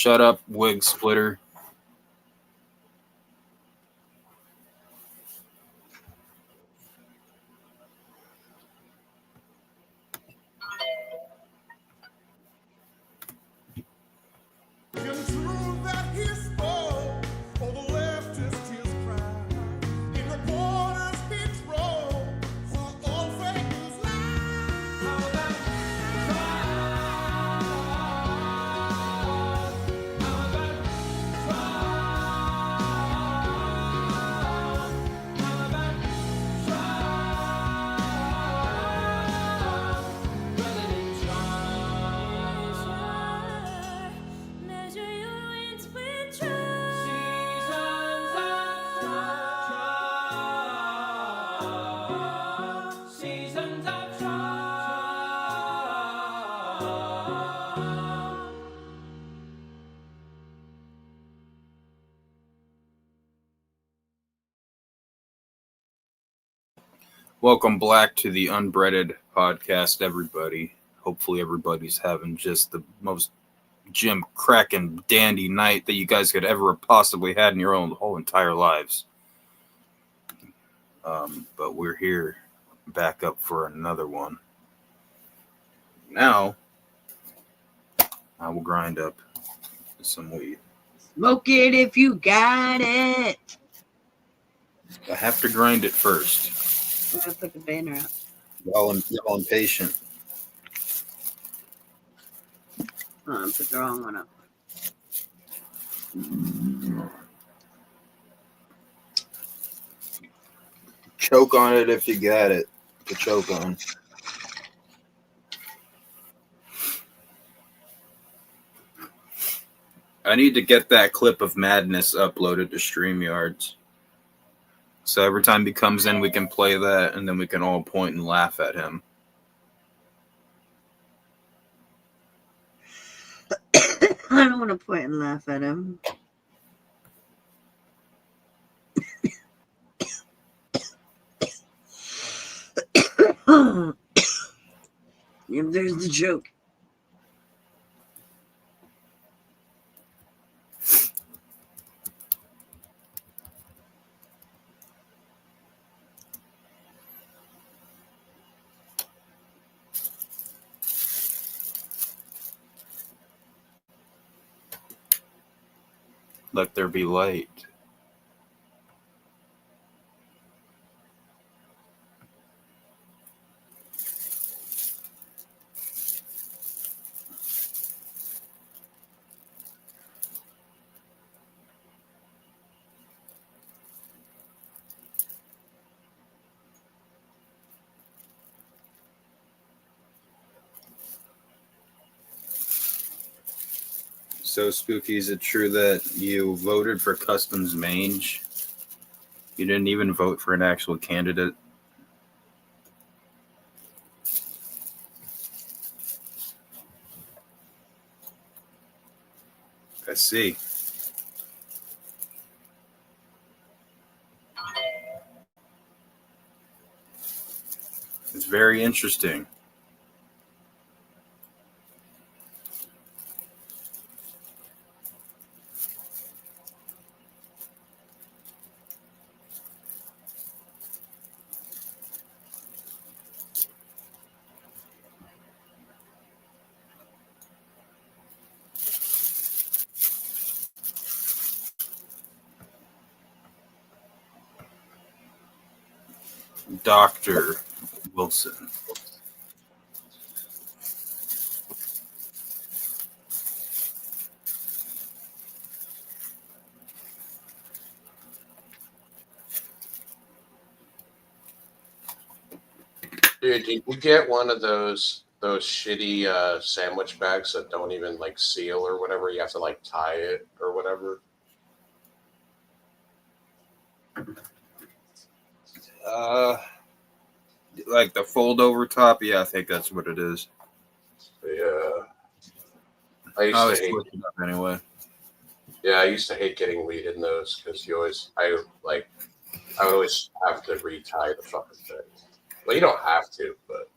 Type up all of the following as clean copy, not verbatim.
Shut up, wig splitter. Welcome back to the Unbreaded Podcast, everybody. Hopefully everybody's having just the most Jim cracking dandy night that you guys could ever have possibly had in your whole entire lives. But we're here back up for another one. Now, I will grind up some weed. Smoke it if you got it. I have to grind it first. I'm going to put the banner out. Y'all impatient. Oh, I put the wrong one up. Choke on it if you got it to choke on. I need to get that clip of madness uploaded to StreamYards. So every time he comes in, we can play that, and then we can all point and laugh at him. I don't want to point and laugh at him. Yep, there's the joke. Let there be light. So, Spooky, is it true that you voted for Customs Mange? You didn't even vote for an actual candidate? I see. It's very interesting. Dr. Wilson. Dude, you get one of those shitty sandwich bags that don't even like seal or whatever. You have to like tie it or whatever. Like the fold over top? Yeah, I think that's what it is. Yeah. I used to hate it up anyway. Yeah, I used to hate getting weed in those because I would always have to retie the fucking thing. Well, you don't have to, but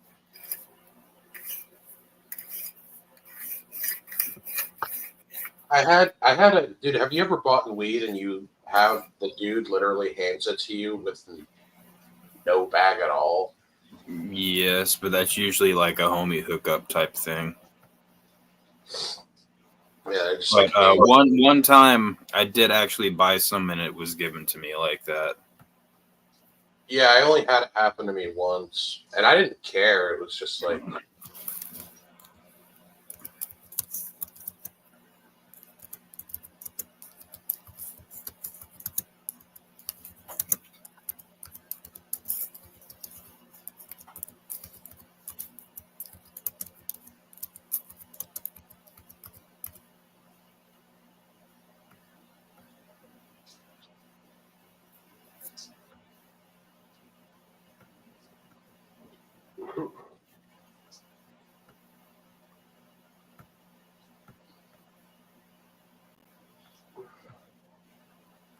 I had a dude. Have you ever bought weed and you have the dude literally hands it to you with no bag at all? Yes, but that's usually like a homie hookup type thing. Yeah, just But like hand. one time I did actually buy some and it was given to me like that. Yeah, I only had it happen to me once, and I didn't care. It was just like,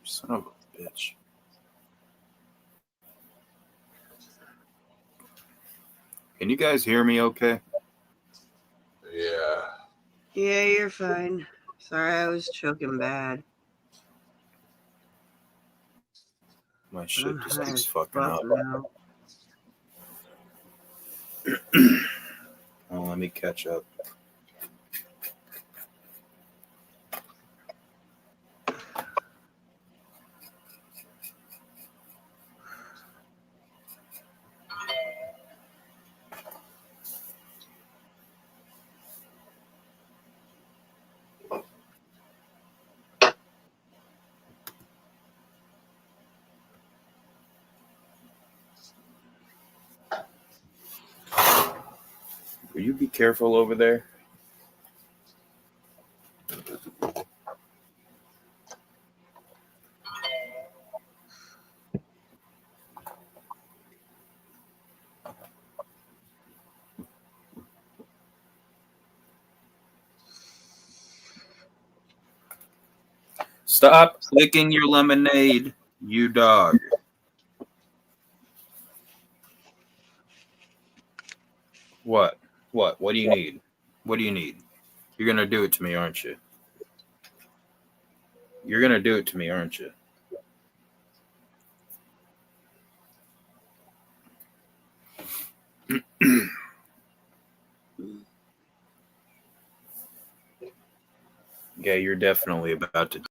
Son of a bitch. Can you guys hear me okay? yeah. Yeah, you're fine. Sorry, I was choking bad. My But shit I'm just high keeps as fucking fuck up. now. Oh, let me catch up. Will you be careful over there? Stop licking your lemonade, you dog. What? What? What do you need? What do you need? You're gonna do it to me, aren't you? You're gonna do it to me, aren't you? Yeah, you're definitely about to.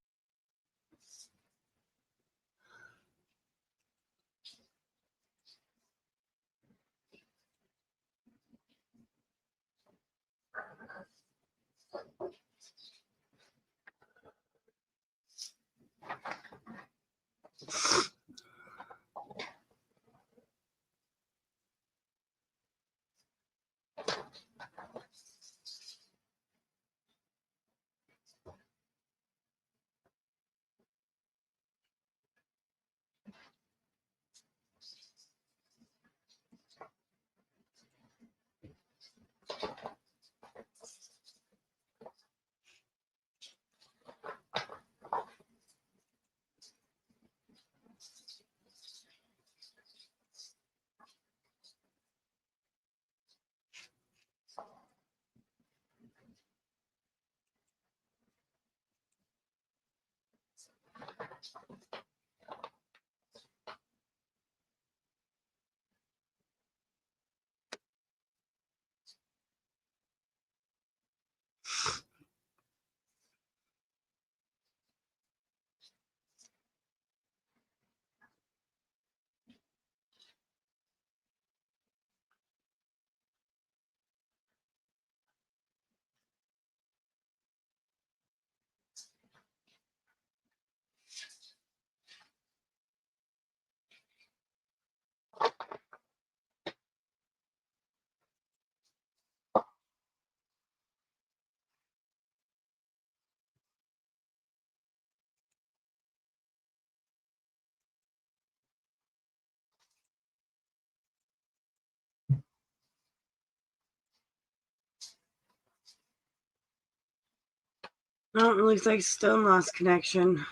Oh, it looks like Stone lost connection.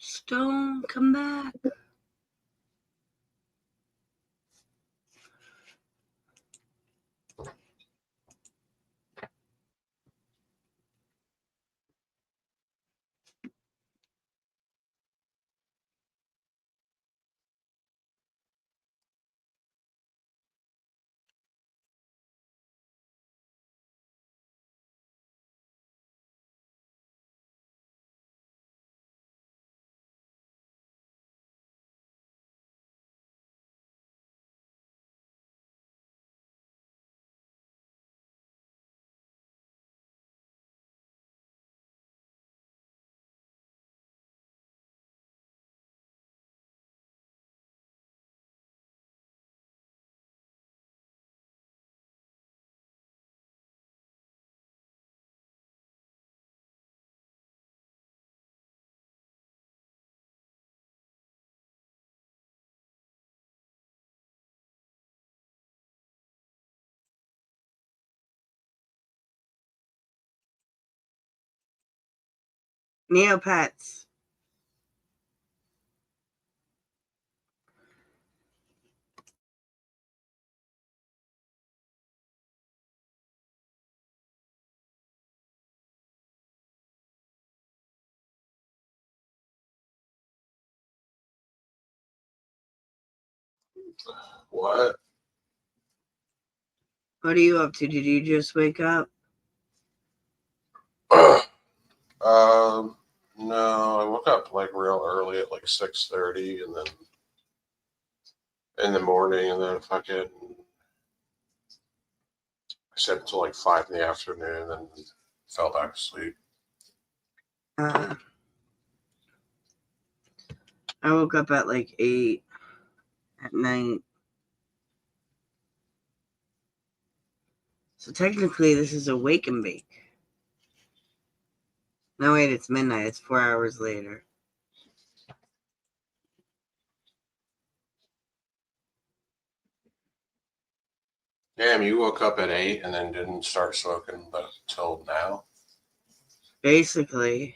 Stone, come back. Neopets. What? What are you up to? Did you just wake up? No, I woke up like real early at like 6:30, and then in the morning, and then fucking I slept until like 5 in the afternoon, and then fell back asleep. I woke up at like 8 at night. So technically, this is a wake and bake. No, wait, it's midnight. It's 4 hours later. Damn, you woke up at 8 and then didn't start smoking until now? Basically.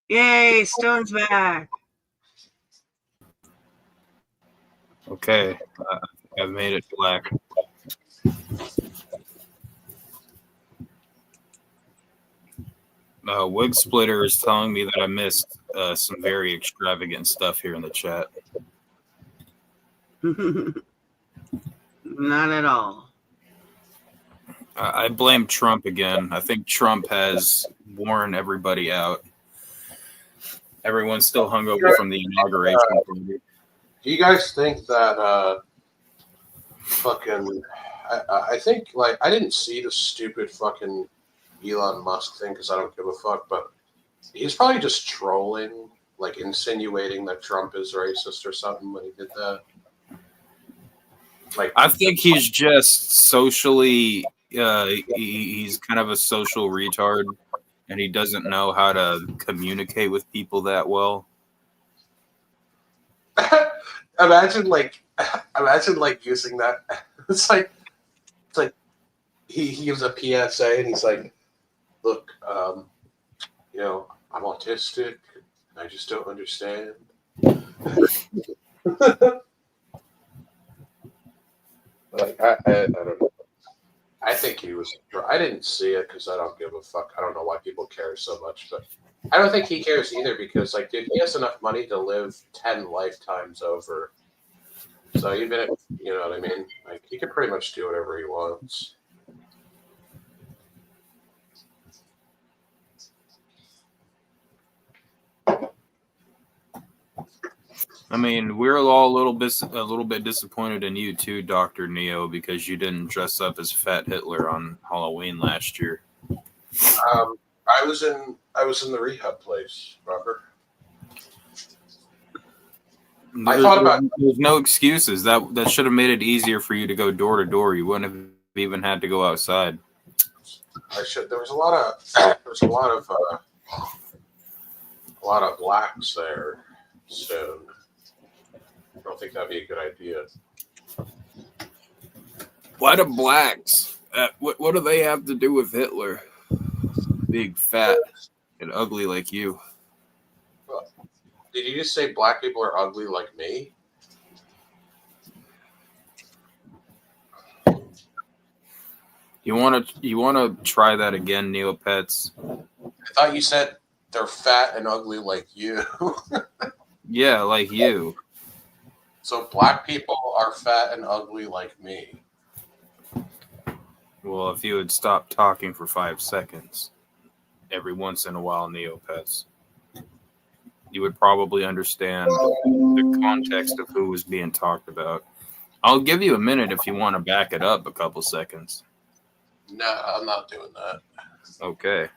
Yay, Stone's back. Okay, I've made it black. Wig Splitter is telling me that I missed some very extravagant stuff here in the chat. Not at all. I blame Trump again. I think Trump has worn everybody out. Everyone's still hungover from the inauguration. Do you guys think that fucking I think like I didn't see the stupid fucking Elon Musk thing because I don't give a fuck, but he's probably just trolling, like insinuating that Trump is racist or something when he did that. Like, I think he's just socially, he's kind of a social retard, and he doesn't know how to communicate with people that well. imagine like using that. It's like he gives a PSA and he's like, look, you know, I'm autistic and I just don't understand. Like I don't know. I think he was. I didn't see it because I don't give a fuck. I don't know why people care so much, but I don't think he cares either because, like, dude, he has enough money to live 10 lifetimes over. So even if, you know what I mean? Like, he can pretty much do whatever he wants. I mean, we're all a little bit disappointed in you too, Dr. Neo, because you didn't dress up as Fat Hitler on Halloween last year. I was in the rehab place, Robert. There's no excuses. That should have made it easier for you to go door to door. You wouldn't have even had to go outside. There was a lot of blacks there soon. I don't think that'd be a good idea. Why do blacks? What do they have to do with Hitler? Being fat and ugly like you. Did you just say black people are ugly like me? You want to try that again, Neopets? I thought you said they're fat and ugly like you. Yeah, like you. So black people are fat and ugly like me. Well, if you would stop talking for 5 seconds every once in a while, Neopets, you would probably understand the context of who was being talked about. I'll give you a minute if you want to back it up a couple seconds. No, I'm not doing that. Okay.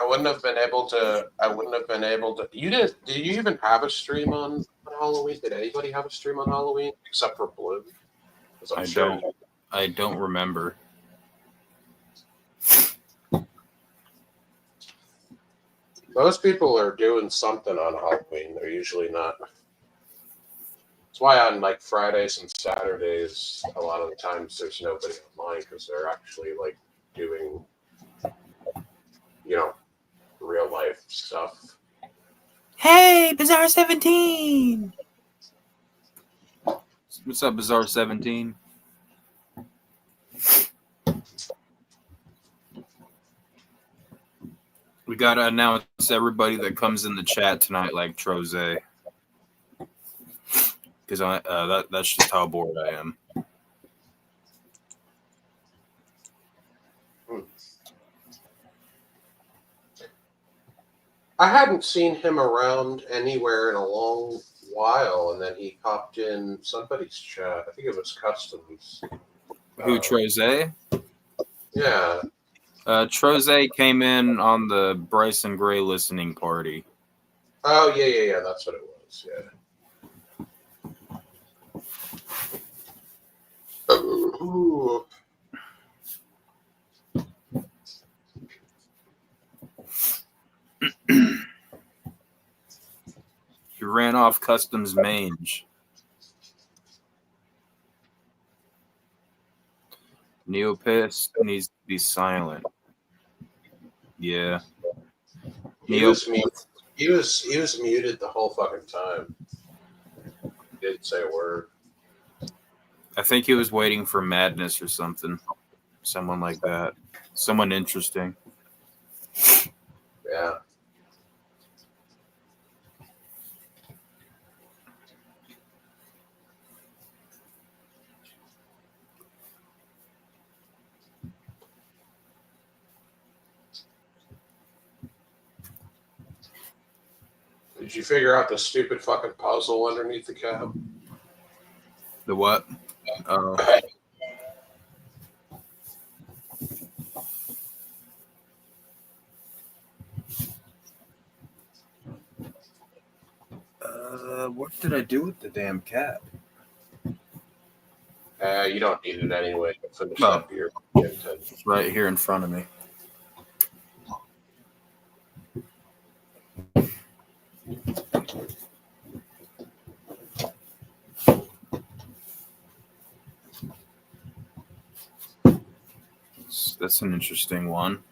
I wouldn't have been able to. You did. Did you even have a stream on Halloween? Did anybody have a stream on Halloween except for Blue? I don't remember. Most people are doing something on Halloween. They're usually not. That's why on like Fridays and Saturdays, a lot of the times there's nobody online because they're actually like doing, real life stuff. Hey, Bizarre 17! What's up, Bizarre 17? We gotta announce everybody that comes in the chat tonight, like Troze, because that's just how bored I am. I hadn't seen him around anywhere in a long while, and then he popped in somebody's chat. I think it was Customs. Who, Troze? Yeah. Troze came in on the Bryson Gray listening party. Oh, yeah. That's what it was, yeah. Ooh. He ran off Customs mange. Neopets needs to be silent. Yeah. He was muted the whole fucking time. He didn't say a word. I think he was waiting for Madness or something. Someone like that. Someone interesting. Yeah. Did you figure out the stupid fucking puzzle underneath the cab? The what? Oh. What did I do with the damn cat? You don't need it anyway. Finish No. up your It's right here in front of me. That's an interesting one.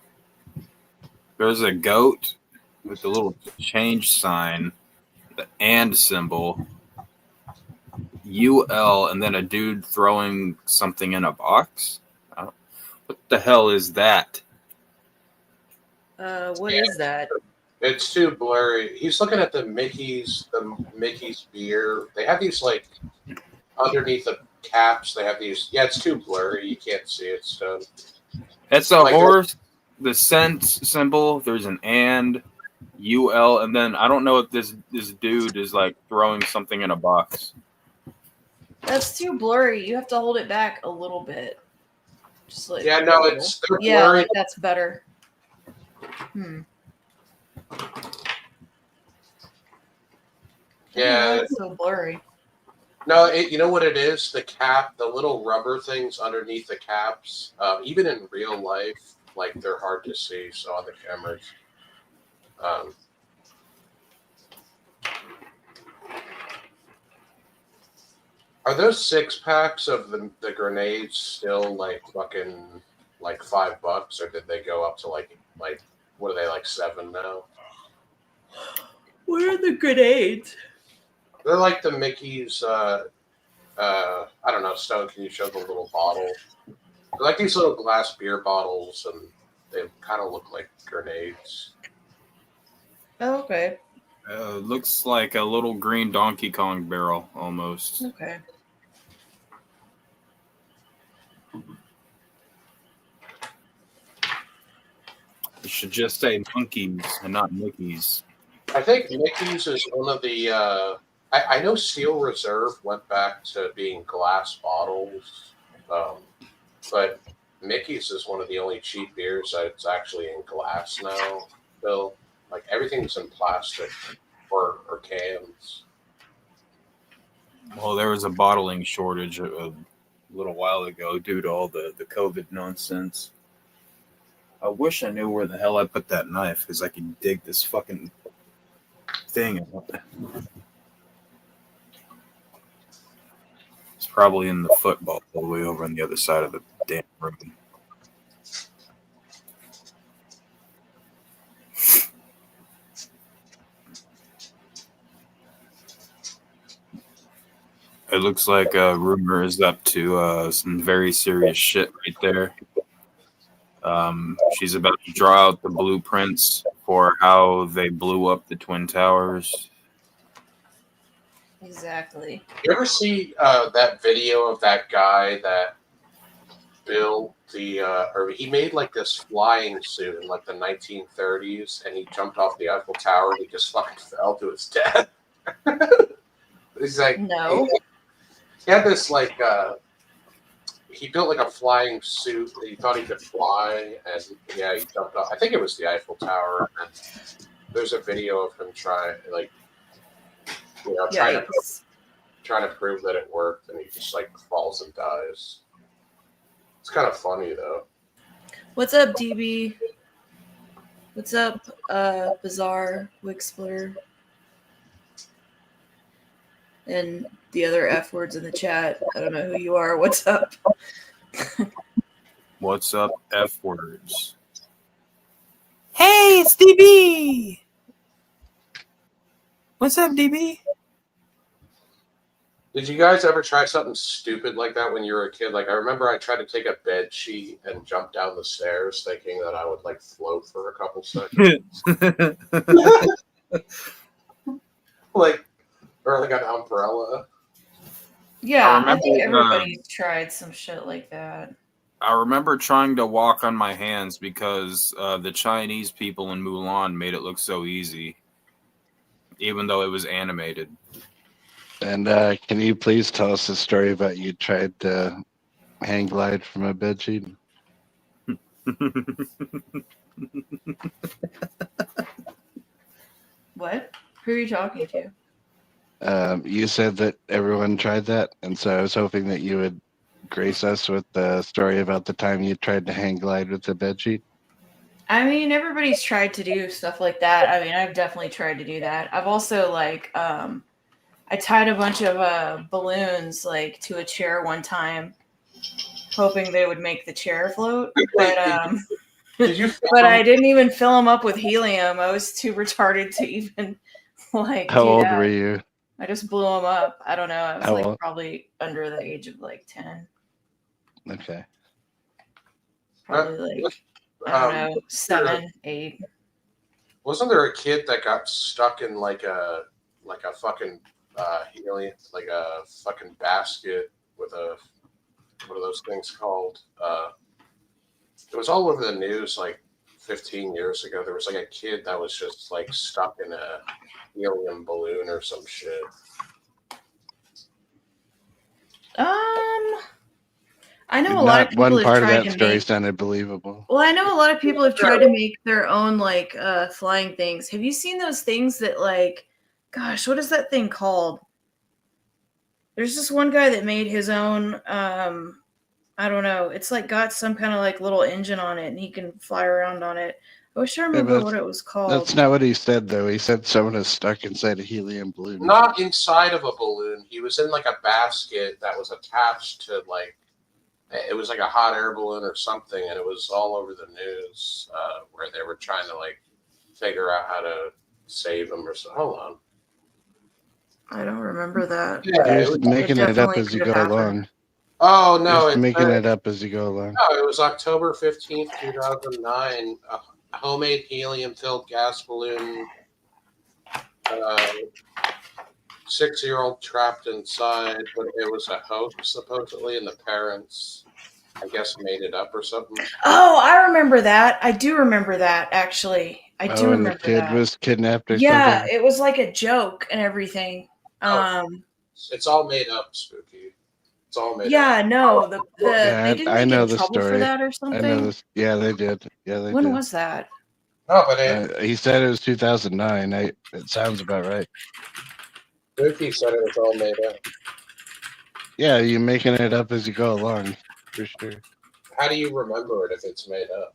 There's a goat with the little change sign, the and symbol, UL, and then a dude throwing something in a box. What the hell is that? What is that? It's too blurry. He's looking at the Mickey's beer. They have these like underneath the caps. They have these. Yeah, it's too blurry. You can't see it. So It's a Like horse. The sense symbol. There's an and UL, and then I don't know if this dude is like throwing something in a box. That's too blurry. You have to hold it back a little bit. Just like yeah, no, it's they're yeah, blurry. like that's better. Yeah. It's so blurry. No, you know what it is? The cap, the little rubber things underneath the caps. Even in real life, like they're hard to see. So on the cameras. Are those 6-packs of the grenades still like fucking like $5, or did they go up to like what are they, like 7 now? Where are the grenades? They're like the Mickey's. I don't know, Stone. Can you show the little bottle? They're like these little glass beer bottles, and they kind of look like grenades. Oh, okay. Looks like a little green Donkey Kong barrel almost. Okay. It should just say monkeys and not Mickey's. I think Mickey's is one of the. I know Steel Reserve went back to being glass bottles, but Mickey's is one of the only cheap beers that's actually in glass now. Bill, like everything's in plastic or cans. Well, there was a bottling shortage a little while ago due to all the COVID nonsense. I wish I knew where the hell I put that knife because I could dig this fucking thing out. It's probably in the football all the way over on the other side of the damn room. It looks like Rumor is up to some very serious shit right there. She's about to draw out the blueprints for how they blew up the Twin Towers. Exactly. You ever see that video of that guy that built or he made like this flying suit in like the 1930s, and he jumped off the Eiffel Tower and he just fucking fell to his death. He's like, No. he had this like he built like a flying suit. He thought he could fly, and yeah, he jumped off. I think it was the Eiffel Tower. And there's a video of him trying to prove that it worked, and he just like falls and dies. It's kind of funny though. What's up, DB? What's up, Bizarre Wig Splitter? And the other F words in the chat. I don't know who you are. What's up? What's up, F words? Hey, it's DB. What's up, DB? Did you guys ever try something stupid like that when you were a kid? Like I remember I tried to take a bed sheet and jump down the stairs thinking that I would like float for a couple seconds. Or like an umbrella. Yeah, I think remember, everybody's tried some shit like that. I remember trying to walk on my hands because the Chinese people in Mulan made it look so easy, even though it was animated. And can you please tell us a story about you tried to hang glide from a bedsheet? What? Who are you talking to? You said that everyone tried that, and so I was hoping that you would grace us with the story about the time you tried to hang glide with a bedsheet. I mean, everybody's tried to do stuff like that. I mean, I've definitely tried to do that. I've also I tied a bunch of balloons like to a chair one time, hoping they would make the chair float. But Did you? But I didn't even fill them up with helium. I was too retarded to even like How do old that. were you? I just blew them up. I don't know. I was How like old? probably under the age of like 10. Okay. Probably like I don't know, 7, 8. Wasn't there a kid that got stuck in like a fucking helium, like a fucking basket with a what are those things called? It was all over the news like 15 years ago. There was like a kid that was just like stuck in a helium balloon or some shit. I know a lot of Not people one have part of tried that to story make. sounded believable. Well, I know a lot of people have tried to make their own like flying things. Have you seen those things that like, gosh, what is that thing called? There's this one guy that made his own. I don't know. It's like got some kind of like little engine on it, and he can fly around on it. I wish I remember what it was called. That's not what he said, though. He said someone is stuck inside a helium balloon. Not inside of a balloon. He was in like a basket that was attached to like, it was like a hot air balloon or something, and it was all over the news where they were trying to like figure out how to save him or so. Hold on. I don't remember that. Yeah, You're it just was, making it up definitely as you could go have happened. along. oh You're no, just it's making it up as you go along. no, it was October 15th, 2009. A homemade helium-filled gas balloon. 6-year-old trapped inside, but it was a hoax supposedly, and the parents, I guess, made it up or something. Oh, I remember that. I do remember that actually. I do And the remember kid that. was kidnapped or Yeah, something? it was like a joke and everything. It's all made up, Spooky. It's all made up. Yeah, no, Yeah, they didn't I get know in the trouble for story. that or I something. know this. Yeah, they did. Yeah, they When did. was that? No, but He said it was 2009. It sounds about right. Spooky said it was all made up. Yeah, you're making it up as you go along, for sure. How do you remember it if it's made up?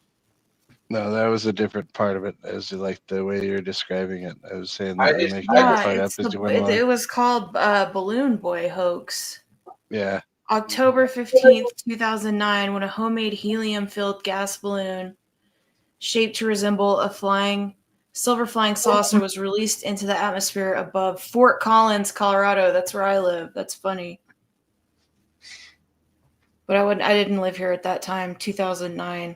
No, that was a different part of it. As like the way you're describing it, I was saying I that you're just- making I that just- part up as you went along. It was called Balloon Boy Hoax. Yeah, October 15th, 2009, when a homemade helium-filled gas balloon shaped to resemble a silver flying saucer was released into the atmosphere above Fort Collins, Colorado. That's where I live. That's funny. But I didn't live here at that time, 2009.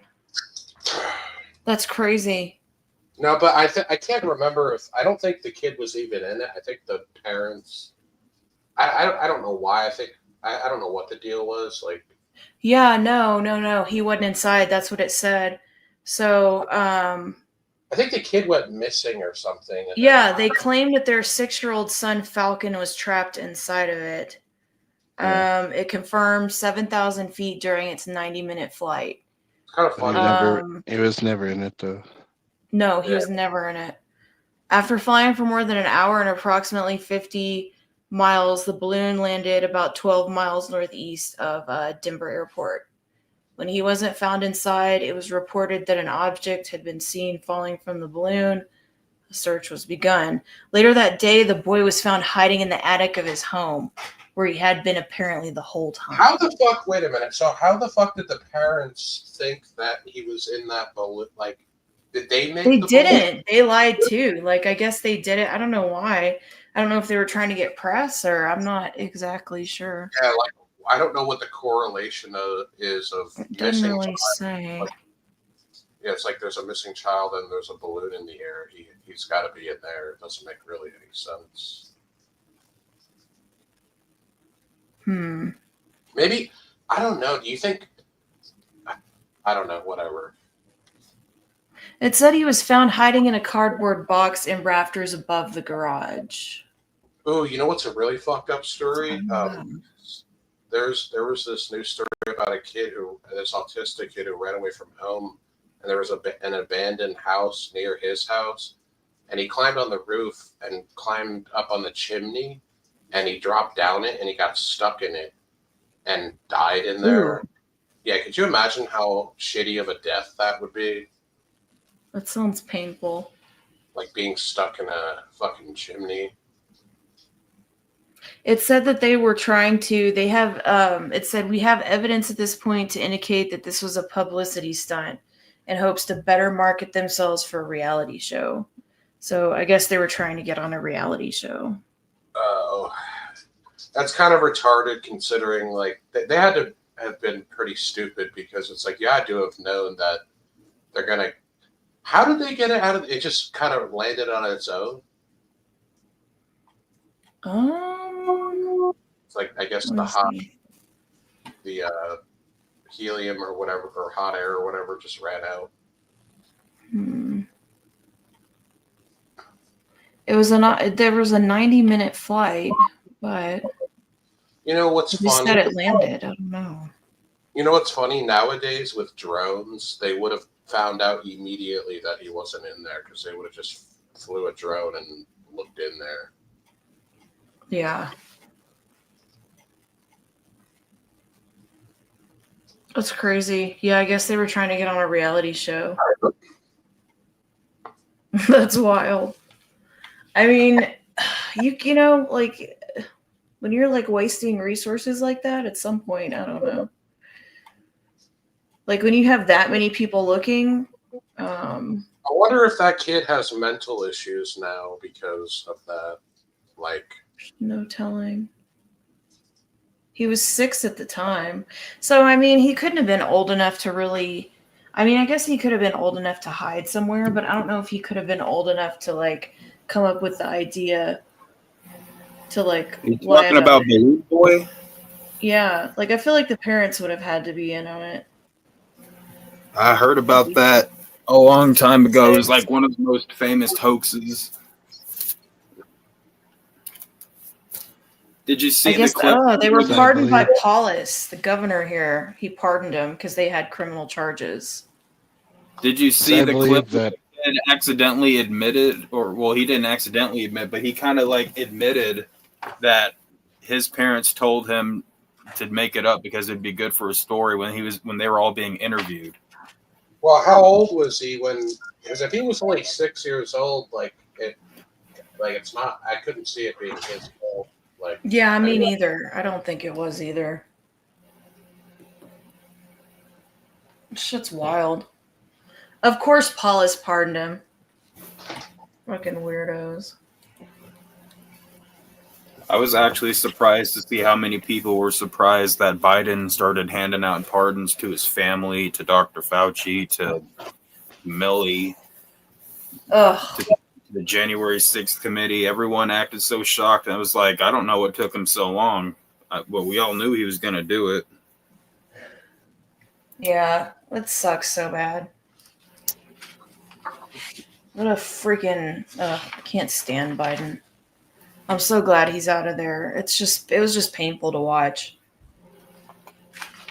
That's crazy. No, but I can't remember if I don't think the kid was even in it. I think the parents. I don't know why. I don't know what the deal was. Like, Yeah, no. He wasn't inside. That's what it said. So, I think the kid went missing or something. yeah, they claimed that their 6-year-old son Falcon was trapped inside of it. It confirmed 7,000 feet during its 90-minute flight. It's kind of but funny. he was never in it though. No, he was never in it. After flying for more than an hour and approximately 50 miles, the balloon landed about 12 miles northeast of Denver Airport. When he wasn't found inside, it was reported that an object had been seen falling from the balloon. A search was begun. Later that day, the boy was found hiding in the attic of his home, where he had been apparently the whole time. How the fuck? Wait a minute. So how the fuck did the parents think that he was in that balloon? Like, did they make? They the didn't. balloon? They lied too. Like, I guess they did it. I don't know why. I don't know if they were trying to get press or I'm not exactly sure. Yeah, like I don't know what the correlation is of It doesn't missing. really say. Yeah, it's like there's a missing child and there's a balloon in the air. He's got to be in there. It doesn't make really any sense. Maybe I don't know. Do you think? I don't know. Whatever. It said he was found hiding in a cardboard box in rafters above the garage. Oh, you know what's a really fucked up story? Oh. There was this news story about this autistic kid who ran away from home, and there was an abandoned house near his house, and he climbed on the roof and climbed up on the chimney, and he dropped down it and he got stuck in it and died in there. Ooh. Yeah, could you imagine how shitty of a death that would be? That sounds painful. Like being stuck in a fucking chimney. It said that they were trying to, it said, we have evidence at this point to indicate that this was a publicity stunt. in hopes to better market themselves for a reality show. So I guess they were trying to get on a reality show. Oh, that's kind of retarded considering like they had to have been pretty stupid because it's like you had to have known that they're gonna. How did they get it out of it? Just kind of landed on its own. It's like I guess the helium or whatever or hot air or whatever just ran out. There was a 90-minute flight, but You know what's they funny? said it landed. I don't know. You know what's funny? Nowadays with drones, they would have found out immediately that he wasn't in there because they would have just flew a drone and looked in there. Yeah. That's crazy. Yeah, I guess they were trying to get on a reality show. That's wild. I mean, you know, like when you're like wasting resources like that, at some point, I don't know. Like when you have that many people looking. I wonder if that kid has mental issues now because of that. Like, No telling. He was 6 at the time. So, I mean, he couldn't have been old enough to really. I mean, I guess he could have been old enough to hide somewhere, but I don't know if he could have been old enough to, like, come up with the idea to, like. You talking about Balloon Boy? Yeah. Like, I feel like the parents would have had to be in on it. I heard about that a long time ago. It was like one of the most famous hoaxes. Did you see I guess, the clip? they were I pardoned by believe- Paulus, the governor here. He pardoned him because they had criminal charges. Did you see I the believe clip that that accidentally admitted, or well, he didn't accidentally admit, but he kind of like admitted that his parents told him to make it up because it'd be good for a story when they were all being interviewed. well, how old was he when? Because if he was only 6 years old, it's not. I couldn't see it being his fault. Like, Yeah, me neither. I don't think it was either. Shit's wild. Of course, Paulus pardoned him. Fucking weirdos. I was actually surprised to see how many people were surprised that Biden started handing out pardons to his family, to Dr. Fauci, to Milley, Ugh. the January 6th committee. Everyone acted so shocked. I was like, I don't know what took him so long. Well, we all knew he was going to do it. Yeah, it sucks so bad. What a freaking. I can't stand Biden. I'm so glad he's out of there. It was just painful to watch.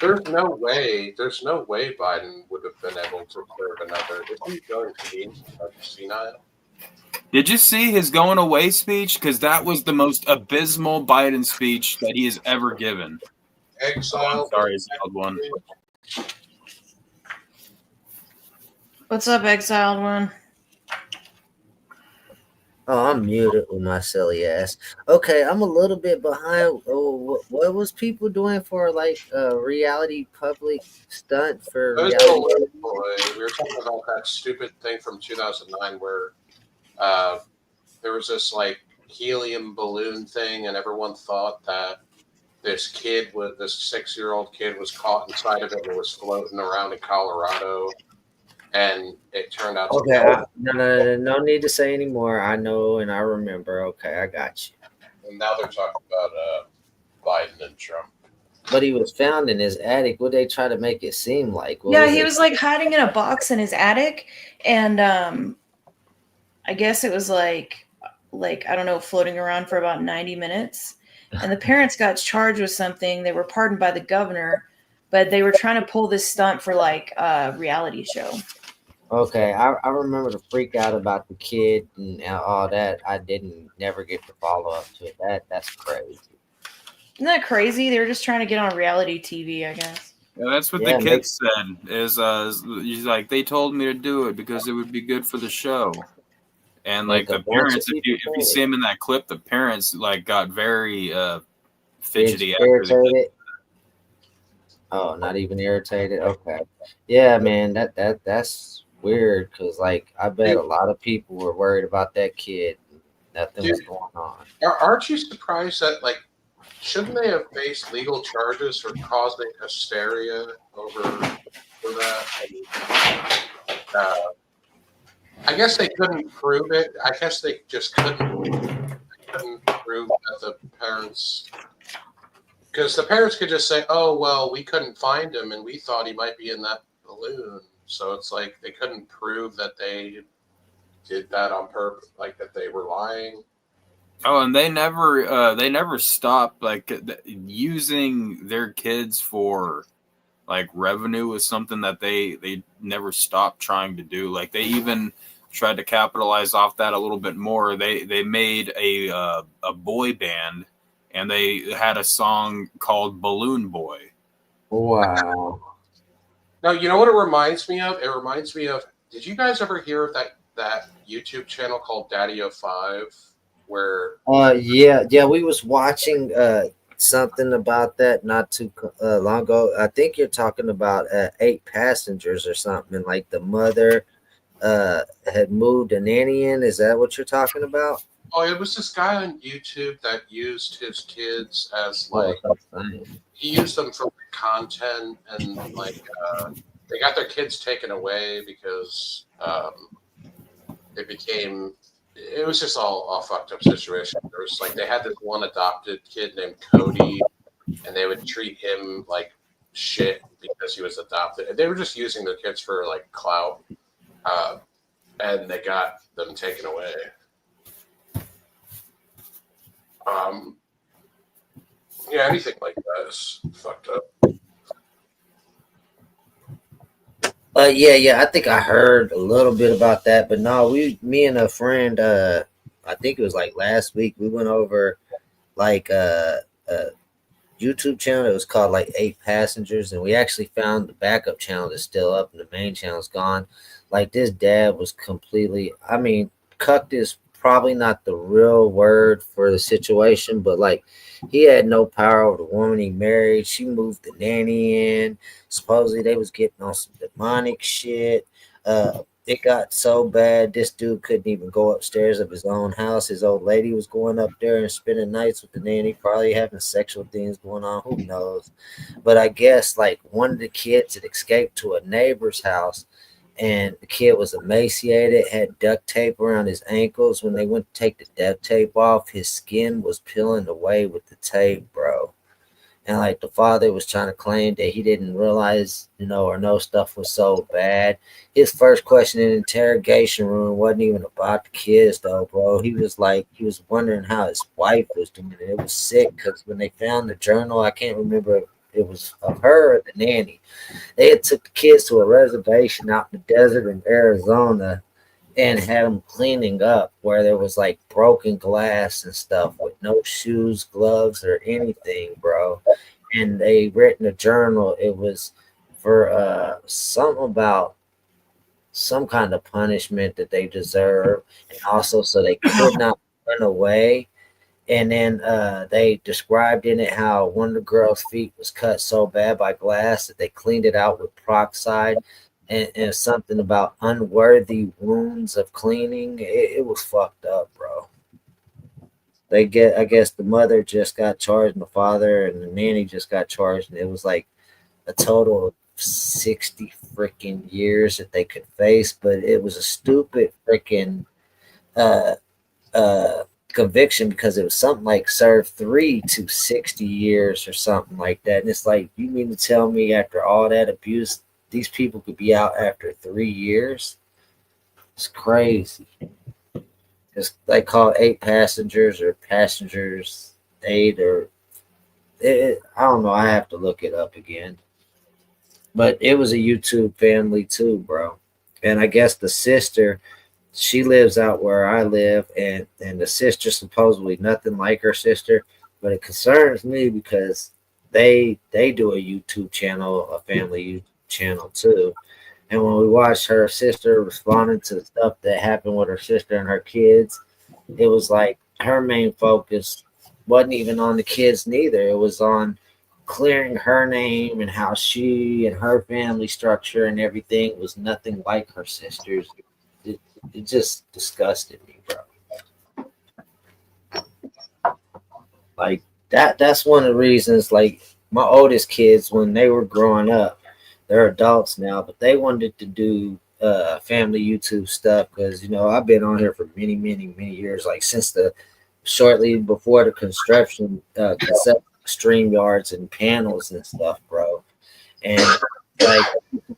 there's no way Biden would have been able to serve another. Is he going to be senile? Did you see his going away speech? Because that was the most abysmal Biden speech that he has ever given. Exile. Sorry, exiled one. What's up, exiled one? Oh, I'm muted with my silly ass. Okay, I'm a little bit behind. Oh, what was people doing for like a reality public stunt for Those reality? little boy, we were talking about that stupid thing from 2009 where there was this like helium balloon thing, and everyone thought that this 6-year-old kid was caught inside of it and was floating around in Colorado, and it turned out. Okay, no need to say anymore. I know and I remember. Okay, I got you. And now they're talking about Biden and Trump. But he was found in his attic. What they try to make it seem like? What Yeah, was he it? was like hiding in a box in his attic, and I guess it was like I don't know, floating around for about 90 minutes. And the parents got charged with something. They were pardoned by the governor, but they were trying to pull this stunt for like a reality show. Okay, I remember the freak out about the kid and all that. I never get to follow up to it. That's crazy. Isn't that crazy? They were just trying to get on reality TV, I guess. Yeah, that's what Yeah, the kid said. He's like, they told me to do it because it would be good for the show. And like Like a the bunch of parents, if you people. see him in that clip, the parents like got very It's fidgety after the kid. irritated. Oh, not even irritated. Okay, yeah, man, that's weird because like I bet a Dude, lot of people were worried about that kid. Nothing dude, was going on. aren't you surprised that like shouldn't they have faced legal charges for causing hysteria over for that? Uh, I guess they couldn't prove it. I guess they just couldn't prove that the parents, because the parents could just say, "Oh well, we couldn't find him, and we thought he might be in that balloon." So it's like they couldn't prove that they did that on purpose, like that they were lying. Oh, and they never stopped like using their kids for like revenue was something that they never stopped trying to do. Like they even tried to capitalize off that a little bit more. They made a boy band, and they had a song called Balloon Boy. Wow. Now you know what it reminds me of? It reminds me of. Did you guys ever hear of that YouTube channel called Daddy-O-5, where Yeah, we was watching something about that not too long ago. I think you're talking about 8 passengers or something. And like the mother had moved a nanny in. Is that what you're talking about? oh, it was this guy on YouTube that used his kids as Oh, like that's insane. he used them for content and like they got their kids taken away because it was just all fucked up situation. There was like they had this one adopted kid named Cody, and they would treat him like shit because he was adopted. They were just using their kids for like clout, and they got them taken away. Yeah, anything like that is fucked up. Yeah. I think I heard a little bit about that, but no, me and a friend, I think it was like last week, we went over like a YouTube channel. It was called like 8 Passengers, and we actually found the backup channel that's still up, and the main channel's gone. Like this dad was completely, I mean, cucked is probably not the real word for the situation, but like he had no power over the woman he married. She moved the nanny in. Supposedly they was getting on some demonic shit. It got so bad this dude couldn't even go upstairs of his own house. His old lady was going up there and spending nights with the nanny, probably having sexual things going on. Who knows? But I guess like one of the kids had escaped to a neighbor's house, and the kid was emaciated, had duct tape around his ankles. When they went to take the duct tape off, his skin was peeling away with the tape, bro. And like the father was trying to claim that he didn't realize, or know stuff was so bad. His first question in the interrogation room wasn't even about the kids, though, bro. He was wondering how his wife was doing it. It was sick because when they found the journal, I can't remember if it was of her or the nanny. They had took the kids to a reservation out in the desert in Arizona and had them cleaning up where there was like broken glass and stuff with no shoes, gloves, or anything, bro. And they written a journal. It was for something about some kind of punishment that they deserve, and also so they could not run away. And then they described in it how one of the girls' feet was cut so bad by glass that they cleaned it out with peroxide, and something about unworthy wounds of cleaning. It was fucked up, bro. I guess the mother just got charged, and the father and the nanny just got charged, and it was like a total of 60 freaking years that they could face. But it was a stupid freaking uh, conviction because it was something like serve 3 to 60 years or something like that. And it's like, you mean to tell me after all that abuse, these people could be out after 3 years? It's crazy. It's like called 8 Passengers or Passengers 8 or I don't know. I have to look it up again. But it was a YouTube family too, bro. And I guess the sister, she lives out where I live, and the sister supposedly nothing like her sister, but it concerns me because they do a YouTube channel, a family YouTube channel too. And when we watched her sister responding to the stuff that happened with her sister and her kids, it was like her main focus wasn't even on the kids neither. It was on clearing her name and how she and her family structure and everything was nothing like her sisters. It just disgusted me, bro. Like that's one of the reasons, like my oldest kids, when they were growing up, they're adults now, but they wanted to do family YouTube stuff because I've been on here for many years, like since the shortly before the construction cassette stream yards and panels and stuff, bro. And like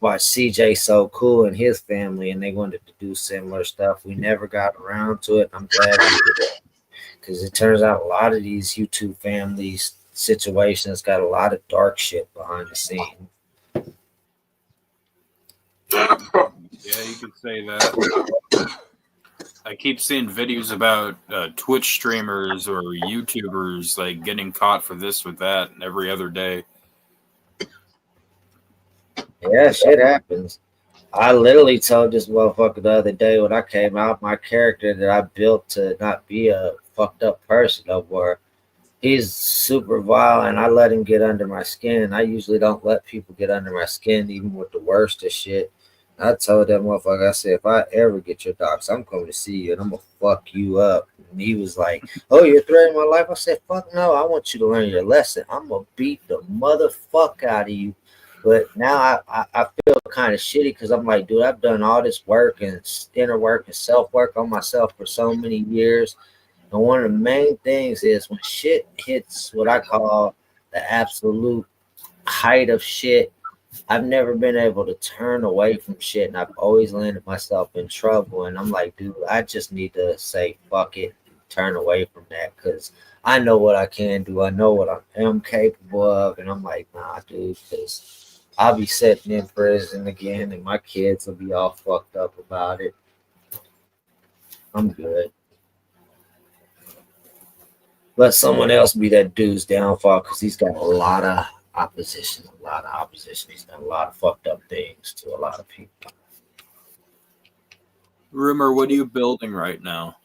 watch CJ So Cool and his family, and they wanted to do similar stuff. We never got around to it. I'm glad we did, because it turns out a lot of these YouTube families situations got a lot of dark shit behind the scenes. Yeah, you could say that. I keep seeing videos about Twitch streamers or YouTubers like getting caught for this or that every other day. Yeah, shit happens. I literally told this motherfucker the other day when I came out, my character that I built to not be a fucked up person no more. He's super violent. I let him get under my skin. I usually don't let people get under my skin, even with the worst of shit. I told that motherfucker, I said, if I ever get your docs, I'm coming to see you and I'm gonna fuck you up. And he was like, oh, you're threatening my life? I said, fuck no, I want you to learn your lesson. I'm gonna beat the motherfucker out of you. But now I feel kind of shitty because I'm like, dude, I've done all this work and inner work and self work on myself for so many years. And one of the main things is when shit hits what I call the absolute height of shit, I've never been able to turn away from shit, and I've always landed myself in trouble. And I'm like, dude, I just need to say fuck it, turn away from that, because I know what I can do. I know what I am capable of. And I'm like, nah, dude, because I'll be sitting in prison again, and my kids will be all fucked up about it. I'm good. Let someone else be that dude's downfall, because he's got a lot of opposition. He's done a lot of fucked up things to a lot of people. Rumor, what are you building right now?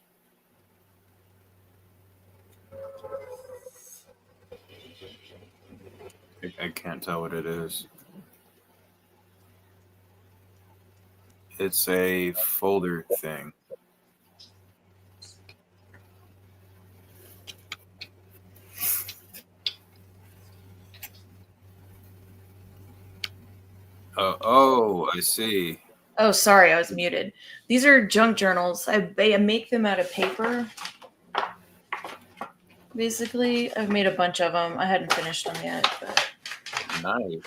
I can't tell what it is. It's a folder thing. Oh, I see. Oh, sorry, I was muted. These are junk journals. I make them out of paper. Basically, I've made a bunch of them. I hadn't finished them yet, but Nice.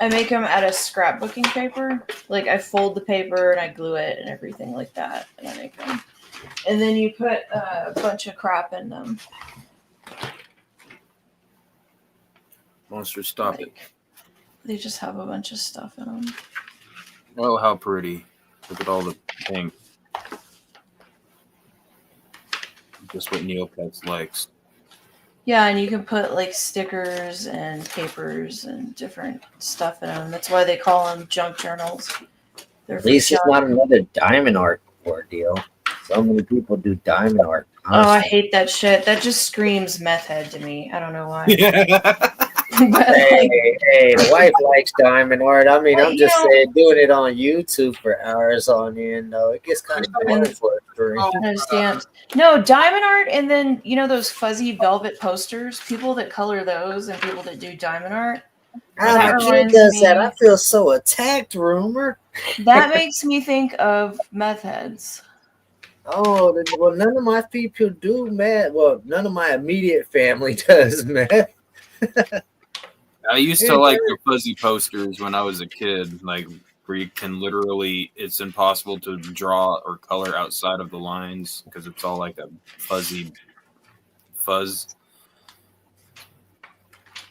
I make them out of scrapbooking paper. Like, I fold the paper and I glue it and everything like that, and I make them. And then you put a bunch of crap in them. Monster, stop it. They just have a bunch of stuff in them. Oh, how pretty. Look at all the pink. Just what Neopets likes. Yeah, and you can put like stickers and papers and different stuff in them. That's why they call them junk journals. They're At least it's not another diamond art ordeal. So many people do diamond art. Oh, I hate that shit. That just screams meth head to me. I don't know why. But, Hey, the wife likes diamond art. I mean, Well, I'm just saying, doing it on YouTube for hours on end, though, it gets kind of boring for a stream. stamps. No, diamond art, and then those fuzzy velvet posters. People that color those and people that do diamond art. Ah, That my kid reminds does me- that. I feel so attacked, Rumor. That makes me think of meth heads. Oh, well, none of my people do meth. Well, none of my immediate family does meth. I used to like the fuzzy posters when I was a kid, like where you can literally, it's impossible to draw or color outside of the lines because it's all like a fuzzy fuzz.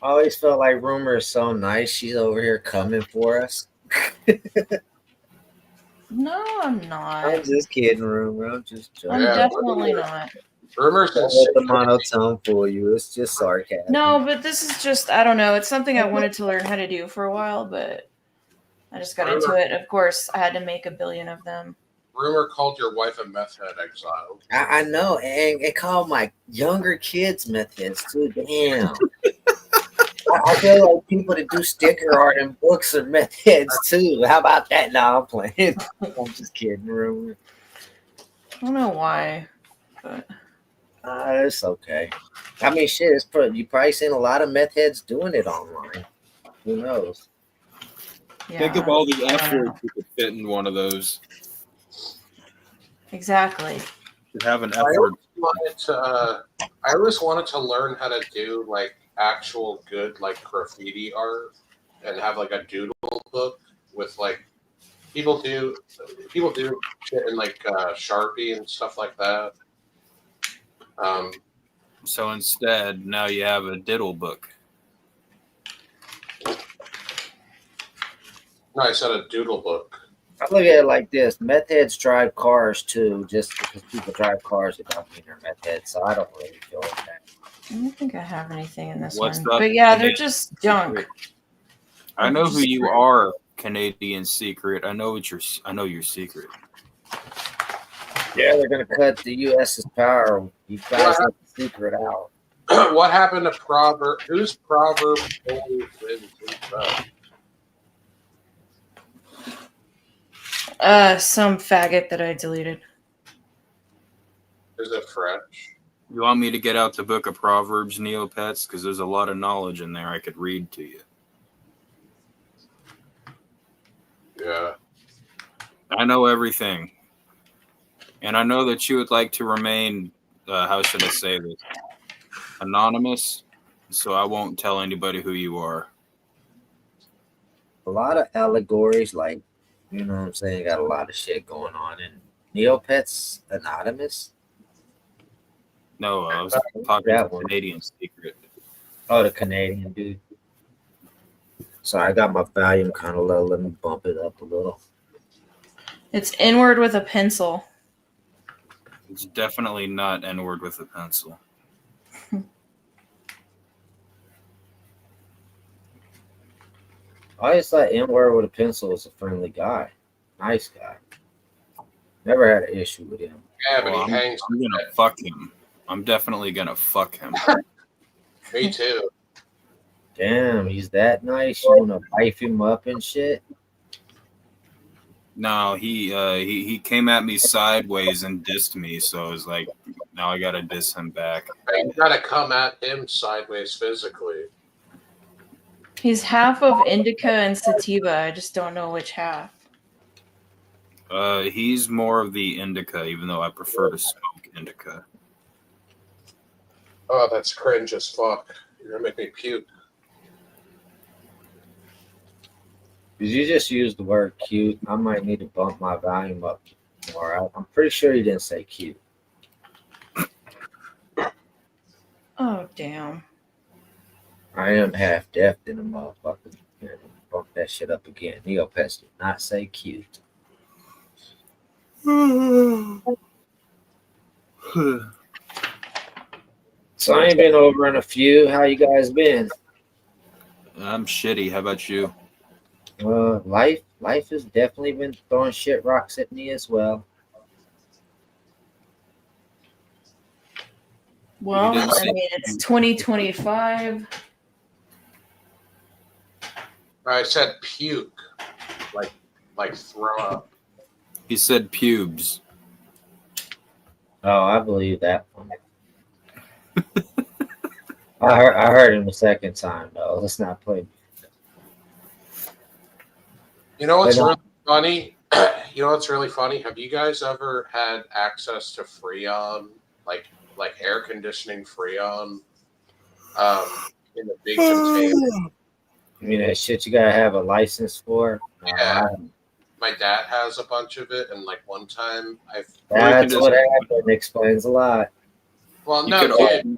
I always felt like Rumor is so nice. She's over here coming for us. No, I'm not. I'm just kidding, Rumor. I'm just joking. I'm Yeah, definitely not. Rumors Don't let the monotone fool you. It's just sarcasm. No, but this is just, I don't know. It's something I wanted to learn how to do for a while, but I just got into it. Of course, I had to make 1 billion of them. Rumor called your wife a meth head exile. I know, and it called my younger kids meth heads too. Damn. I feel like people that do sticker art and books are meth heads too. How about that? No, I'm playing. I'm just kidding, Rumor. I don't know why, but It's okay. I mean, shit, you probably seen a lot of meth heads doing it online. Who knows? yeah. Think of all the I F don't know. words you could fit in one of those. Exactly. To have an F I word. I always wanted to learn how to do like actual good like graffiti art and have like a doodle book with like people do shit in like Sharpie and stuff like that. So instead, now you have a diddle book. No, I said a doodle book. I look at it like this: meth heads drive cars too. Just because people drive cars, it don't mean they're meth heads. So I don't really feel like that. I don't think I have anything in this What's one. up, But yeah, they're Canadian just junk. I know who Just you secret. are, Canadian secret. I know your secret. Yeah, they're gonna cut the U.S.'s power. You guys have to figure it out. What happened to Proverb? Whose Proverb always wins? Some faggot that I deleted. Is it French? You want me to get out the book of Proverbs, Neopets? Because there's a lot of knowledge in there I could read to you. Yeah. I know everything. And I know that you would like to remain, how should I say this, anonymous. So I won't tell anybody who you are. A lot of allegories, like, you know what I'm saying, got a lot of shit going on. And Neopets Anonymous? No, I was talking That to one. Canadian secret. Oh, the Canadian dude. Sorry, I got my volume kind of low. Let me bump it up a little. It's inward with a pencil. It's definitely not N-word with a pencil. I always thought N-word with a pencil was a friendly guy. Nice guy. Never had an issue with him. Yeah, but Well, he hangs. I'm gonna fuck him. I'm definitely gonna fuck him. Me too. Damn, he's that nice. You wanna wife him up and shit? No, he came at me sideways and dissed me, so I was like, now I gotta diss him back. You gotta come at him sideways physically. He's half of indica and sativa. I just don't know which half. He's more of the indica, even though I prefer to smoke indica. Oh, that's cringe as fuck. You're gonna make me puke. Did you just use the word cute? I might need to bump my volume up more. I'm pretty sure you didn't say cute. Oh, damn. I am half deaf in a motherfucker. Yeah, bump that shit up again. Neopets did not say cute. So I ain't been over in a few. How you guys been? I'm shitty. How about you? Life has definitely been throwing shit rocks at me as well. Well, didn't I say- mean, it's 2025. I said puke, like throw up. He said pubes. Oh, I believe that one. I heard him the second time though. Let's not play. You know what's Wait, no. really funny? You know what's really funny? Have you guys ever had access to Freon, like air conditioning Freon, in the big container? I mean, that shit you gotta have a license for. Yeah. My dad has a bunch of it, and like one time That's what happened. Explains a lot. well, You no, could dude, open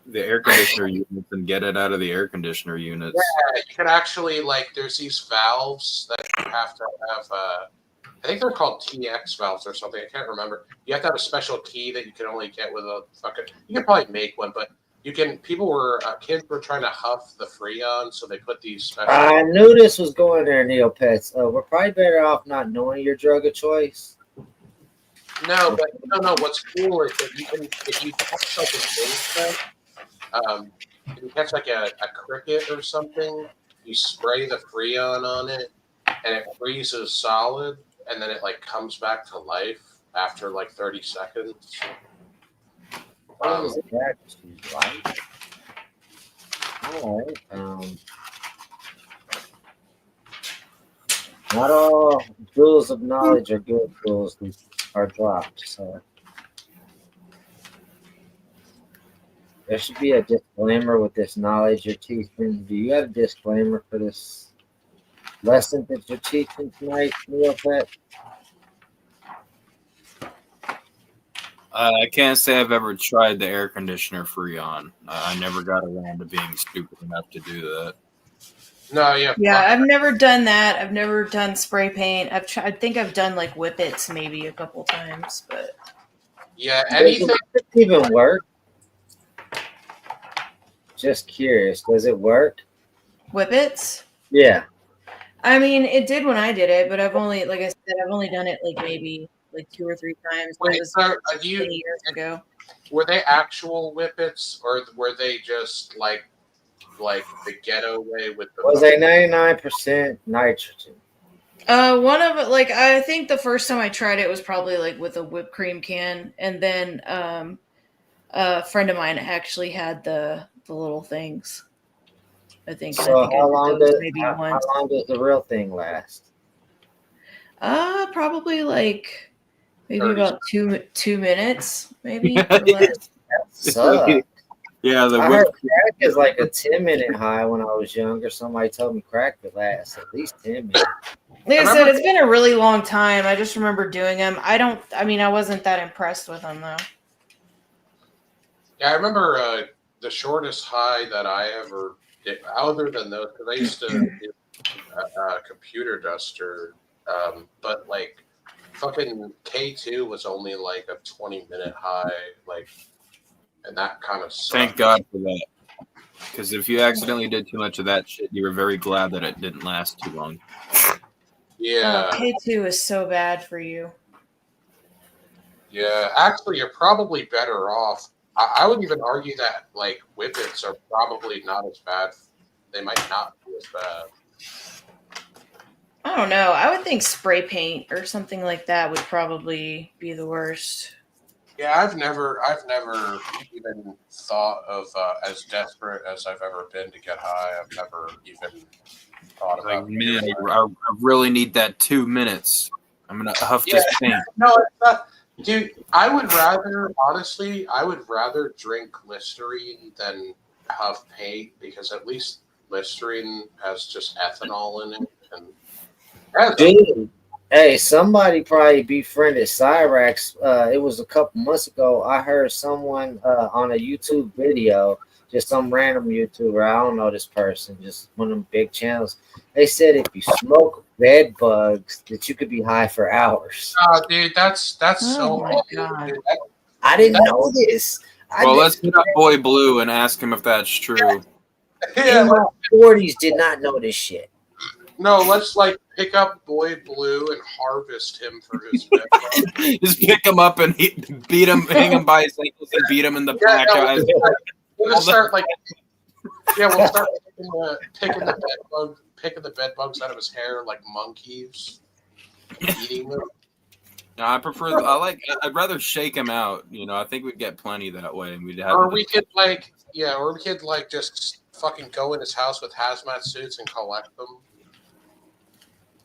the air conditioner units and get it out of the air conditioner units. you could actually like. There's these valves that you have to have. I think they're called TX valves or something. I can't remember. You have to have a special key that you can only get with a fucking. You can probably make one, but you can. Kids were trying to huff the Freon, so they put these special. I knew this was going there, Neopets. We're probably better off not knowing your drug of choice. No, but no. What's cool is that you can, if you catch like if you catch like a cricket or something, you spray the Freon on it, and it freezes solid, and then it like comes back to life after like 30 seconds. What was that? Right? All right. Not all jewels of knowledge are good jewels that are dropped. So there should be a disclaimer with this knowledge you're teaching. Do you have a disclaimer for this lesson that you're teaching tonight, Neopet? I can't say I've ever tried the air conditioner Freon. I never got around to being stupid enough to do that. No, yeah. Yeah, I've never done that. I've never done spray paint. I think I've done like whippets maybe a couple times, but Yeah, anything. Does it even work? Just curious. Does it work? whippets. Yeah. I mean, it did when I did it, but I've only, like I said, I've only done it like maybe like 2 or 3 times. Wait, It was so many years ago. were they actual whippets, or were they just like the ghetto way with the? Was a 99% nitrogen? One of it, like I think the first time I tried it was probably like with a whipped cream can, and then a friend of mine actually had the little things. I think. And So I think I how did long those does maybe how once. long does the real thing last? Probably like maybe 30 about 2 minutes, maybe or less. Sucks. Yeah, the I heard whipped crack is like a 10-minute high when I was younger. Somebody told me crack could last at least 10 minutes. Like I said, Remember- it's been a really long time. I just remember doing them. I mean, I wasn't that impressed with them though. Yeah, I remember the shortest high that I ever did, other than those, because I used to do a computer duster, but like fucking K2 was only like a 20-minute high, like, and that kind of sucked. Thank God for that. Because if you accidentally did too much of that shit, you were very glad that it didn't last too long. Yeah, K2 is so bad for you. yeah. Actually, you're probably better off. I would even argue that like whippets are probably not as bad. They might not be as bad. I don't know. I would think spray paint or something like that would probably be the worst. Yeah, I've never even thought of as desperate as I've ever been to get high. I've never even thought Like, about. man, I really need that 2 minutes. I'm gonna huff this paint. No, it's not, dude. I would rather drink Listerine than huff paint, because at least Listerine has just ethanol in it, and Dude, hey, somebody probably befriended Cyrax. It was a couple months ago. I heard someone on a YouTube video, just some random YouTuber. I don't know this person, just one of them big channels. They said if you smoke bed bugs, that you could be high for hours. oh, dude, that's so. my God. Dude, I didn't know this. Well, let's hit up Boy Blue and ask him if that's true. yeah, in my 40s did not know this shit. no, let's like pick up Boy Blue and harvest him for his bed. Just pick him up and beat him, hang him by his ankles and beat him in the back. no, we'll start like, yeah, we'll start picking the bed bugs out of his hair like monkeys, eating them. No, I'd rather shake him out. You know, I think we'd get plenty that way, and we'd have. Or we could just fucking go in his house with hazmat suits and collect them.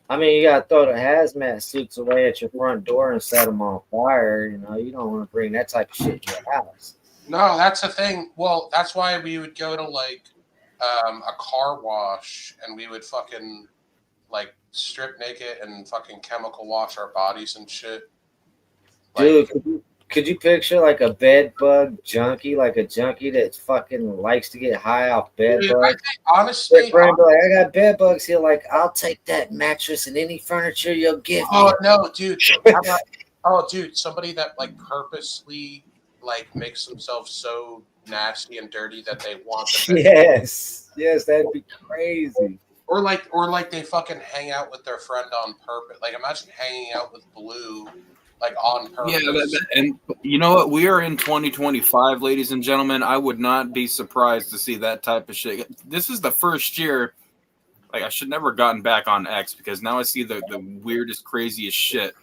I mean, you gotta throw the hazmat suits away at your front door and set them on fire. You know, you don't want to bring that type of shit to your house. No, that's the thing. Well, that's why we would go to like a car wash, and we would fucking like strip naked and fucking chemical wash our bodies and shit. Like, Dude, could you picture like a bed bug junkie, like a junkie that fucking likes to get high off bed dude, I bugs? think, honestly, Your friend be like, I got bed bugs here. Like, I'll take that mattress and any furniture you'll give me. oh no, dude. Dude, somebody that like purposely like makes themselves so nasty and dirty that they want the bed. Yes, that'd be crazy. or like they fucking hang out with their friend on purpose. Like imagine hanging out with Blue, like on purpose. Yeah, and you know what? We are in 2025, ladies and gentlemen. I would not be surprised to see that type of shit. This is the first year. Like, I should never have gotten back on X because now I see the weirdest, craziest shit.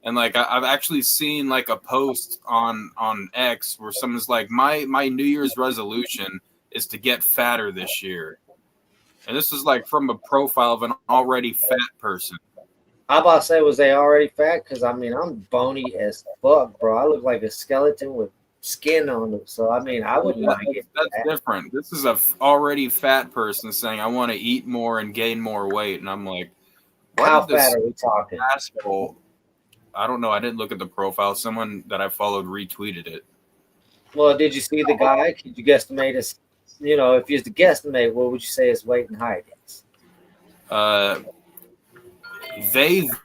And like, I've actually seen like a post on X where someone's like, my New Year's resolution is to get fatter this year. And this is like from a profile of an already fat person. I about to say, was they already fat? Because I mean, I'm bony as fuck, bro. I look like a skeleton with skin on it. So I mean, I would want to get That's fat. different. This is a already fat person saying, I want to eat more and gain more weight. And I'm like, what How did this fat are we talking? asshole? I don't know. I didn't look at the profile. Someone that I followed retweeted it. Well, did you see the guy? Could you guesstimate his? You know, if you was to guesstimate, what would you say his weight and height is?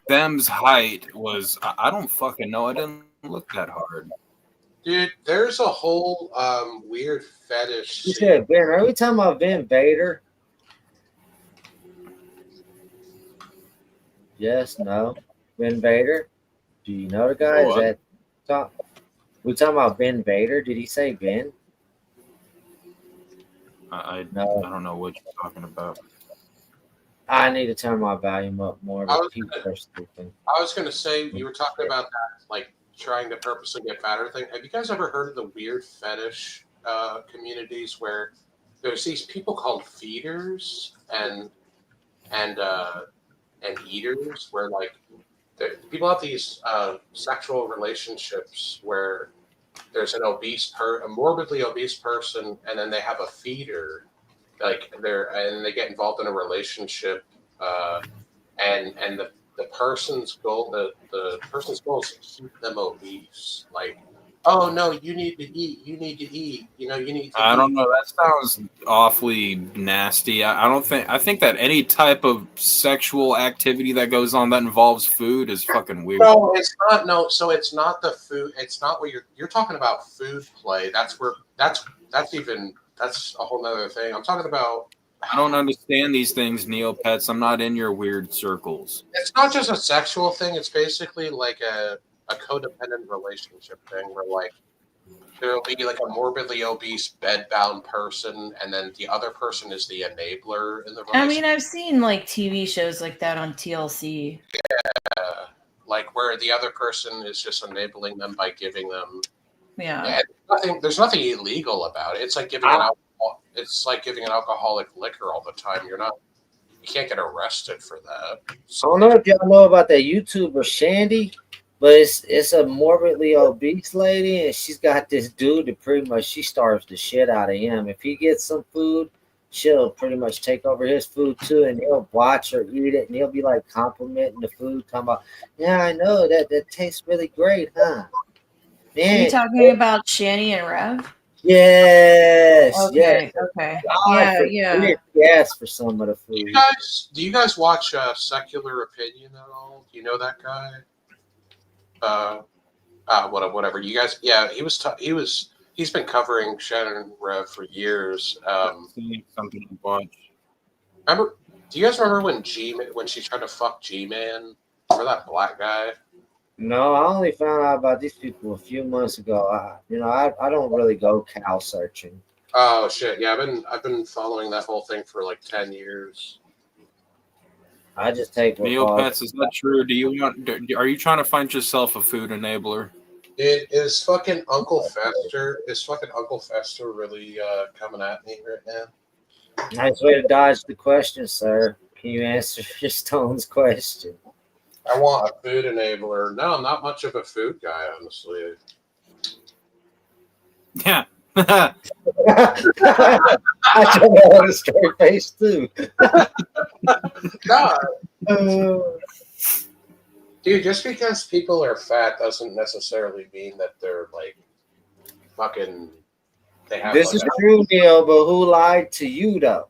Them's height was, I don't fucking know. I didn't look that hard. Dude, there's a whole weird fetish. You said Ben. Are we talking about Ben Vader? Yes, no. Ben Vader. Do you know the guy? Is that we talking about Ben Vader? Did he say Ben? I No. don't know what you're talking about. I need to turn my volume up more. I But was people are stupid. I was gonna say you were talking about that, like trying to purposely get fatter thing. Have you guys ever heard of the weird fetish communities where there's these people called feeders and eaters, where like people have these sexual relationships where there's a morbidly obese person, and then they have a feeder, and they get involved in a relationship, and the person's goal is to keep them obese. Like, oh no, you need to eat. You need to eat. You know, you need to. I don't know. That sounds awfully nasty. I think that any type of sexual activity that goes on that involves food is fucking weird. No, it's not. No, so it's not the food. It's not what you're talking about. Food play. That's a whole nother thing. I'm talking about. I don't understand these things, Neopets. I'm not in your weird circles. It's not just a sexual thing. It's basically like a codependent relationship thing where like there'll be like a morbidly obese bedbound person, and then the other person is the enabler in the relationship. I mean, I've seen like TV shows like that on TLC. Like where the other person is just enabling them by giving them. Yeah. There's nothing illegal about it. It's like giving an alcoholic liquor all the time. You can't get arrested for that. I don't know if y'all know about that YouTuber Shandy, but it's a morbidly obese lady, and she's got this dude that pretty much she starves the shit out of him. If he gets some food, she'll pretty much take over his food too, and he'll watch her eat it, and he'll be like complimenting the food, talking about, yeah, I know that tastes really great, huh? Are Man, you talking about Shani and Rev? yes, Okay, yes. okay. God, Yeah. Yes, for some of the food. Do you guys watch Secular Opinion at all? Do you know that guy? Whatever. You guys, yeah, he's been covering Shannon and Rev for years. Something to watch. Do you guys remember when she tried to fuck G-Man? Remember that black guy? No, I only found out about these people a few months ago. I don't really go cow searching. Oh shit! Yeah, I've been following that whole thing for like 10 years. I just take what Neopets, is that true? Are you trying to find yourself a food enabler? Is fucking Uncle Fester really coming at me right now? Nice way to dodge the question, sir. Can you answer your Stone's question? I want a food enabler. No, I'm not much of a food guy, honestly. Yeah. I told that with a straight face too. No, dude, just because people are fat doesn't necessarily mean that they're like fucking. They have. This is true, Neil, but who lied to you though?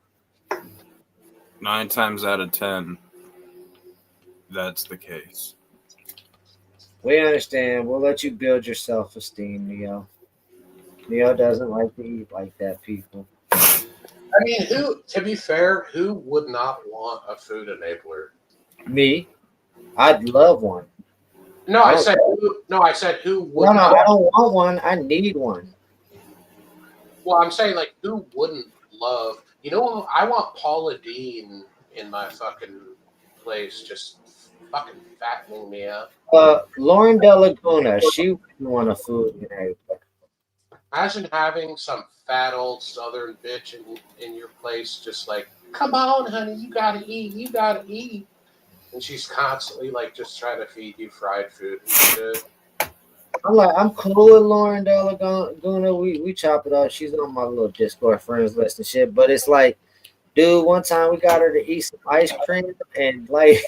9 times out of 10, that's the case. We understand. We'll let you build your self-esteem, Neo. Neo doesn't like to eat like that, people. I mean, who? To be fair, who would not want a food enabler? Me, I'd love one. No, I Oh. said who. No, I said who would No, not. I don't want one. I need one. Well, I'm saying like who wouldn't love? You know, I want Paula Dean in my fucking place, just fucking fattening me up. Lauren De Laguna, she wouldn't want a food enabler. Imagine having some fat old Southern bitch in your place, just like, come on, honey, you gotta eat, you gotta eat. And she's constantly like just trying to feed you fried food and shit. I'm cool with Lauren De Laguna. We chop it up. She's on my little Discord friends list and shit. But it's like, dude, one time we got her to eat some ice cream, and like,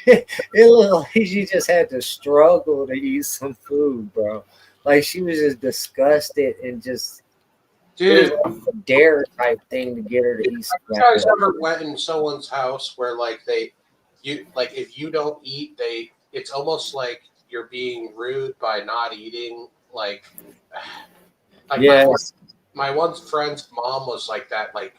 it looked like she just had to struggle to eat some food, bro. Like she was just disgusted and just, Dude, it was like a dare type thing to get her to eat you something. guys ever went in someone's house where like if you don't eat, it's almost like you're being rude by not eating. Like Yes. my one friend's mom was like that. Like,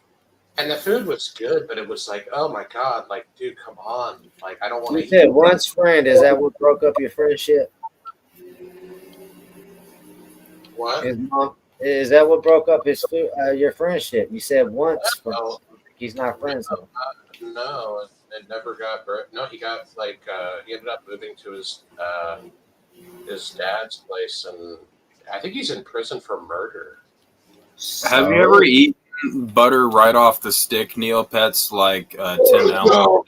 and the food was good, but it was like, oh my god, like, dude, come on, like, I don't want You to said eat. once friend. Is that what broke up your friendship? What? His mom. Is that what broke up your friendship? You said once. No, He's not friends. With him. no, it never got. No, he got like he ended up moving to his dad's place, and I think he's in prison for murder. Have you ever eaten butter right off the stick, Neopets, like Tim Allen?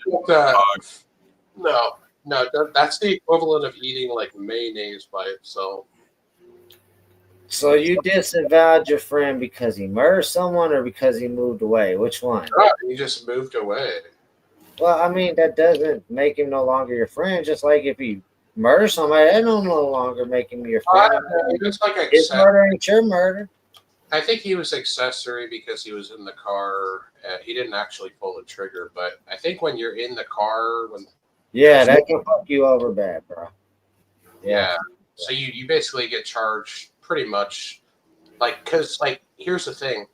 No, no, that's the equivalent of eating like mayonnaise by itself. So you disavowed your friend because he murdered someone or because he moved away? Which one? He just moved away. Well, I mean, that doesn't make him no longer your friend. Just like if he murders somebody, that don't no longer make him your friend. It's like His murder ain't your murder. I think he was accessory because he was in the car. He didn't actually pull the trigger, but I think when you're in the car, Yeah, that can fuck you over bad, bro. yeah. So you basically get charged pretty much, like, because like here's the thing,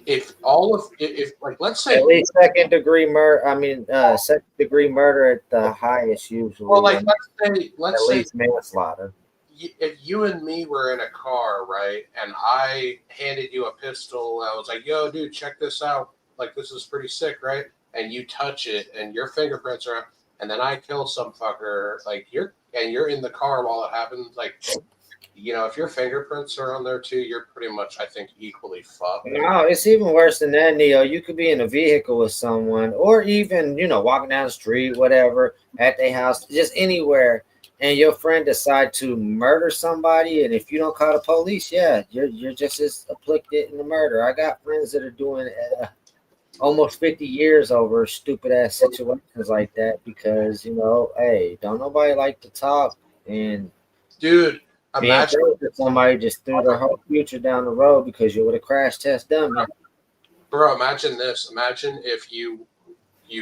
if like let's say At least second degree murder. I mean, second degree murder at the highest usually. well, like let's at say least manslaughter. if you and me were in a car, right, and I handed you a pistol, I was like, yo, dude, check this out. Like, this is pretty sick, right? And you touch it and your fingerprints are, and then I kill some fucker, like you're in the car while it happens, like, you know, if your fingerprints are on there too, you're pretty much, I think, equally fucked. No, it's even worse than that, Neo. You could be in a vehicle with someone, or even, walking down the street, whatever, at their house, just anywhere, and your friend decide to murder somebody, and if you don't call the police, yeah, you're just as afflicted in the murder. I got friends that are doing almost 50 years over stupid ass situations like that because, hey, don't nobody like to talk, and dude, imagine that somebody just threw their whole future down the road because you would have crash test dummy. bro, imagine this. Imagine if you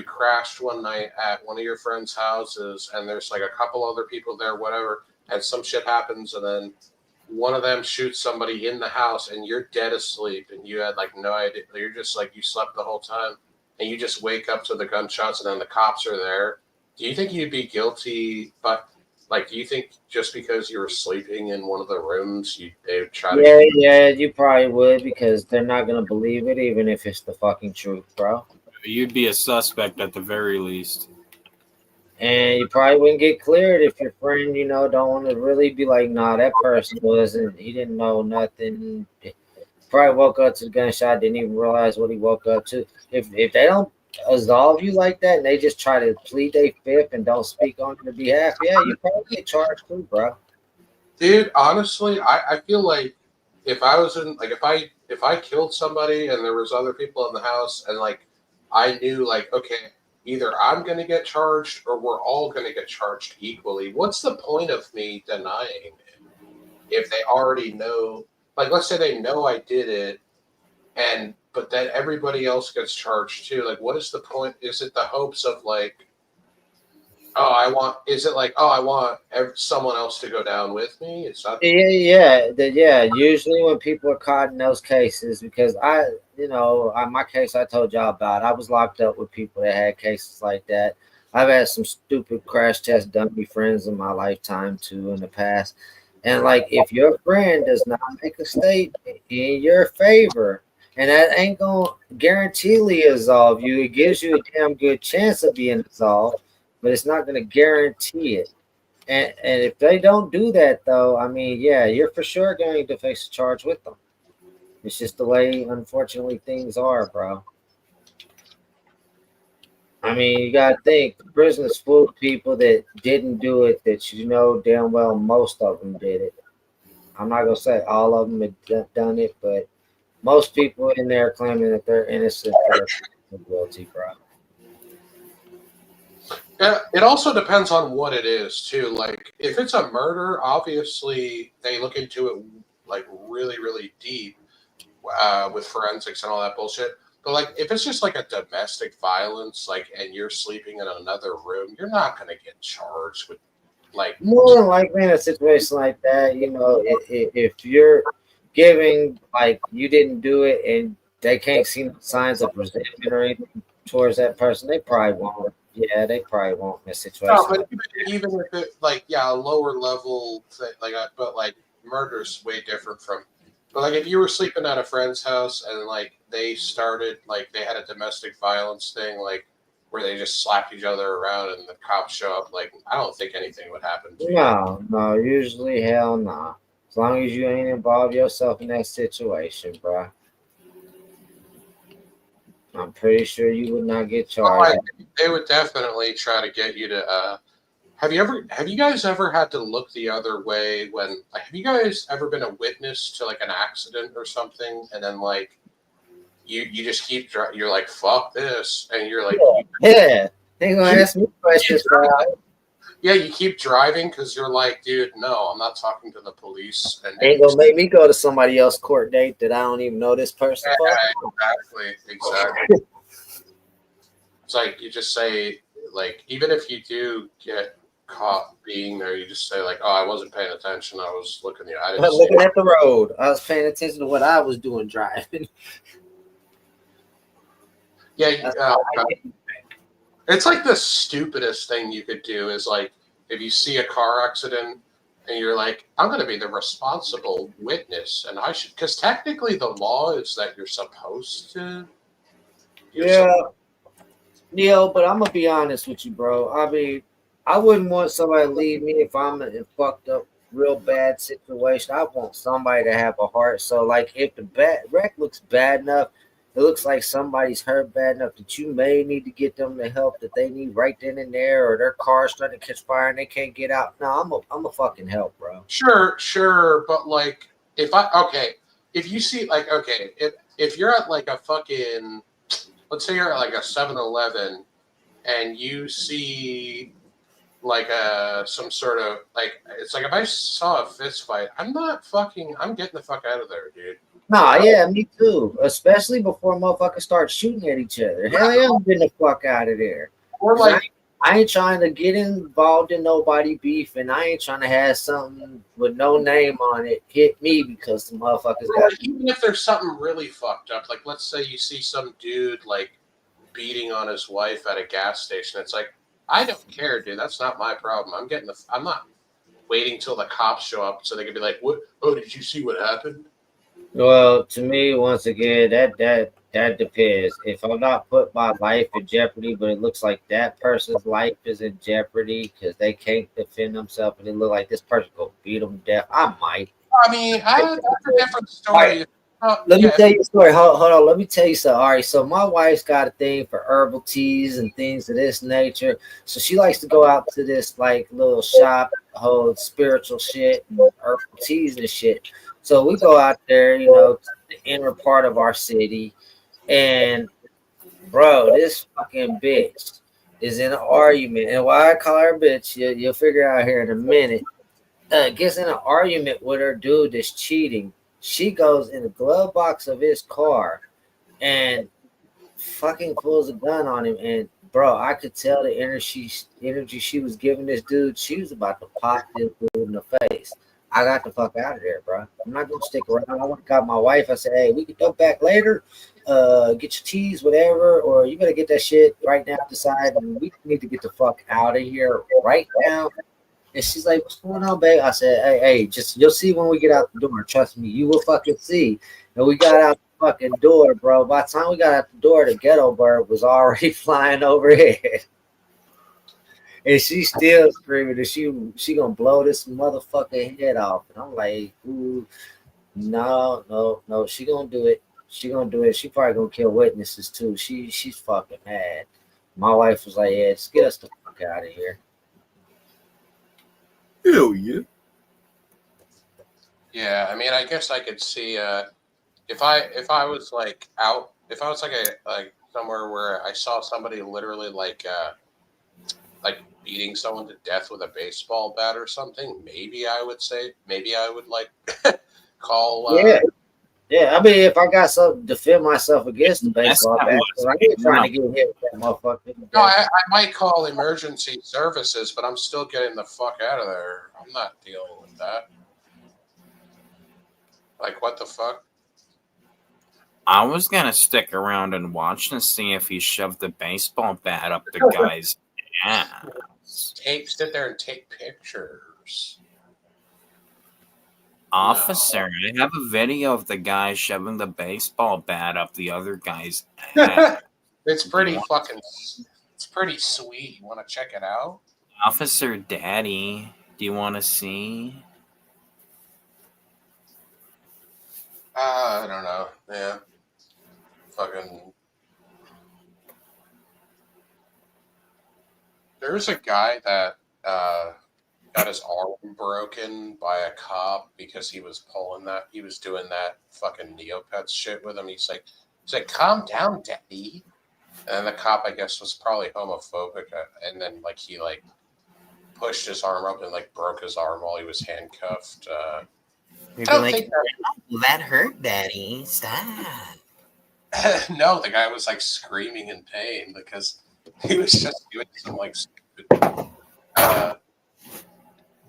crashed one night at one of your friends' houses and there's like a couple other people there, whatever, and some shit happens and then one of them shoots somebody in the house and you're dead asleep and you had like no idea. You're just like, you slept the whole time and you just wake up to the gunshots and then the cops are there. Do you think you'd be guilty? But like, do you think just because you were sleeping in one of the rooms, they would try to? Yeah, you probably would because they're not gonna believe it, even if it's the fucking truth, bro. You'd be a suspect at the very least. And you probably wouldn't get cleared if your friend, don't want to really be like, nah, that person he didn't know nothing. Probably woke up to the gunshot, didn't even realize what he woke up to. If they don't absolve you like that and they just try to plead their fifth and don't speak on your behalf, yeah, you probably get charged too, bro. Dude, honestly, I feel like if I was in, like, if I killed somebody and there was other people in the house and like I knew like, okay, either I'm going to get charged or we're all going to get charged equally. What's the point of me denying it if they already know? Like, let's say they know I did it, but then everybody else gets charged too. Like, what is the point? Is it the hopes of like, Is it like, I want someone else to go down with me? It's not. Yeah. Usually when people are caught in those cases, because my case I told y'all about, I was locked up with people that had cases like that. I've had some stupid crash test dummy friends in my lifetime too in the past. And like, if your friend does not make a statement in your favor, and that ain't gonna guaranteely absolve you, it gives you a damn good chance of being absolved, but it's not gonna guarantee it. And if they don't do that, though, I mean, yeah, you're for sure going to face a charge with them. It's just the way, unfortunately, things are, bro. I mean, you gotta think the prison is full of people that didn't do it. That you know damn well most of them did it. I'm not gonna say all of them have done it, but most people in there claiming that they're innocent, they're guilty, bro. Yeah, it also depends on what it is too. Like if it's a murder, obviously they look into it like really, really deep with forensics and all that bullshit. But like if it's just like a domestic violence, like and you're sleeping in another room, you're not gonna get charged with like. More than likely in a situation like that, if you're giving like you didn't do it and they can't see no signs of resentment or anything towards that person, they probably won't. Yeah, they probably won't in a situation. No, but even if it like a lower level thing, but like murder's way different from. But like if you were sleeping at a friend's house and like they started like they had a domestic violence thing like where they just slapped each other around and the cops show up, like I don't think anything would happen to you. No, usually hell no. As long as you ain't involved yourself in that situation, bro. I'm pretty sure you would not get charged. They would definitely try to get you to. Have you guys ever had to look the other way when? Like, have you guys ever been a witness to like an accident or something, and then like you just keep you're like fuck this, and you're like yeah, they gonna ask me questions, bro. Yeah, you keep driving because you're like, dude, no, I'm not talking to the police. And ain't gonna make me go to somebody else's court date that I don't even know this person. Yeah, exactly. It's like you just say, like, even if you do get caught being there, you just say, like, oh, I wasn't paying attention. I was looking at you. I didn't looking at the road. I was paying attention to what I was doing driving. Yeah, it's like the stupidest thing you could do is like if you see a car accident and you're like, I'm going to be the responsible witness, and I should, because technically the law is that you're supposed to. Yeah, but I'm gonna be honest with you, bro. I mean, I wouldn't want somebody to leave me if I'm in a fucked up, real bad situation. I want somebody to have a heart. So, like, if the wreck looks bad enough, it looks like somebody's hurt bad enough that you may need to get them the help that they need right then and there, or their car's starting to catch fire and they can't get out. No, I'm a fucking help, bro. Sure, but like, if you see, like, if you're at like a fucking, let's say you're at like a 7-Eleven and you see like some sort of like, it's like if I saw a fist fight, I'm getting the fuck out of there, dude. Nah, yeah, me too. Especially before motherfuckers start shooting at each other. Hell yeah, I'm getting the fuck out of there. Or like, I ain't trying to get involved in nobody beef, and I ain't trying to have something with no name on it hit me because the motherfuckers got. Even if there's something really fucked up, like let's say you see some dude like beating on his wife at a gas station, it's like, I don't care, dude. That's not my problem. I'm not waiting till the cops show up so they can be like, "What? Oh, did you see what happened?" Well, to me, once again, that depends. If I'm not put my life in jeopardy, but it looks like that person's life is in jeopardy because they can't defend themselves, and it look like this person go beat them to death, I might. I mean, that's a different story. Let me tell you a story. Hold on. Let me tell you something. All right. So my wife's got a thing for herbal teas and things of this nature. So she likes to go out to this like little shop, hold spiritual shit and herbal teas and shit. So we go out there, to the inner part of our city, and bro, this fucking bitch is in an argument. And why I call her a bitch, you'll figure out here in a minute. Gets in an argument with her dude that's cheating. She goes in the glove box of his car and fucking pulls a gun on him and bro, I could tell the energy she was giving this dude. She was about to pop this dude in the face. I got the fuck out of there, bro. I'm not gonna stick around. I went and got my wife. I said, hey, we can go back later. Get your teas, whatever, or you better get that shit right now decide, and we need to get the fuck out of here right now. And she's like, what's going on, babe? I said, hey, just you'll see when we get out the door. Trust me, you will fucking see. And we got out the fucking door, bro. By the time we got out the door, the ghetto bird was already flying overhead. And she's still screaming that she gonna blow this motherfucking head off. And I'm like, ooh, no, she gonna do it. She gonna do it. She probably gonna kill witnesses too. She's fucking mad. My wife was like, yeah, just get us the fuck out of here. Hell yeah. Yeah, I mean, I guess I could see if I was like out, if I was like somewhere where I saw somebody literally like beating someone to death with a baseball bat or something, maybe I would like call. Yeah. I mean, if I got something to defend myself against the baseball That's bat, not because I ain't trying to get hit with that motherfucker. No, I might call emergency services, but I'm still getting the fuck out of there. I'm not dealing with that. Like, what the fuck? I was gonna stick around and watch to see if he shoved the baseball bat up the guy's ass. Sit there and take pictures. Officer, I have a video of the guy shoving the baseball bat up the other guy's ass. It's pretty sweet. You want to check it out? Officer Daddy, do you want to see? I don't know. Yeah. Fucking. There's a guy that got his arm broken by a cop because he was doing that fucking Neopets shit with him. He's like, calm down, Daddy. And the cop, I guess, was probably homophobic, and then like he like pushed his arm up and like broke his arm while he was handcuffed. That hurt, Daddy. Stop. No, the guy was like screaming in pain because he was just doing some like stupid.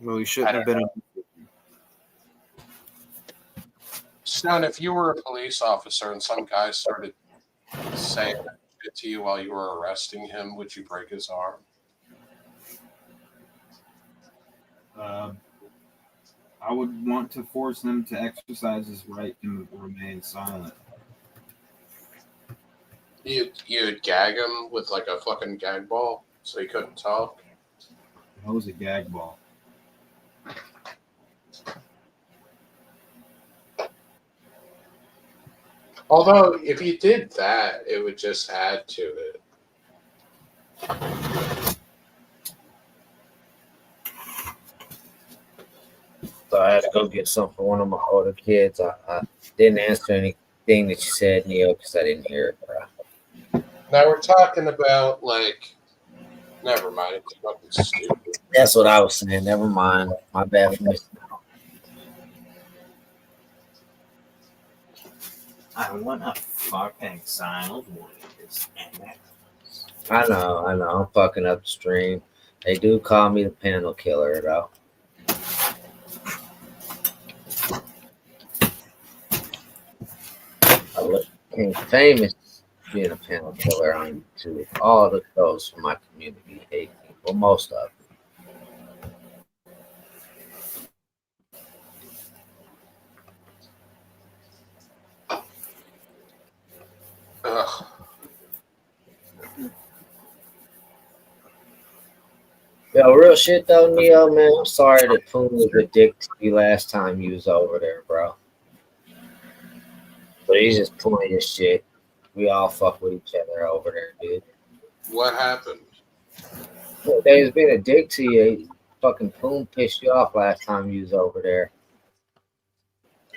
Well, he shouldn't have been. Stone, if you were a police officer and some guy started saying shit to you while you were arresting him, would you break his arm? I would want to force him to exercise his right to remain silent. You'd gag him with like a fucking gag ball so he couldn't talk? That was a gag ball. Although, if you did that, it would just add to it. So I had to go get something for one of my older kids. I didn't answer anything that you said, Neil, because I didn't hear it, bro. Now we're talking about like, never mind. It's fucking stupid. That's what I was saying. Never mind. My bad for missing out. I want a fucking silent voice. I know. I'm fucking up the stream. They do call me the panel killer, though. I became famous being a panel killer on YouTube. All the shows from my community hate me. Well, most of them. Ugh. Yo, real shit though, Neo, man. I'm sorry that Poon was a dick to you last time you was over there, bro. But he's just pulling his shit. We all fuck with each other over there, dude. What happened? They was being a dick to you. Fucking Poon pissed you off last time you was over there.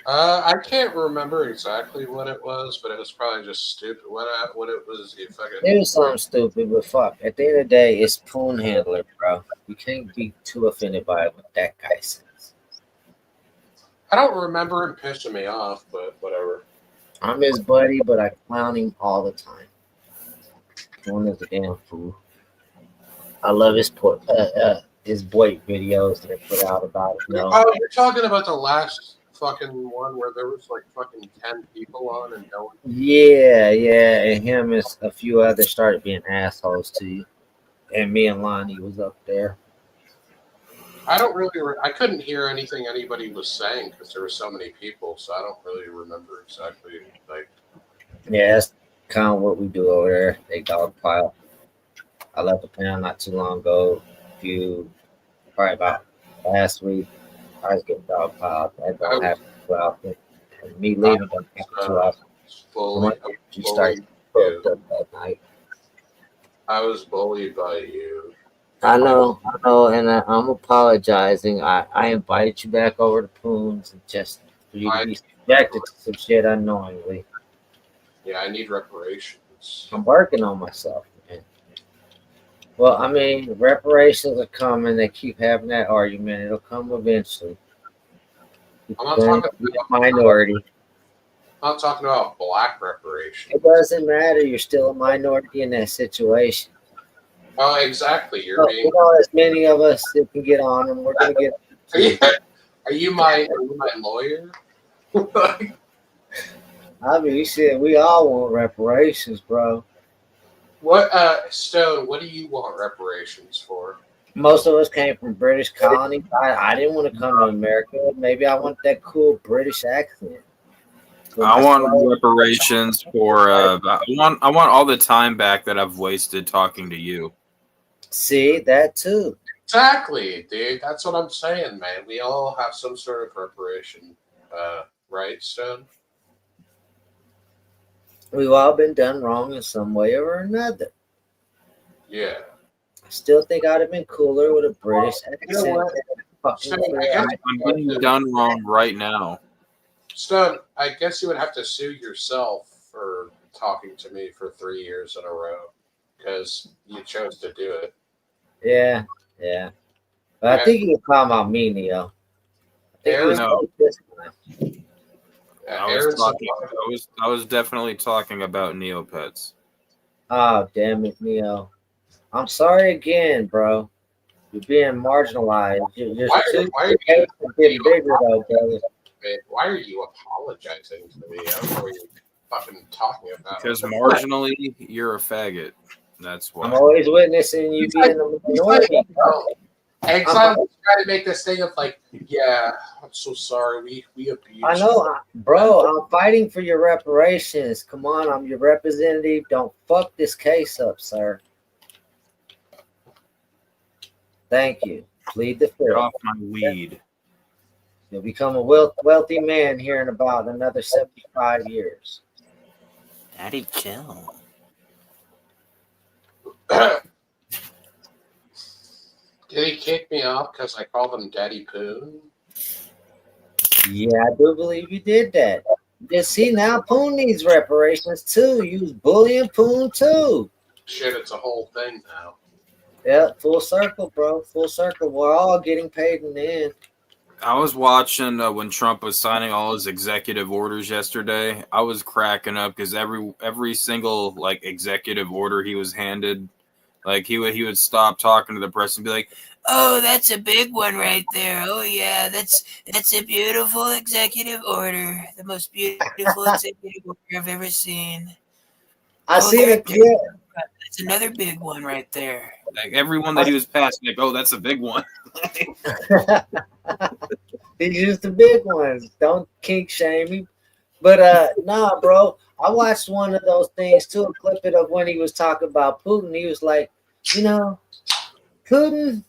I can't remember exactly what it was, but it was probably just stupid. What it was? You fucking. It was something stupid, but fuck. At the end of the day, it's Poon Handler, bro. You can't be too offended by what that guy says. I don't remember him pissing me off, but whatever. I'm his buddy, but I clown him all the time. One is a damn fool. I love his boy videos that they put out about it. No. Oh, you're talking about the last fucking one where there was like fucking 10 people on and no one. Yeah, and him and a few others started being assholes to you. And me and Lonnie was up there. I don't really. I couldn't hear anything anybody was saying because there were so many people, so I don't really remember exactly. Like, Yeah, that's kind of what we do over there. They dog pile. I left the panel not too long ago. Probably about last week. I was getting dog piled. That don't happen too often. And me leaving don't happen too often. You start booked up that night. I was bullied by you. I know, and I'm apologizing. I invited you back over to Poons and just for you to be subjected to some shit unknowingly. Yeah, I need reparations. I'm working on myself, man. Well, I mean, reparations are coming. They keep having that argument. It'll come eventually. I'm not talking about minority. I'm not talking about black reparations. It doesn't matter. You're still a minority in that situation. Oh, exactly. You're So, being. as many of us that can get on them, we're gonna get. Are you my lawyer? I mean, you said we all want reparations, bro. What, Stone? What do you want reparations for? Most of us came from British colonies. I didn't want to come to America. Maybe I want that cool British accent. I want reparations for. I want all the time back that I've wasted talking to you. See, that too. Exactly, dude. That's what I'm saying, man. We all have some sort of reparation, right, Stone? We've all been done wrong in some way or another. Yeah. I still think I'd have been cooler with a British accent. I'm being done wrong right now. Stone, I guess you would have to sue yourself for talking to me for 3 years in a row because you chose to do it. Yeah. But I think you were talking about me, Neo. I was definitely talking about Neopets. Oh, damn it, Neo. I'm sorry again, bro. You're being marginalized. Why are you apologizing to me? I don't know what you're fucking talking about. Because marginally, you're a faggot. That's why. I'm always witnessing you being a minority. Exile trying to make this thing of like, yeah, I'm so sorry. We abused. I know, bro. I'm fighting for your reparations. Come on, I'm your representative. Don't fuck this case up, sir. Thank you. Plead the fifth. Get off my weed. You'll become a wealthy man here in about another 75 years. Daddy, chill. Did he kick me off because I called him Daddy Poon? Yeah, I do believe you did that. You see, now Poon needs reparations too. You was bullying Poon too. Shit, it's a whole thing now. Yeah, full circle, bro. Full circle. We're all getting paid in the end. I was watching when Trump was signing all his executive orders yesterday. I was cracking up because every single like executive order he was handed, like he would stop talking to the press and be like, "Oh, that's a big one right there. Oh yeah, that's a beautiful executive order. The most beautiful executive order I've ever seen. I see it. Yeah. That's another big one right there. Like everyone that he was passing, like, oh, that's a big one. These just the big ones. Don't kink shame me. But nah, bro. I watched one of those things too, a clip of when he was talking about Putin. He was like, you know, Putin,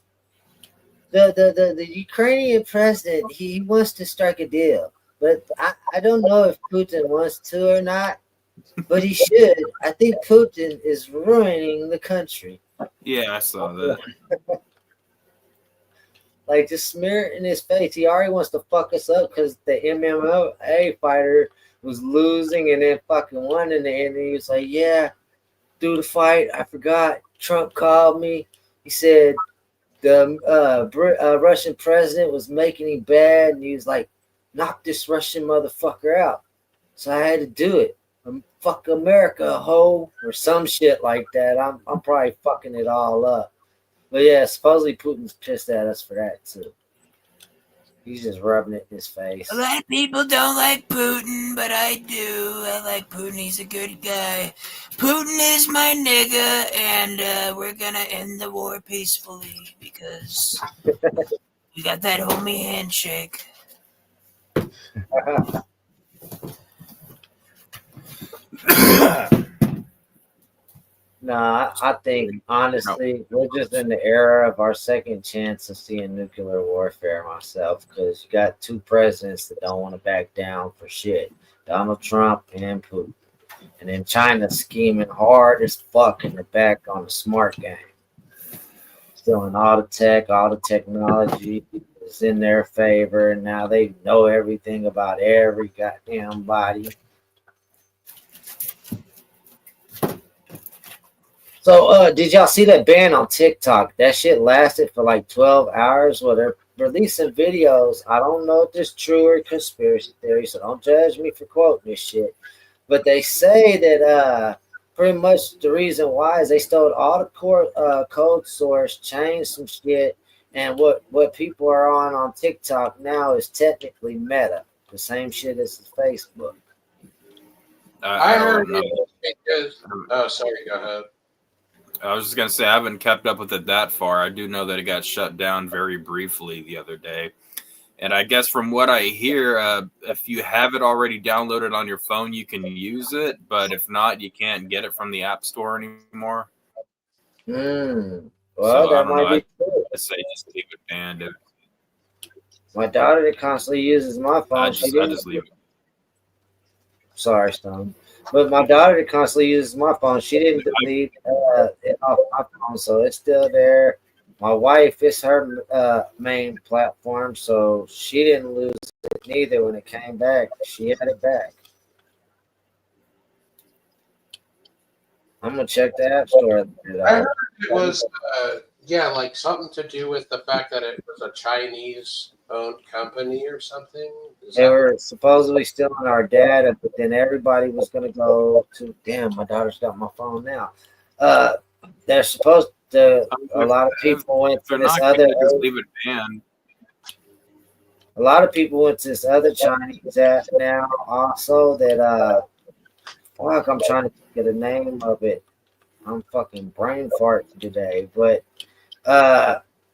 the Ukrainian president, he wants to strike a deal. But I don't know if Putin wants to or not. But he should. I think Putin is ruining the country. Yeah, I saw that. Like, just smear it in his face. He already wants to fuck us up because the MMA fighter was losing and then fucking won in the end. And he was like, yeah, through the fight, I forgot. Trump called me. He said the Russian president was making him bad. And he was like, knock this Russian motherfucker out. So I had to do it. fuck America, ho, or some shit like that. I'm probably fucking it all up. But yeah, supposedly Putin's pissed at us for that too. He's just rubbing it in his face. A lot of people don't like Putin, but I do. I like Putin. He's a good guy. Putin is my nigga, and we're gonna end the war peacefully because we got that homie handshake. Nah, I think honestly we're just in the era of our second chance of seeing nuclear warfare myself, because you got two presidents that don't want to back down for shit. Donald Trump and Putin. And then China scheming hard as fuck in the back on the smart game. Stealing all the tech, all the technology is in their favor, and now they know everything about every goddamn body. So, did y'all see that ban on TikTok? That shit lasted for like 12 hours. Well, they're releasing videos. I don't know if this is true or conspiracy theory, so don't judge me for quoting this shit. But they say that pretty much the reason why is they stole all the code source, changed some shit, and what people are on TikTok now is technically Meta, the same shit as Facebook. I heard don't know. it because. Oh, sorry. Go ahead. I was just gonna say I haven't kept up with it that far. I do know that it got shut down very briefly the other day, and I guess from what I hear, if you have it already downloaded on your phone, you can use it. But if not, you can't get it from the App Store anymore. Well, So, I that don't might know. be true. I say just leave it banned. My daughter that constantly uses my phone. I just leave it. Sorry, Stone. But my daughter that constantly uses my phone. She didn't delete it off my phone, so it's still there. My wife, it's her main platform, so she didn't lose it neither when it came back. She had it back. I'm gonna check the App Store. I heard it was, like something to do with the fact that it was a Chinese-owned company or something. They were supposedly stealing our data, but then everybody was going to go to. Damn, my daughter's got my phone now. They're supposed to. A lot of people went to this other. Just leave it banned. A lot of people went to this other Chinese app now. Also, that fuck, I'm trying to get a name of it. I'm fucking brain farting today, but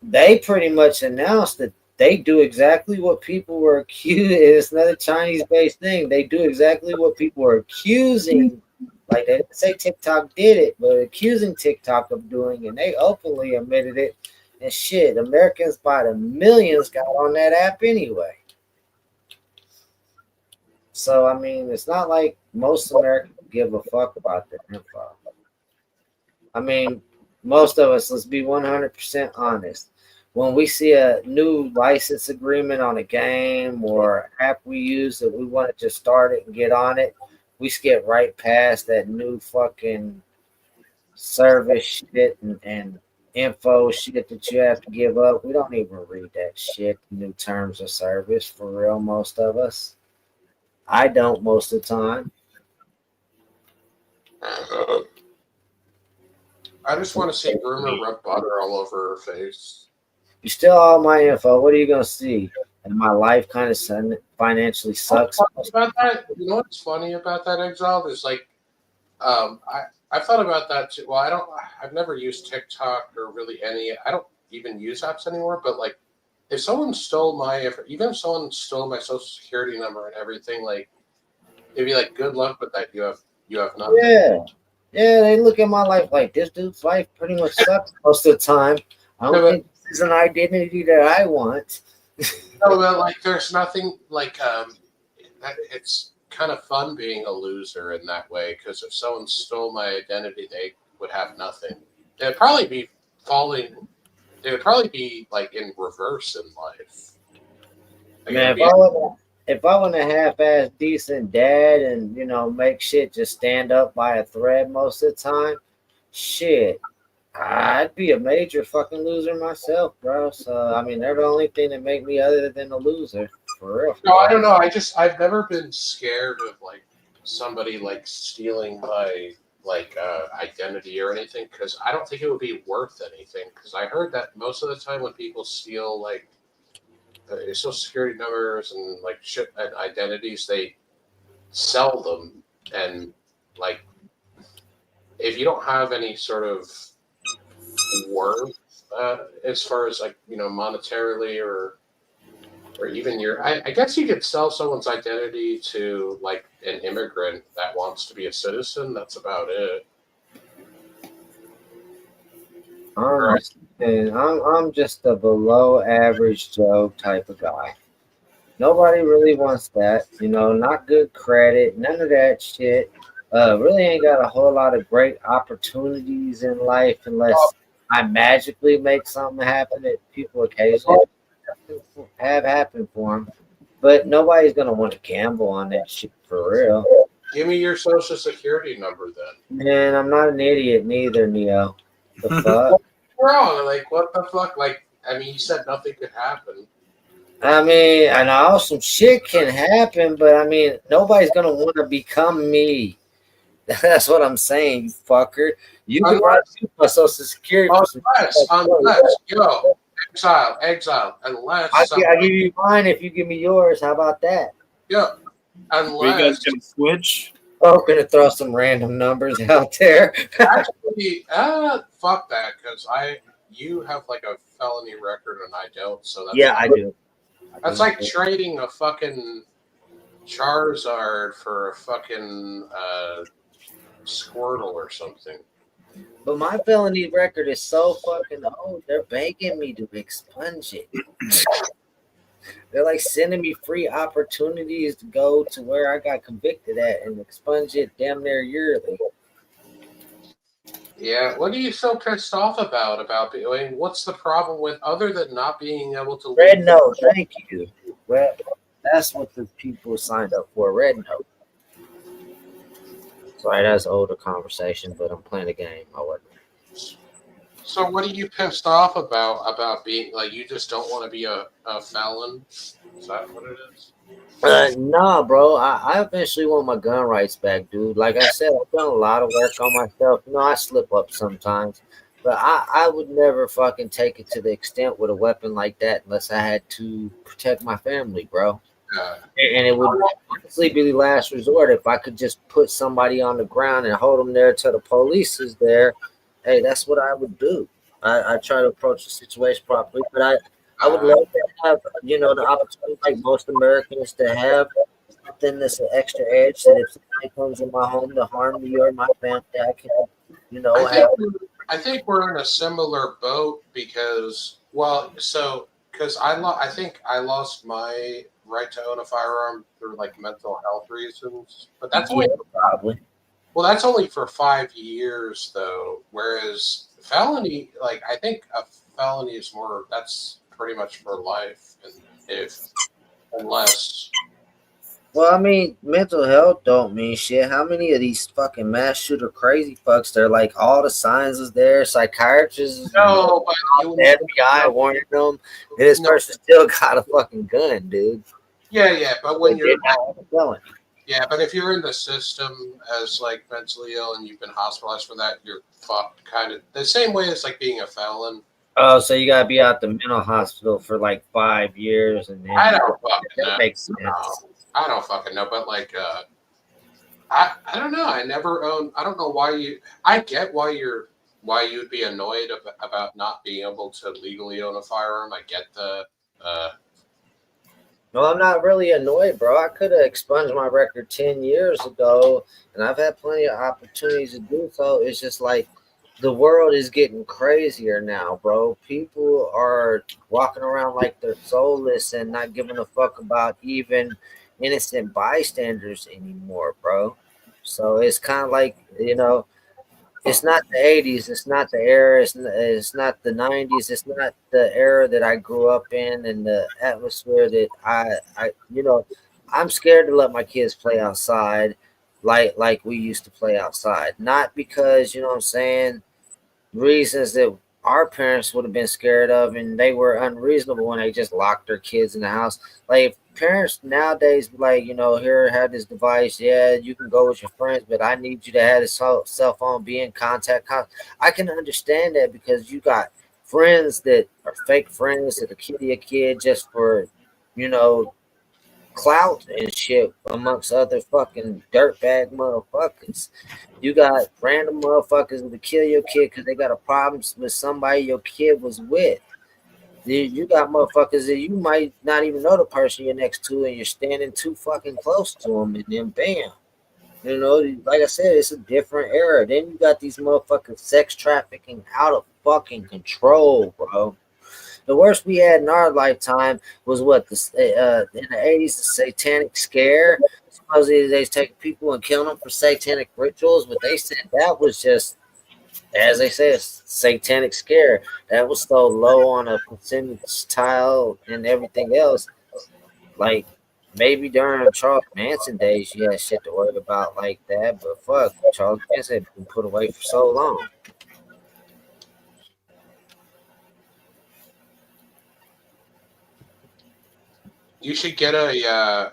they pretty much announced that they do exactly what people were accused. It's another Chinese-based thing. They do exactly what people were accusing. Like, they didn't say TikTok did it, but accusing TikTok of doing, and they openly admitted it. And shit, Americans by the millions got on that app anyway. So, I mean, it's not like most Americans give a fuck about their info. I mean, most of us, let's be 100% honest. When we see a new license agreement on a game or app we use that we want to just start it and get on it, we skip right past that new fucking service shit and info shit that you have to give up. We don't even read that shit, new terms of service, for real, most of us. I don't most of the time. I just want to see Rumor rub butter all over her face. You steal all my info. What are you gonna see? And my life kind of financially sucks. About that, you know what's funny about that, Exile? Is like, I thought about that too. Well, I've never used TikTok or really any. I don't even use apps anymore. But like, if someone stole even if someone stole my social security number and everything, like, it'd be like, good luck with that. You have nothing. Yeah. They look at my life like this dude's life pretty much sucks most of the time. I don't think this is an identity that I want. No, but like, there's nothing like it's kind of fun being a loser in that way, because if someone stole my identity, they would have nothing. They'd probably be like in reverse in life. Like, Man, if I want a half-ass decent dad and make shit just stand up by a thread most of the time, shit, I'd be a major fucking loser myself, bro. So I mean, they're the only thing that make me other than a loser, for real. No, I don't know. I've never been scared of like somebody like stealing my like identity or anything, because I don't think it would be worth anything. Because I heard that most of the time when people steal like social security numbers and like shit and identities, they sell them, and like if you don't have any sort of worth as far as like monetarily or even I guess you could sell someone's identity to like an immigrant that wants to be a citizen. That's about it. And I'm just a below average Joe type of guy. Nobody really wants that, not good credit, none of that shit. Really ain't got a whole lot of great opportunities in life unless I magically make something happen that people occasionally have happen for them. But nobody's gonna want to gamble on that shit for real. Give me your social security number then. Man, I'm not an idiot neither, Neo. The fuck? Bro, like what the fuck? Like, I mean, you said nothing could happen. I mean, I know some shit can happen, but I mean, nobody's gonna want to become me. That's what I'm saying, you fucker. You can write my social security. Unless, exile. Unless I'll give you mine if you give me yours. How about that? Yeah. Are you guys gonna switch? I'm gonna throw some random numbers out there. Actually, fuck that, because you have like a felony record and I don't. So that's I do. That's like trading a fucking Charizard for a fucking Squirtle or something. But my felony record is so fucking old. They're begging me to expunge it. They're like sending me free opportunities to go to where I got convicted at and expunge it damn near yearly. Yeah, what are you so pissed off about? I mean, what's the problem with other than not being able to? Red Note, thank you. Well, that's what the people signed up for. Red Note. Sorry, that's an older conversation, but I'm playing a game. I wasn't. So what are you pissed off about being like you just don't want to be a felon? Is that what it is? Nah, bro. I eventually want my gun rights back, dude. Like I said, I've done a lot of work on myself. I slip up sometimes, but I would never fucking take it to the extent with a weapon like that unless I had to protect my family, bro. And it would honestly be the last resort if I could just put somebody on the ground and hold them there till the police is there. Hey, that's what I would do. I try to approach the situation properly, but I would love to have, the opportunity like most Americans to have something that's an extra edge that if somebody comes in my home to harm me or my family, I can, I think we're in a similar boat because, I think I lost my right to own a firearm through like mental health reasons, but that's probably. Well, that's only for 5 years though. Whereas felony, like I think a felony is more. That's pretty much for life, unless. Well, I mean, mental health don't mean shit. How many of these fucking mass shooter crazy fucks? They're like all the signs is there, psychiatrists, no, but the FBI warning them, and this person still got a fucking gun, dude. Yeah, but when you're felony. Yeah, but if you're in the system as like mentally ill and you've been hospitalized for that, you're fucked. Kind of the same way as like being a felon. Oh, so you gotta be out the mental hospital for like 5 years, and then I don't fucking know. That makes sense. No, I don't fucking know, but like, I don't know. I never own. I don't know why you. I get why you'd be annoyed about not being able to legally own a firearm. I get the. No, I'm not really annoyed, bro. I could have expunged my record 10 years ago, and I've had plenty of opportunities to do so. It's just like the world is getting crazier now, bro. People are walking around like they're soulless and not giving a fuck about even innocent bystanders anymore, bro. So it's kind of like, it's not the 80s, it's not the era, it's not the 90s, it's not the era that I grew up in and the atmosphere that I'm scared to let my kids play outside like we used to play outside. Not because, reasons that our parents would have been scared of and they were unreasonable when they just locked their kids in the house. Like parents nowadays be like, here, have this device. Yeah, you can go with your friends, but I need you to have this cell phone, be in contact. I can understand that because you got friends that are fake friends that'll kill your kid just for, you know, clout and shit amongst other fucking dirtbag motherfuckers. You got random motherfuckers that kill your kid because they got a problem with somebody your kid was with. You got motherfuckers that you might not even know the person you're next to, and you're standing too fucking close to them, and then bam. Like I said, it's a different era. Then you got these motherfucking sex trafficking out of fucking control, bro. The worst we had in our lifetime was what in the 80s, the Satanic Scare. Supposedly they taking people and killing them for satanic rituals, but they said that was just, as they say, a Satanic Scare. That was so low on a percentage tile and everything else. Like maybe during Charles Manson days, you had shit to worry about like that, but fuck, Charles Manson had been put away for so long. You should get a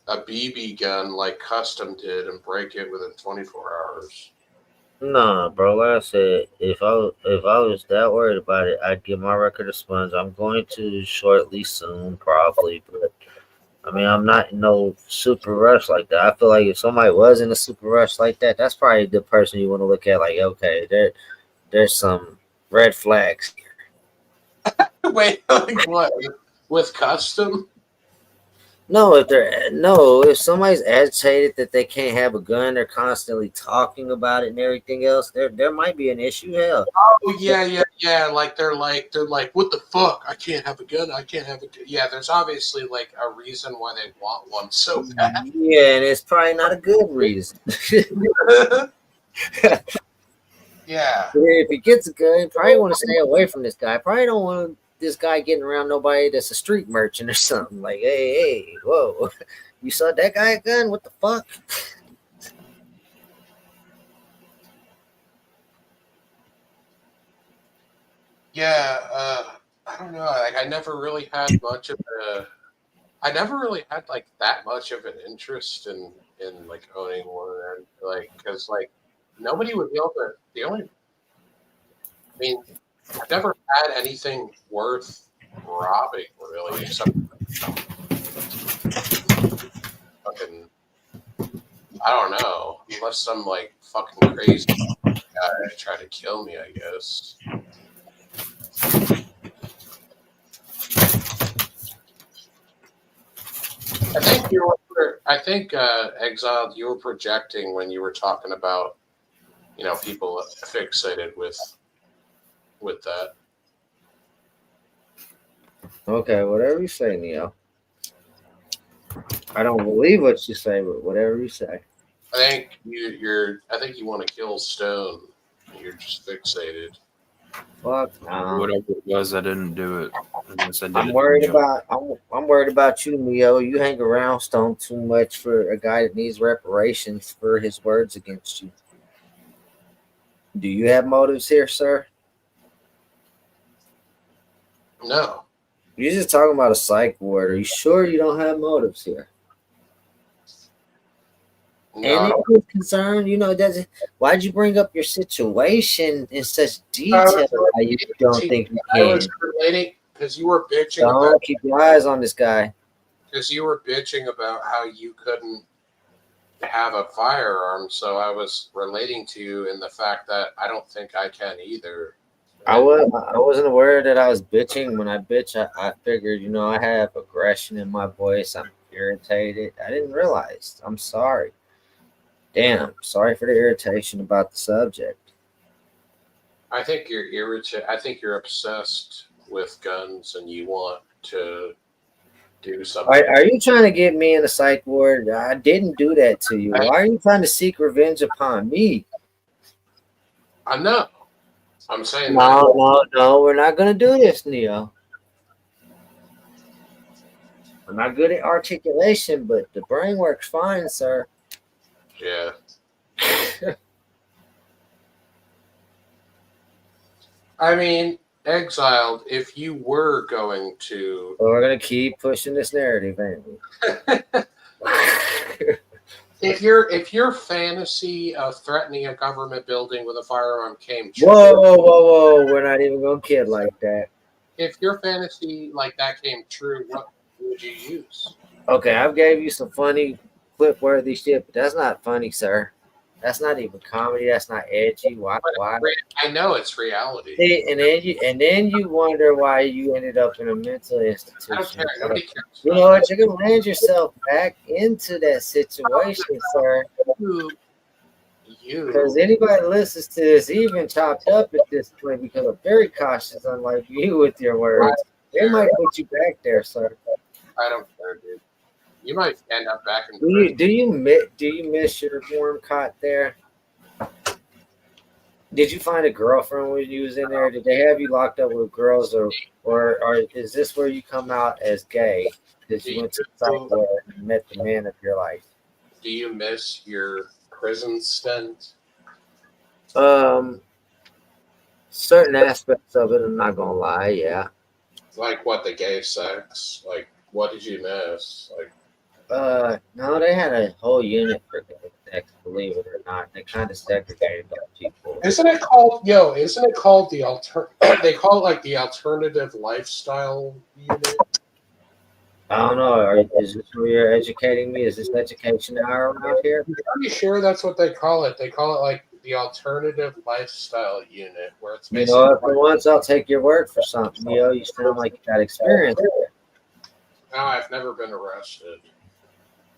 BB gun like Custom did and break it within 24 hours. Nah, bro. Like I said, if I was that worried about it, I'd get my record expunged. I'm going to shortly soon, probably, but I mean, I'm not in no super rush like that. I feel like if somebody was in a super rush like that, that's probably the person you want to look at. Like, okay, there's some red flags. Wait, like what? With Custom? No, if somebody's agitated that they can't have a gun, they're constantly talking about it and everything else. There might be an issue. Hell, Oh yeah. Like they're like, what the fuck? I can't have a gun. I can't have a gun. Yeah, there's obviously like a reason why they want one so bad. yeah, and it's probably not a good reason. Yeah. If he gets a gun, he probably want to stay away from this guy. Probably don't want this guy getting around nobody that's a street merchant or something. Like, hey, whoa, you saw that guy a gun? What the fuck? Yeah, I don't know. Like, I never really had like that much of an interest in like owning one, and like because like nobody would be able to. I mean, I've never had anything worth robbing really, except fucking I don't know, unless some like fucking crazy guy tried to kill me, I guess. I think Exiled, you were projecting when you were talking about, people fixated with that. Okay, whatever you say, Neo. I don't believe what you say, but whatever you say. I think you want to kill Stone. You're just fixated. Fuck no. Whatever it was, I didn't do it. I'm worried about you, Neo. You hang around Stone too much for a guy that needs reparations for his words against you. Do you have motives here, sir? No. You're just talking about a psych ward. Are you sure you don't have motives here? No. Any concern, why'd you bring up your situation in such detail? How you don't think you I can? was relating because you were bitching Don't keep your eyes on this guy. because you were bitching about how you couldn't have a firearm, so I was relating to you in the fact that I don't think I can either. I wasn't aware that I was bitching. When I bitch, I figured, I have aggression in my voice. I'm irritated. I didn't realize. I'm sorry. Damn, sorry for the irritation about the subject. I think you're irritated. I think you're obsessed with guns and you want to do something. Are you trying to get me in a psych ward? I didn't do that to you. Why are you trying to seek revenge upon me? I know. I'm saying No, we're not going to do this, Neo. I'm not good at articulation, but the brain works fine, sir. Yeah. I mean, exiled if you were going to. So we're gonna keep pushing this narrative, ain't we? If your fantasy of threatening a government building with a firearm came true, Whoa! We're not even gonna kid like that. if your fantasy like that came true, what would you use? Okay, I've gave you some funny, clip-worthy shit, but that's not funny, sir. That's not even comedy. That's not edgy. Why? I know it's reality. See, and then you wonder why you ended up in a mental I don't institution. care. Nobody cares. You know what? You can land yourself back into that situation, sir. You. Because anybody that listens to this, even chopped up at this point, because I'm very cautious, unlike you with your words. They might put you back there, sir. I don't care, dude. You might end up back in Do you miss your warm cot there? Did you find a girlfriend when you was in there? Did they have you locked up with girls, or is this where you come out as gay? Because you went to the psych ward and met the man of your life? Do you miss your prison stint? Certain aspects of it, I'm not gonna lie, yeah. Like what, the gay sex? Like, what did you miss? Like, No, they had a whole unit for gay sex, believe it or not. They kind of segregated those people. isn't it called the they call it like the alternative lifestyle unit? I don't know. Is this where you're educating me? Is this education hour around here? I'm pretty sure that's what they call it. They call it like the alternative lifestyle unit, where it's You basically. know, for once, I'll take your word for something. You sound like you got experience. No, I've never been arrested.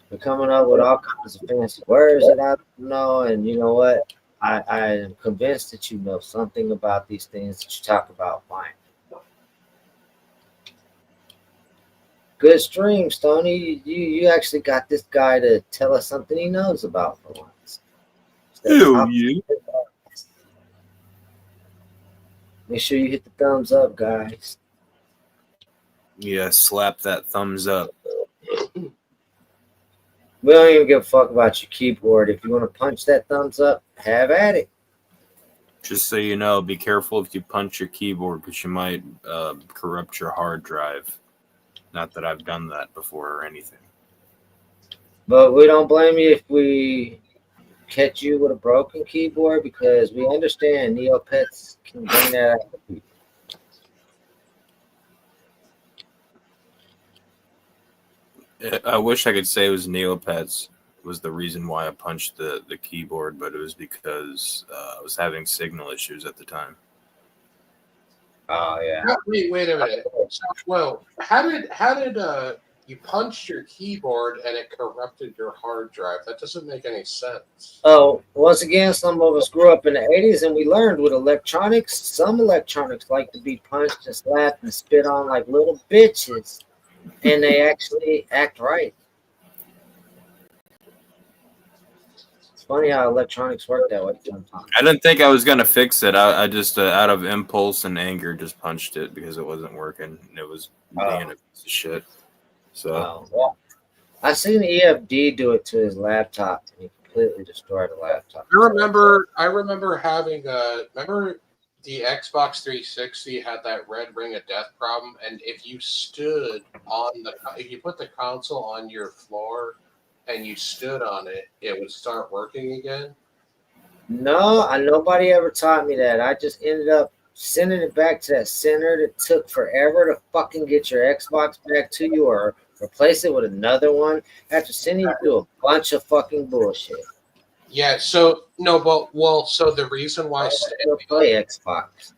You're coming up with all kinds of fancy words that I don't know, and you know what? I am convinced that you know something about these things that you talk about. Fine. Good stream, Stoney. You actually got this guy to tell us something he knows about for once. You. Make sure you hit the thumbs up, guys. Yeah, slap that thumbs up. We don't even give a fuck about your keyboard. If you want to punch that thumbs up, have at it. Just so you know, be careful if you punch your keyboard because you might corrupt your hard drive. Not that I've done that before or anything. But we don't blame you if we catch you with a broken keyboard because we understand Neopets can bring that out of people. I wish I could say it was Neopets was the reason why I punched the keyboard, but it was because I was having signal issues at the time. Oh yeah. Wait a minute. So, well, how did you punched your keyboard and it corrupted your hard drive? That doesn't make any sense. Oh, once again, some of us grew up in the 80s and we learned with electronics, some electronics like to be punched and slapped and spit on like little bitches. And they actually act right. It's funny how electronics work that way sometimes. I didn't think I was going to fix it. I just, out of impulse and anger, just punched it because it wasn't working. And it was being a piece of shit. So, well, I seen EFD do it to his laptop and he completely destroyed the laptop. I remember having remember the Xbox 360 had that red ring of death problem, and if you put the console on your floor and you stood on it, it would start working again. No, nobody ever taught me that. I just ended up sending it back to that center that took forever to fucking get your Xbox back to you or replace it with another one after sending you through a bunch of fucking bullshit. Yeah, so the reason why Still play Xbox.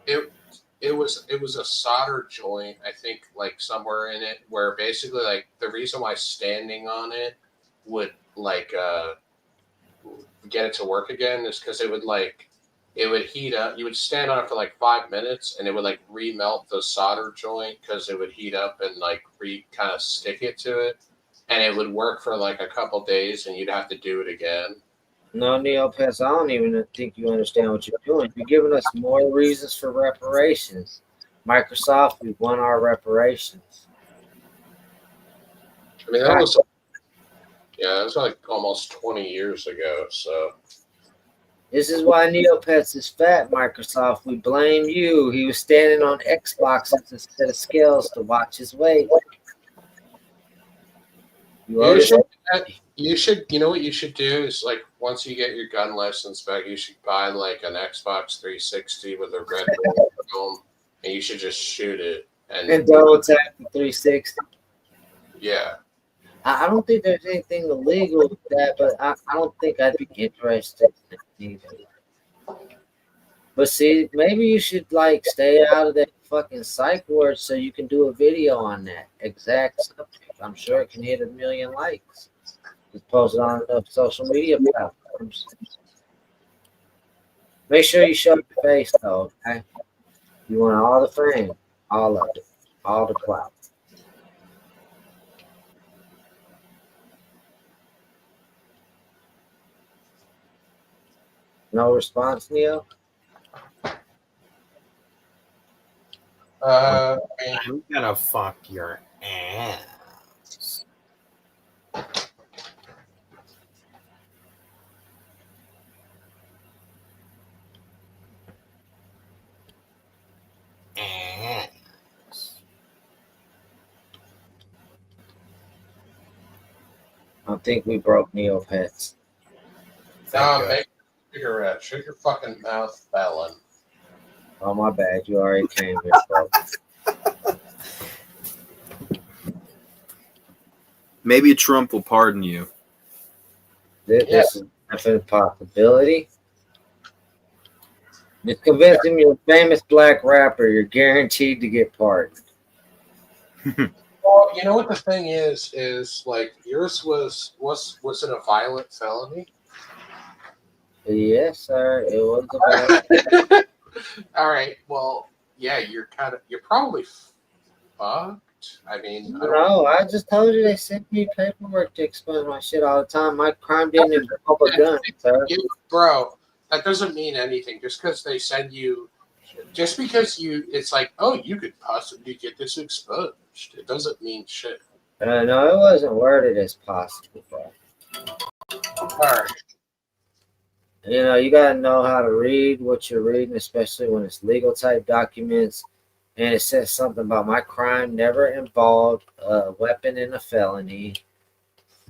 it was a solder joint, I think, like somewhere in it, where basically like the reason why standing on it would like get it to work again is because it would heat up. You would stand on it for like 5 minutes and it would like remelt the solder joint because it would heat up and like kind of stick it to it, and it would work for like a couple days and you'd have to do it again. No, Neopets, I don't even think you understand what you're doing. You're giving us more reasons for reparations. Microsoft, we won our reparations. I mean, that was like almost 20 years ago. So This is why Neopets is fat, Microsoft. We blame you. He was standing on Xboxes instead of scales to watch his weight. You should, you know what you should do is like once you get your gun license back, you should buy like an Xbox 360 with a Red Bull film, and you should just shoot it. And double tap the 360. Yeah. I don't think there's anything illegal with that, but I don't think I'd be interested in it either. But see, maybe you should like stay out of that fucking psych ward so you can do a video on that exact subject. I'm sure it can hit 1 million likes. Just post it on enough social media platforms. Make sure you show your face though, okay? You want all the fame, all of it, all the clout. No response, Neo? I mean, I'm gonna fuck your ass. I think we broke Neopets. make cigarette. Shut your fucking mouth, Fallon. Oh, my bad. You already came here, bro. Maybe Trump will pardon you. This is definitely a possibility. Just convince him you're a famous black rapper. You're guaranteed to get pardoned. Well, you know what the thing is like yours was it a violent felony? Yes, sir. It was about. All right. Well, yeah, you're probably fucked. I mean, No, I just told you they sent me paperwork to explain my shit all the time. My crime didn't involve a gun, sir. Bro, that doesn't mean anything. Just because they send you, just because it's like, oh, you could possibly get this expunged. It doesn't mean shit. No, it wasn't worded as possible, bro. All right. You know, you gotta know how to read what you're reading, especially when it's legal type documents. And it says something about my crime never involved a weapon in a felony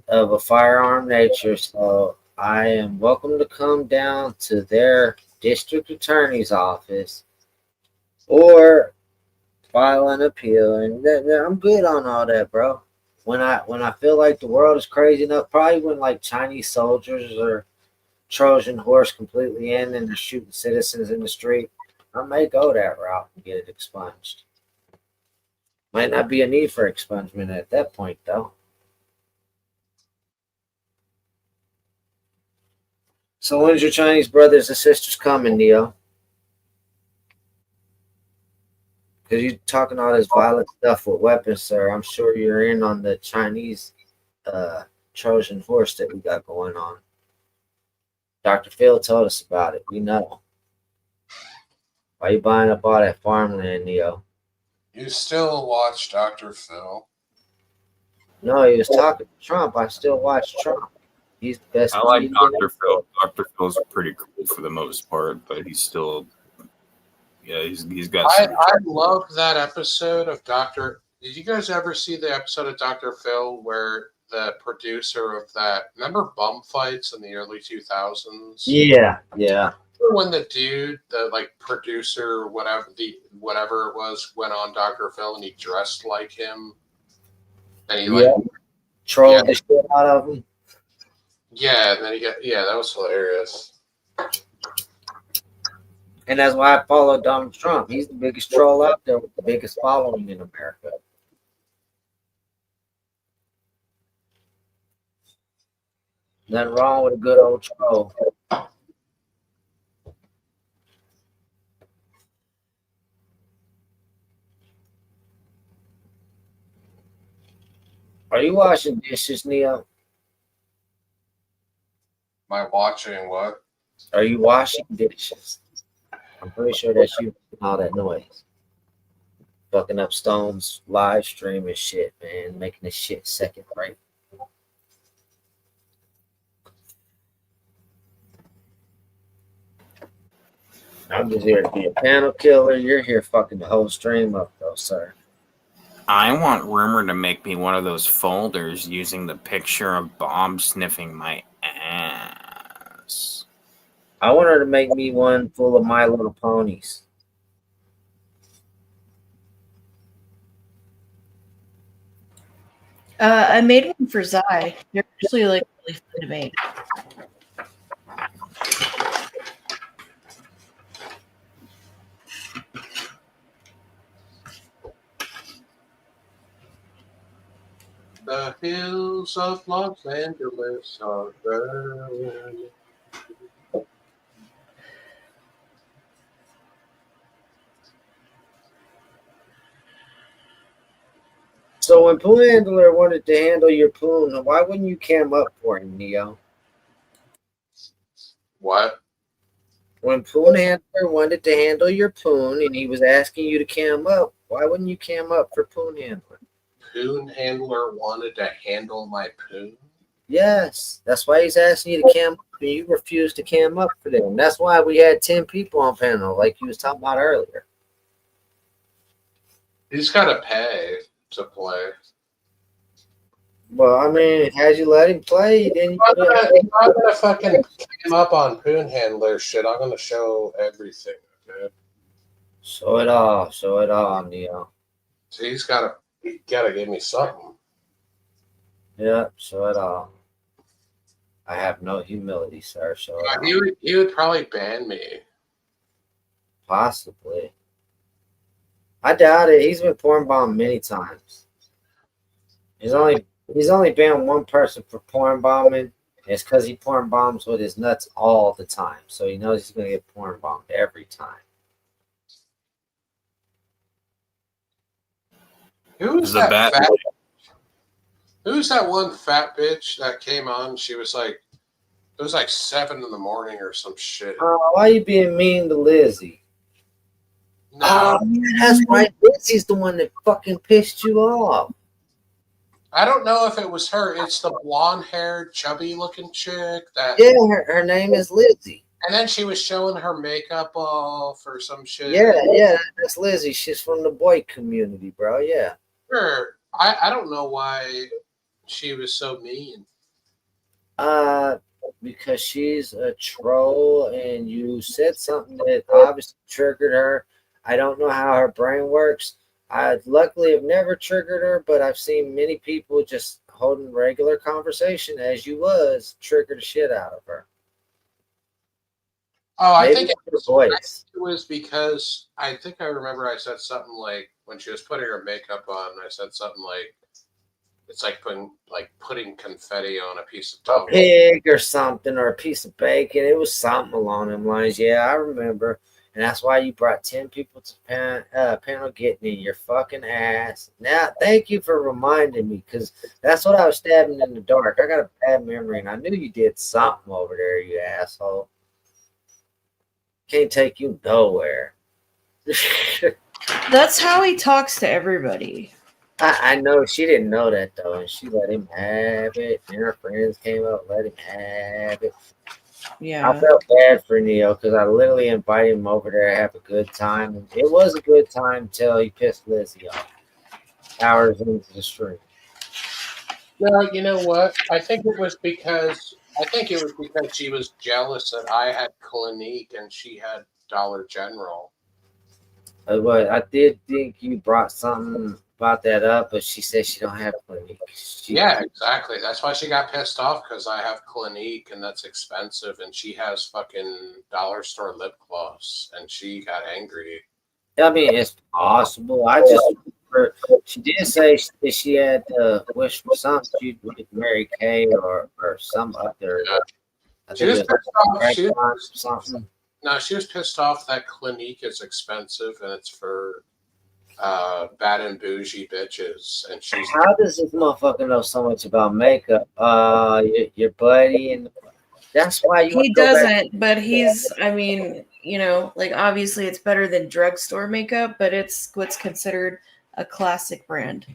of a firearm nature. So I am welcome to come down to their district attorney's office or file an appeal. And I'm good on all that, bro. When I feel like the world is crazy enough, probably when like Chinese soldiers or Trojan horse completely in and they're shooting citizens in the street, I may go that route and get it expunged. Might not be a need for expungement at that point, though. So when's your Chinese brothers and sisters coming, Neo? Because you're talking all this violent stuff with weapons, sir. I'm sure you're in on the Chinese Trojan horse that we got going on. Dr. Phil told us about it. We know. Why you buying up all that farmland, Neo? You still watch Dr. Phil? No, he was talking to Trump. I still watch Trump. He's the best. I like Dr. Phil. Dr. Phil's pretty cool for the most part, but he's still, he's got. I love that episode of Dr. Did you guys ever see the episode of Dr. Phil where the producer of that, remember bum fights in the early 2000s? Yeah. When the dude, the like producer, whatever it was, went on Dr. Phil and he dressed like him, and he trolled the shit out of him. Yeah, and then that was hilarious. And that's why I follow Donald Trump. He's the biggest troll out there with the biggest following in America. Nothing wrong with a good old troll. Are you washing dishes, Neo? Am I watching what? Are you washing dishes? I'm pretty sure that's you making all that noise. Fucking up Stone's live stream and shit, man. Making this shit second rate. I'm just here to be a panel killer. You're here fucking the whole stream up, though, sir. I want Rumor to make me one of those folders using the picture of Bomb sniffing my ass. I want her to make me one full of My Little Ponies. I made one for Zai. They're actually like really fun to make. The hills of Los Angeles are burning. So when Poon Handler wanted to handle your poon, why wouldn't you cam up for him, Neo? What? When Poon Handler wanted to handle your poon and he was asking you to cam up, why wouldn't you cam up for Poon Handler? Poon Handler wanted to handle my poon? Yes, that's why he's asking you to cam up and you refused to cam up for them. That's why we had 10 people on panel, like you was talking about earlier. He's got to pay to play. Well, I mean, had you let him play, then you If I'm gonna fucking cam up on Poon Handler shit, I'm gonna show everything, okay? show it all, Neo. So he's gotta give me something. Yeah, show it all. I have no humility, sir. Show it all. He would probably ban me. Possibly. I doubt it. He's been porn bombed many times. He's only banned one person for porn bombing. It's because he porn bombs with his nuts all the time. So he knows he's going to get porn bombed every time. Who's The that bat- fat? Who's that one fat bitch that came on? She was like, it was like 7 in the morning or some shit. Why you being mean to Lizzie? No, Oh, man, that's right. Lizzie's the one that fucking pissed you off. I don't know if it was her. It's the blonde-haired, chubby-looking chick that. Yeah, her name is Lizzie. And then she was showing her makeup off or some shit. Yeah, that's Lizzie. She's from the boy community, bro. Yeah. Sure. I don't know why she was so mean. Because she's a troll and you said something that obviously triggered her. I don't know how her brain works. I luckily have never triggered her, but I've seen many people just holding regular conversation as you was trigger the shit out of her. Oh, I Maybe think her voice. it was because I think I remember I said something like when she was putting her makeup on, I said something like it's like putting confetti on a piece of A toast. pig or something or a piece of bacon. It was something along them lines. Yeah, I remember. And that's why you brought 10 people to panel getting in your fucking ass. Now, thank you for reminding me because that's what I was stabbing in the dark. I got a bad memory and I knew you did something over there, you asshole. Can't take you nowhere. That's how he talks to everybody. I know she didn't know that though, and she let him have it. And her friends came up, let him have it. Yeah. I felt bad for Neo because I literally invited him over there to have a good time. And it was a good time until he pissed Lizzie off. Hours into the stream. Well, you know what? I think it was because she was jealous that I had Clinique and she had Dollar General. But I did think you brought something about that up, but she said she don't have Clinique. Yeah, exactly. That's why she got pissed off because I have Clinique and that's expensive, and she has fucking dollar store lip gloss, and she got angry. I mean, it's possible. I just remember she did say that she had to wish for something. She'd Mary Kay or some other. I She think was it pissed off. She was was, something. no, she was pissed off that Clinique is expensive and it's for bad and bougie bitches, and she's How does this motherfucker know so much about makeup? Your buddy, and that's why you. He wanna go back- doesn't, but he's, I mean, you know, like obviously it's better than drugstore makeup, but it's what's considered a classic brand.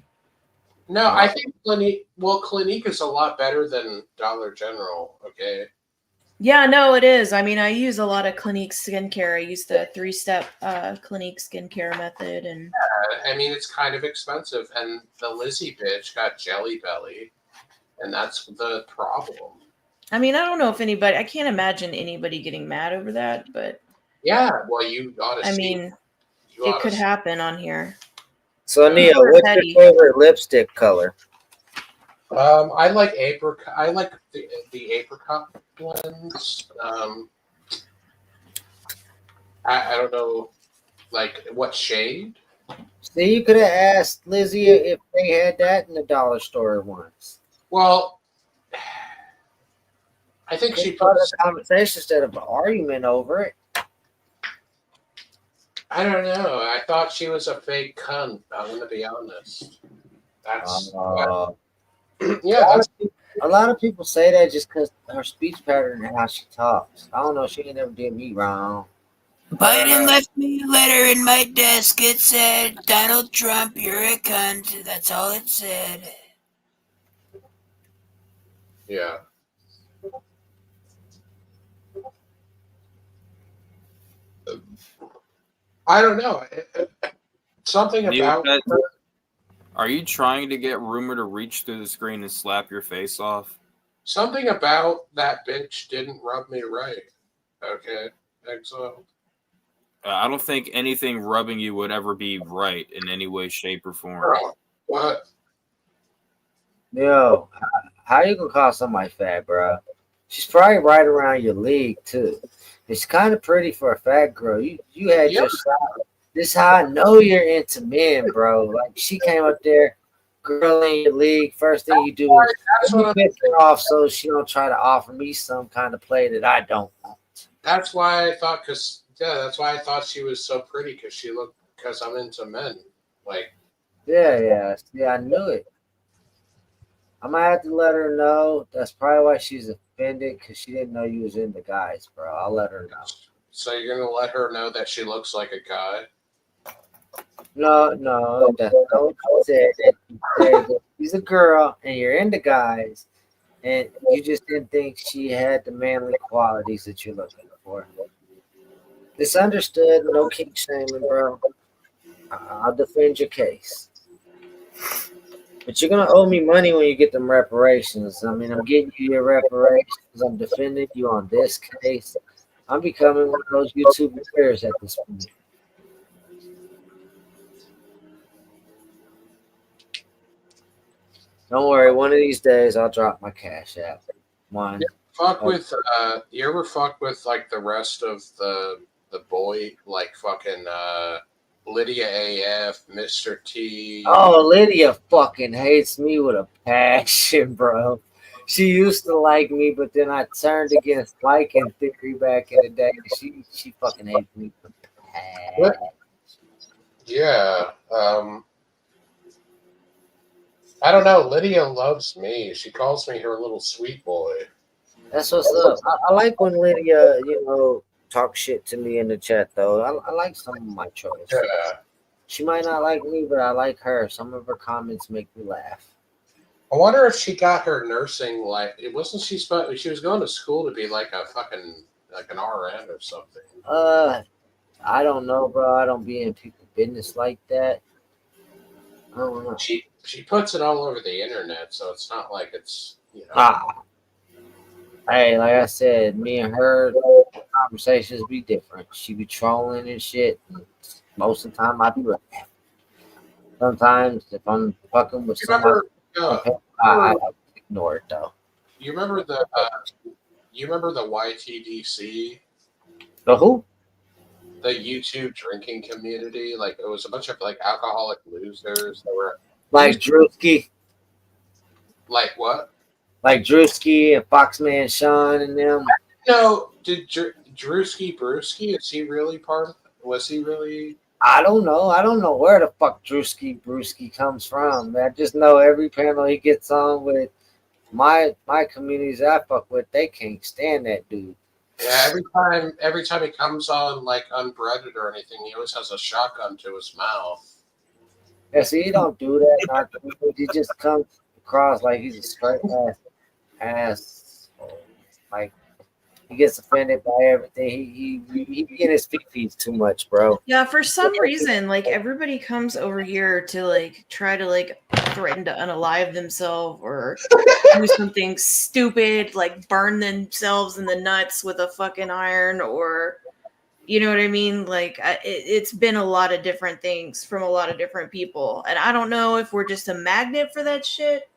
no. I think Clinique. Well, Clinique is a lot better than Dollar General. Okay, Yeah, no, it is. I mean, I use a lot of Clinique skincare. I use the 3-step Clinique skincare method, and I mean, it's kind of expensive, and the Lizzie bitch got jelly belly, and that's the problem. I mean, I don't know if anybody. I can't imagine anybody getting mad over that, but Yeah, well, you ought to I see. mean, You it ought could to happen on here. So Nia, People are what's petty. your favorite lipstick color? I like apricot. I like the apricot blends. I don't know, like what shade. See, you could have asked Lizzie if they had that in the dollar store once. Well, I think She she started puts. a conversation instead of an argument over it. I don't know. I thought she was a fake cunt. I'm gonna be honest. That's yeah. That's A lot of people say that just because her speech pattern and how she talks. I don't know. She ain't never did me wrong. Biden left me a letter in my desk. It said, Donald Trump, you're a cunt. That's all it said. yeah. I don't know. Something about Are you trying to get Rumor to reach through the screen and slap your face off? something about that bitch didn't rub me right. Okay, Exile. I don't think anything rubbing you would ever be right in any way, shape, or form. Bro, what? Yo, how you gonna call somebody fat, bro? She's probably right around your league too. It's kind of pretty for a fat girl. You had Yeah. your shot. This is how I know you're into men, bro. Like she came up there, girl in your league. First thing you do is That's what piss her off so she don't try to offer me some kind of play that I don't want. That's why I thought, that's why I thought she was so pretty because I'm into men. Like, Yeah, I knew it. I'm gonna have to let her know. That's probably why she's offended because she didn't know you was into guys, bro. I'll let her know. so you're gonna let her know that she looks like a guy? No, that's not what you said. You said that she's a girl and you're into guys, and you just didn't think she had the manly qualities that you're looking for. It's understood. No kink shaming, bro. I'll defend your case. But you're gonna owe me money when you get them reparations. I mean, I'm getting you your reparations. I'm defending you on this case. I'm becoming one of those YouTube players at this point. Don't worry. One of these days, I'll drop my cash app. One. Fuck with you ever fuck with like the rest of the boy, like fucking Lydia AF, Mr. T. Oh, Lydia fucking hates me with a passion, bro. She used to like me, but then I turned against liking theory back in the day. She fucking hates me with a passion. Yeah. I don't know. Lydia loves me. She calls me her little sweet boy. That's what's up. I like when Lydia, talk shit to me in the chat, though. I like some of my choice. Yeah. She might not like me, but I like her. Some of her comments make me laugh. I wonder if she got her nursing it wasn't she was going to school to be like a fucking like an RN or something. I don't know, bro. I don't be in people's business like that. I don't know. She puts it all over the internet, so it's not like it's Hey, like I said, me and her conversations be different. She be trolling and shit. Most of the time, I be laughing. Sometimes, if I'm fucking with somebody, I ignore it though. You remember the YTDC, The who? the YouTube drinking community? Like it was a bunch of like alcoholic losers that were Like Drewski, like what? like Drewski and Foxman Sean and them. No, did Drewski Brewski? Is he really part of it? Was he really? I don't know. I don't know where the fuck Drewski Brewski comes from. I just know every panel he gets on with my communities I fuck with, they can't stand that dude. Yeah, every time he comes on like unbreaded or anything, he always has a shotgun to his mouth. Yeah, see, he don't do that. He just comes across like he's a straight ass. Like He gets offended by everything. He get his feet too much, bro. Yeah, for some reason, like everybody comes over here to like try to like threaten to unalive themselves or do something stupid, like burn themselves in the nuts with a fucking iron, or you know what I mean? Like it's been a lot of different things from a lot of different people, and I don't know if we're just a magnet for that shit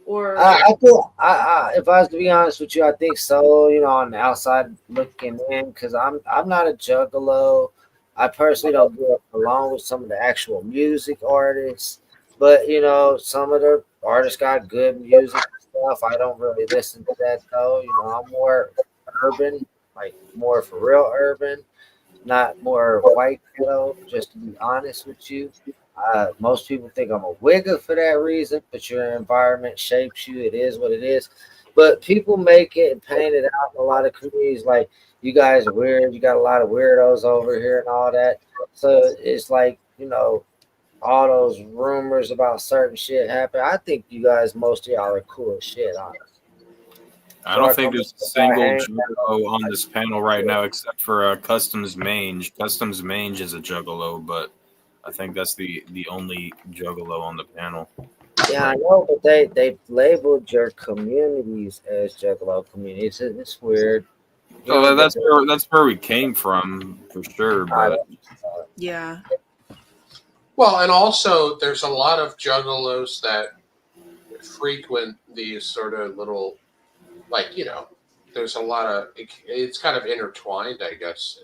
or I feel, if I was to be honest with you, I think so. You know, on the outside looking in, because I'm not a juggalo. I personally don't get along with some of the actual music artists, but you know, some of the artists got good music and stuff. I don't really listen to that though. You know, I'm more urban, like more for real urban, not more white ghetto. Just to be honest with you. Most people think I'm a wigger for that reason, but your environment shapes you. It is what it is. But people make it and paint it out in a lot of communities like you guys are weird. You got a lot of weirdos over here and all that. So it's like, you know, all those rumors about certain shit happen. I think you guys, most of y'all are cool as shit, honestly. I don't think there's a single juggalo on this panel right now except for Customs Mange. Customs Mange is a juggalo, but I think that's the only juggalo on the panel. Yeah, I know, but they labeled your communities as juggalo communities. It's weird. So that's where we came from for sure. But yeah. Well, and also there's a lot of juggalos that frequent these sort of little, like, you know, there's a lot of, it's kind of intertwined, I guess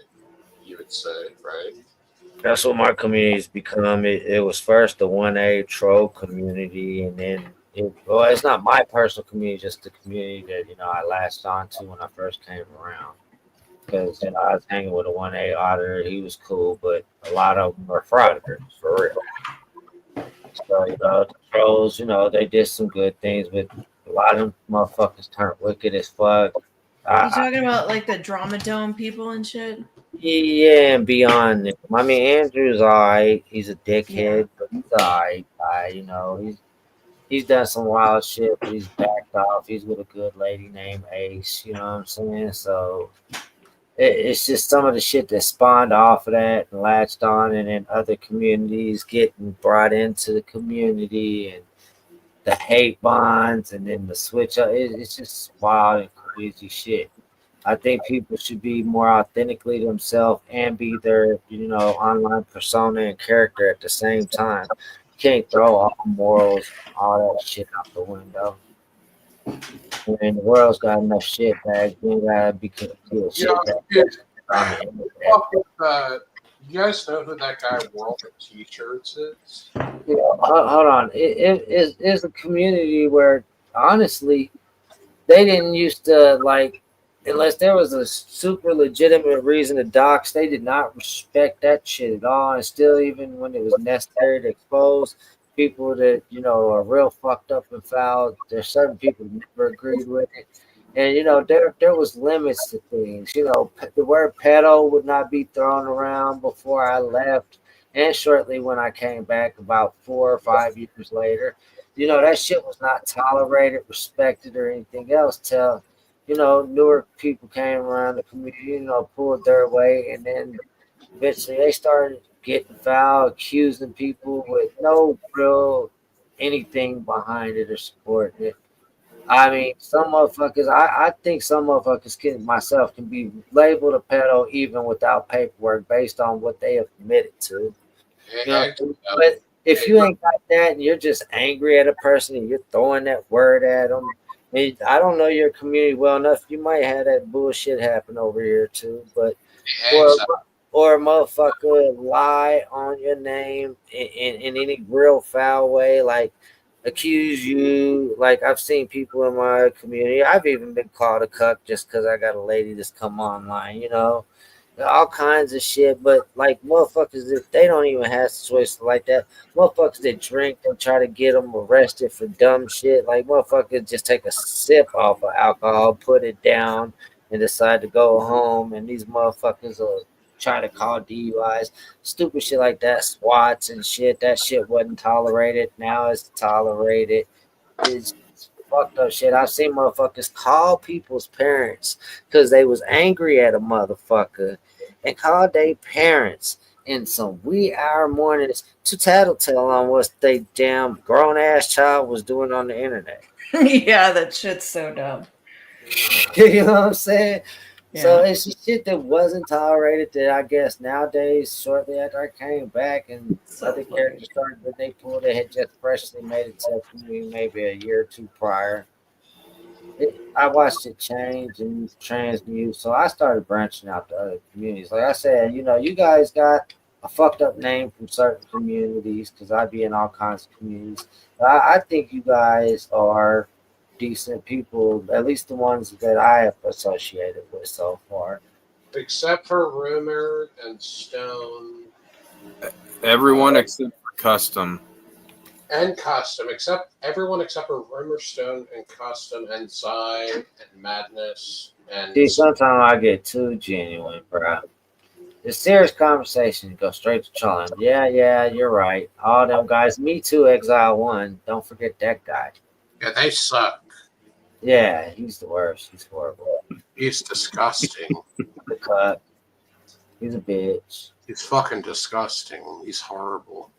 you would say, right? That's what my community's become. It was first the 1A troll community, and then it's not my personal community, just the community that, you know, I latched on to when I first came around. Because, you know, I was hanging with a 1A auditor. He was cool, but a lot of them are fraudsters, for real. So, you know, the trolls, you know, they did some good things, but a lot of them motherfuckers turned wicked as fuck. You talking about like the Drama Dome people and shit? Yeah, and beyond it. I mean, Andrew's alright. He's a dickhead, but he's alright. You know, he's done some wild shit, but he's backed off. He's with a good lady named Ace. You know what I'm saying? So it's just some of the shit that spawned off of that and latched on, and then other communities getting brought into the community, and the hate bonds, and then the switch up. It's just wild and crazy shit. I think people should be more authentically themselves and be their, you know, online persona and character at the same time. You can't throw all morals, all that shit out the window. When the world's got enough shit bags, you gotta be shit bags. You guys know who that guy World of T-shirts is? Yeah, hold on. It's a community where honestly they didn't used to like. Unless there was a super legitimate reason to dox, they did not respect that shit at all. And still, even when it was necessary to expose people that, you know, are real fucked up and foul, there's certain people who never agreed with it. And, you know, there was limits to things. You know, the word pedo would not be thrown around before I left. And shortly when I came back about 4 or 5 years later, you know, that shit was not tolerated, respected, or anything else till, you know, newer people came around the community, you know, pulled their weight, and then eventually they started getting foul, accusing people with no real anything behind it or supporting it. I mean, some motherfuckers, I think some motherfuckers can be labeled a pedo even without paperwork based on what they have committed to. You know, but if you ain't got that and you're just angry at a person and you're throwing that word at them, I don't know your community well enough. You might have that bullshit happen over here too, but or a motherfucker lie on your name in any real foul way, like accuse you. Like I've seen people in my community. I've even been called a cuck just because I got a lady that's come online. You know, all kinds of shit. But like motherfuckers, if they don't even have situations like that, motherfuckers that drink and try to get them arrested for dumb shit. Like motherfuckers just take a sip off of alcohol, put it down, and decide to go home. And these motherfuckers will try to call DUIs, stupid shit like that, SWATs and shit. That shit wasn't tolerated. Now it's tolerated. It's fucked up shit. I've seen motherfuckers call people's parents because they was angry at a motherfucker and called their parents in some wee hour mornings to tattletale on what they damn grown ass child was doing on the internet. Yeah, that shit's so dumb. You know what I'm saying? So Yeah. it's just shit that wasn't tolerated that I guess nowadays, shortly after I came back and So other funny. characters started that they pulled, they had just freshly made it to me maybe a year or two prior. I watched it change and transmute, so I started branching out to other communities. Like I said, you know, you guys got a fucked up name from certain communities because I be in all kinds of communities. But I think you guys are decent people, at least the ones that I have associated with so far. Except for Rumor and Stone Everyone except for Custom. and Custom, except everyone except for Rumor, Stone, and Custom, and Zy, and Madness, and See, sometimes I get too genuine, bro. The serious conversation go straight to trolling. Yeah, you're right. All them guys, me too, Exile 1. Don't forget that guy. yeah, they suck. Yeah, he's the worst. He's horrible. He's disgusting. The cut. He's a bitch. He's fucking disgusting. He's horrible.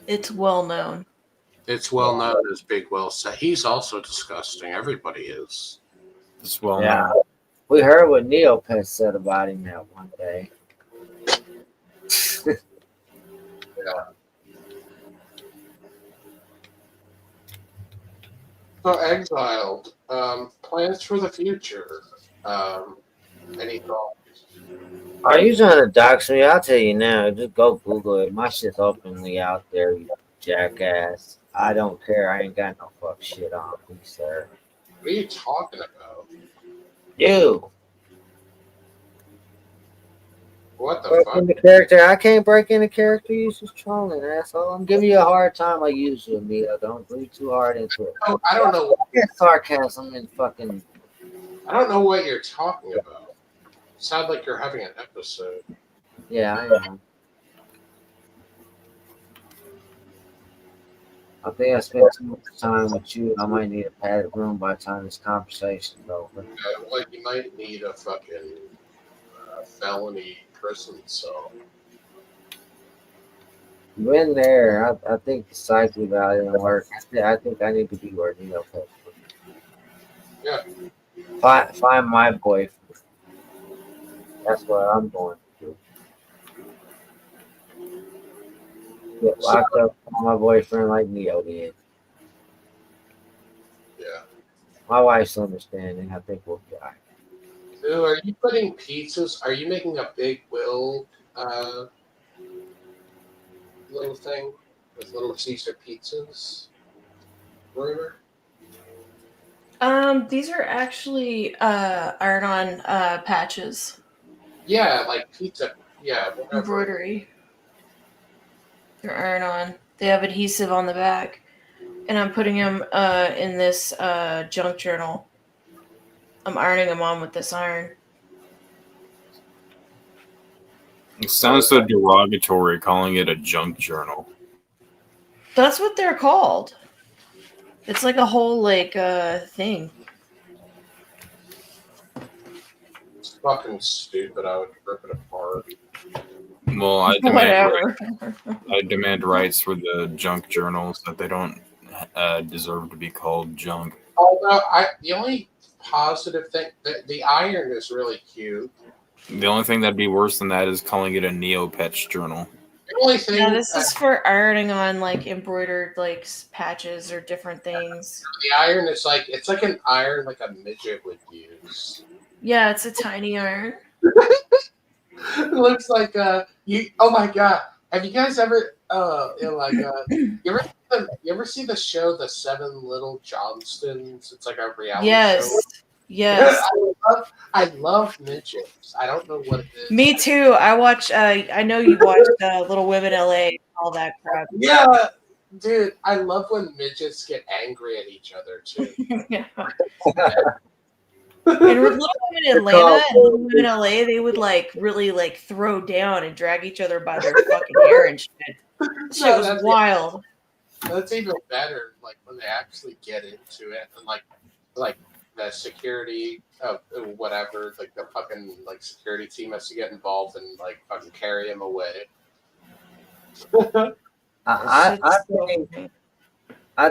It's well known. It's well known, as Big Will said. He's also disgusting. Everybody is. It's well Yeah. known. We heard what Neopet said about him that one day. So, Exiled, plans for the future. Any thoughts? Are you trying to dox me? I'll tell you now. Just go Google it. My shit's openly out there, you jackass. I don't care. I ain't got no fuck shit on me, sir. What are you talking about? You. What the Break fuck? into character. I can't break into character. You just trolling, asshole. I'm giving you a hard time like usual, Mia. Don't breathe too hard into it. Oh, I don't know. Get sarcasm and fucking. I don't know what you're talking about. Sound like you're having an episode. Yeah, I am. I think I spent too much time with you. I might need a padded room by the time this conversation's over. Like you might need a fucking felony prison cell. Been there. I think the psych eval didn't work. I think I need to be where Neo put. Yeah. Find my boyfriend. That's what I'm going to do. Get locked up with my boyfriend like Neo did. Yeah. My wife's understanding. I think we'll die. Ooh, are you putting pizzas? Are you making a Big Will little thing with Little Caesar pizzas? Rumor? These are actually iron-on patches, Yeah, like pizza. Yeah, whatever. embroidery. They're iron-on. They have adhesive on the back, and I'm putting them in this junk journal. I'm ironing them on with this iron. It sounds so derogatory calling it a junk journal. That's what they're called. It's like a whole thing. It's fucking stupid. I would rip it apart. Well, I Whatever. demand rights for the junk journals that they don't deserve to be called junk. Although the only positive thing, the iron is really cute. The only thing that'd be worse than that is calling it a Neopets journal. The only thing, Yeah, this is for ironing on embroidered patches or different things. the iron is it's like an iron like a midget would use. Yeah, it's a tiny iron. It looks like you. Oh my god! Have you guys ever you ever see the show The Seven Little Johnstons? It's like a reality Yes. show. Yes. I love midgets. I don't know what it is. Me too. I watch I know you watched Little Women LA, all that crap. Yeah, dude. I love when midgets get angry at each other too. Yeah. And with Little Women in Atlanta and Little Women LA, they would really throw down and drag each other by their fucking hair and shit. Shit was that's- wild. That's even better. Like when they actually get into it, and like the security of whatever, like the fucking like security team has to get involved and like fucking carry him away. I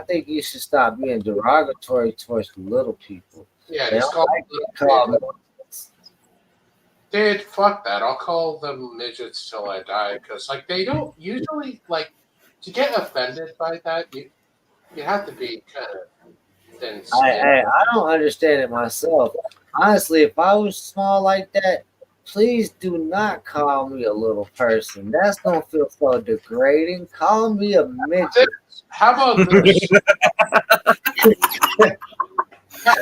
think you should stop being derogatory towards little people. Yeah, They just don't call like to call them. Dude, fuck that. I'll call them midgets till I die because like they don't usually like to get offended by that. You have to be kind of thin skinned. I don't understand it myself. Honestly, if I was small like that, please do not call me a little person. That's gonna feel so degrading. Call me a midget. How about this?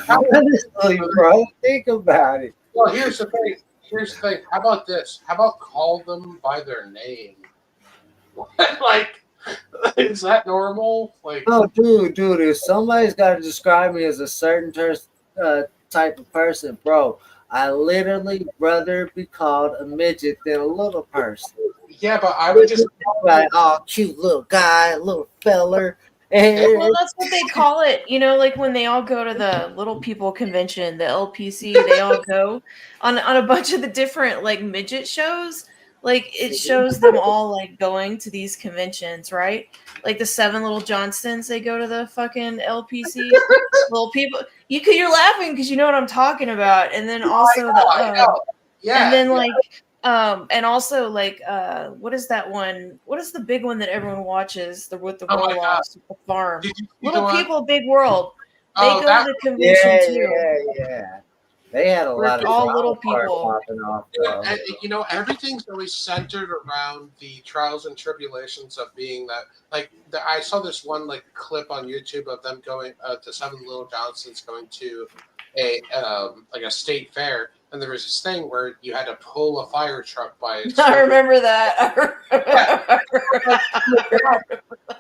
Honestly, bro, think about it. Well, here's the thing. How about this? How about call them by their name? Like, is that normal? Like, Oh, dude, if somebody's got to describe me as a certain type of person, bro, I literally rather be called a midget than a little person. yeah, but I would just Like, oh, cute little guy, little feller. Well, that's what they call it. You know, like when they all go to the Little People Convention, the LPC, they all go on a bunch of the different like midget shows. Like it shows them all like going to these conventions, right? Like the 7 Little Johnstons, they go to the fucking LPC. Little people, you're laughing because you know what I'm talking about. And then also I know. Yeah, and then yeah. like and also like what is that one? What is the big one that everyone watches? The with the Oh my roll-offs, the farm. Did you see Little the one? People, Big World. They Oh, go that- to the convention too. Yeah. They had a Where lot of all drama little people. popping off. Though. And, you know, everything's always centered around the trials and tribulations of being that. Like, I saw this one like clip on YouTube of them going to 7 Little Johnsons going to a like a state fair, and there was this thing where you had to pull a fire truck by its. I remember that.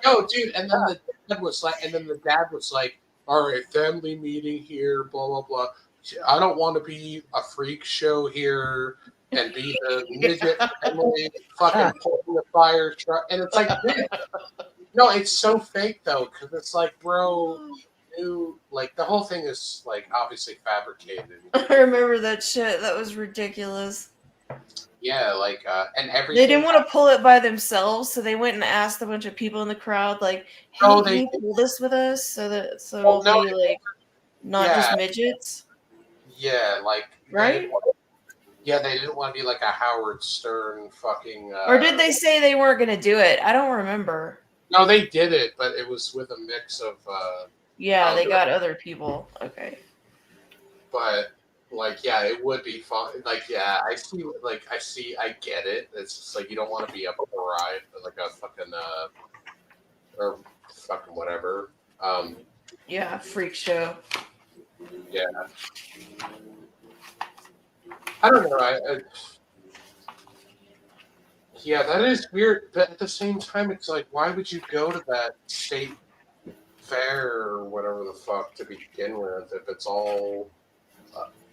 No, dude, and then the dad was like, "All right, family meeting here, blah blah blah. I don't want to be a freak show here and be the midget family fucking pulling the fire truck." And it's like, dude, no, it's so fake though, because it's like, bro, like the whole thing is like obviously fabricated. I remember that shit. That was ridiculous. Yeah, like and everything. They didn't want to pull it by themselves, so they went and asked a bunch of people in the crowd, like, "Hey, No, can they- you pull this with us so Well, it'll no, be like not yeah. just midgets?" Yeah, like Right? They didn't want to be like a Howard Stern fucking. Or did they say they weren't going to do it? I don't remember. No, they did it, but it was with a mix of. Yeah, they got other people. Okay. But like, yeah, it would be fun. Like, yeah, I get it. It's just like you don't want to be a bride, like a fucking or fucking whatever. Yeah, freak show. Yeah. I don't know. Yeah, that is weird. But at the same time, it's like, why would you go to that state fair or whatever the fuck to begin with if it's all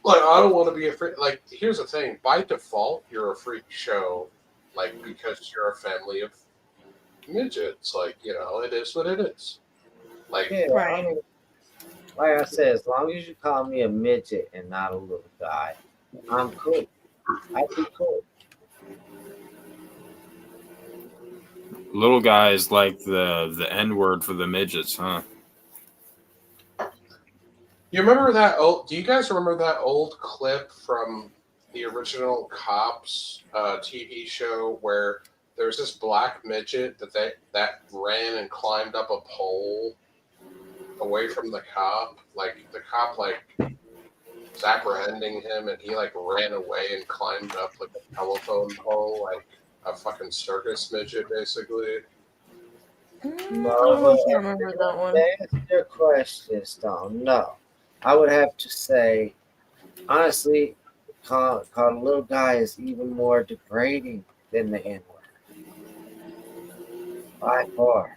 like, I don't want to be a freak. Like, here's the thing: by default, you're a freak show, like because you're a family of midgets. Like, you know, it is what it is. Like, Yeah, Right. I mean, like I said, as long as you call me a midget and not a little guy, I'm cool. I'd be cool. Little guy is like the N word for the midgets, huh? you remember that old? Do you guys remember that old clip from the original Cops TV show where there's this black midget that ran and climbed up a pole away from the cop? Like the cop like was apprehending him, and he like ran away and climbed up like a telephone pole, like a fucking circus midget, basically. I don't know if I remember that one. To answer your question, Stone, no. I would have to say, honestly, call a little guy is even more degrading than the N-word. By far.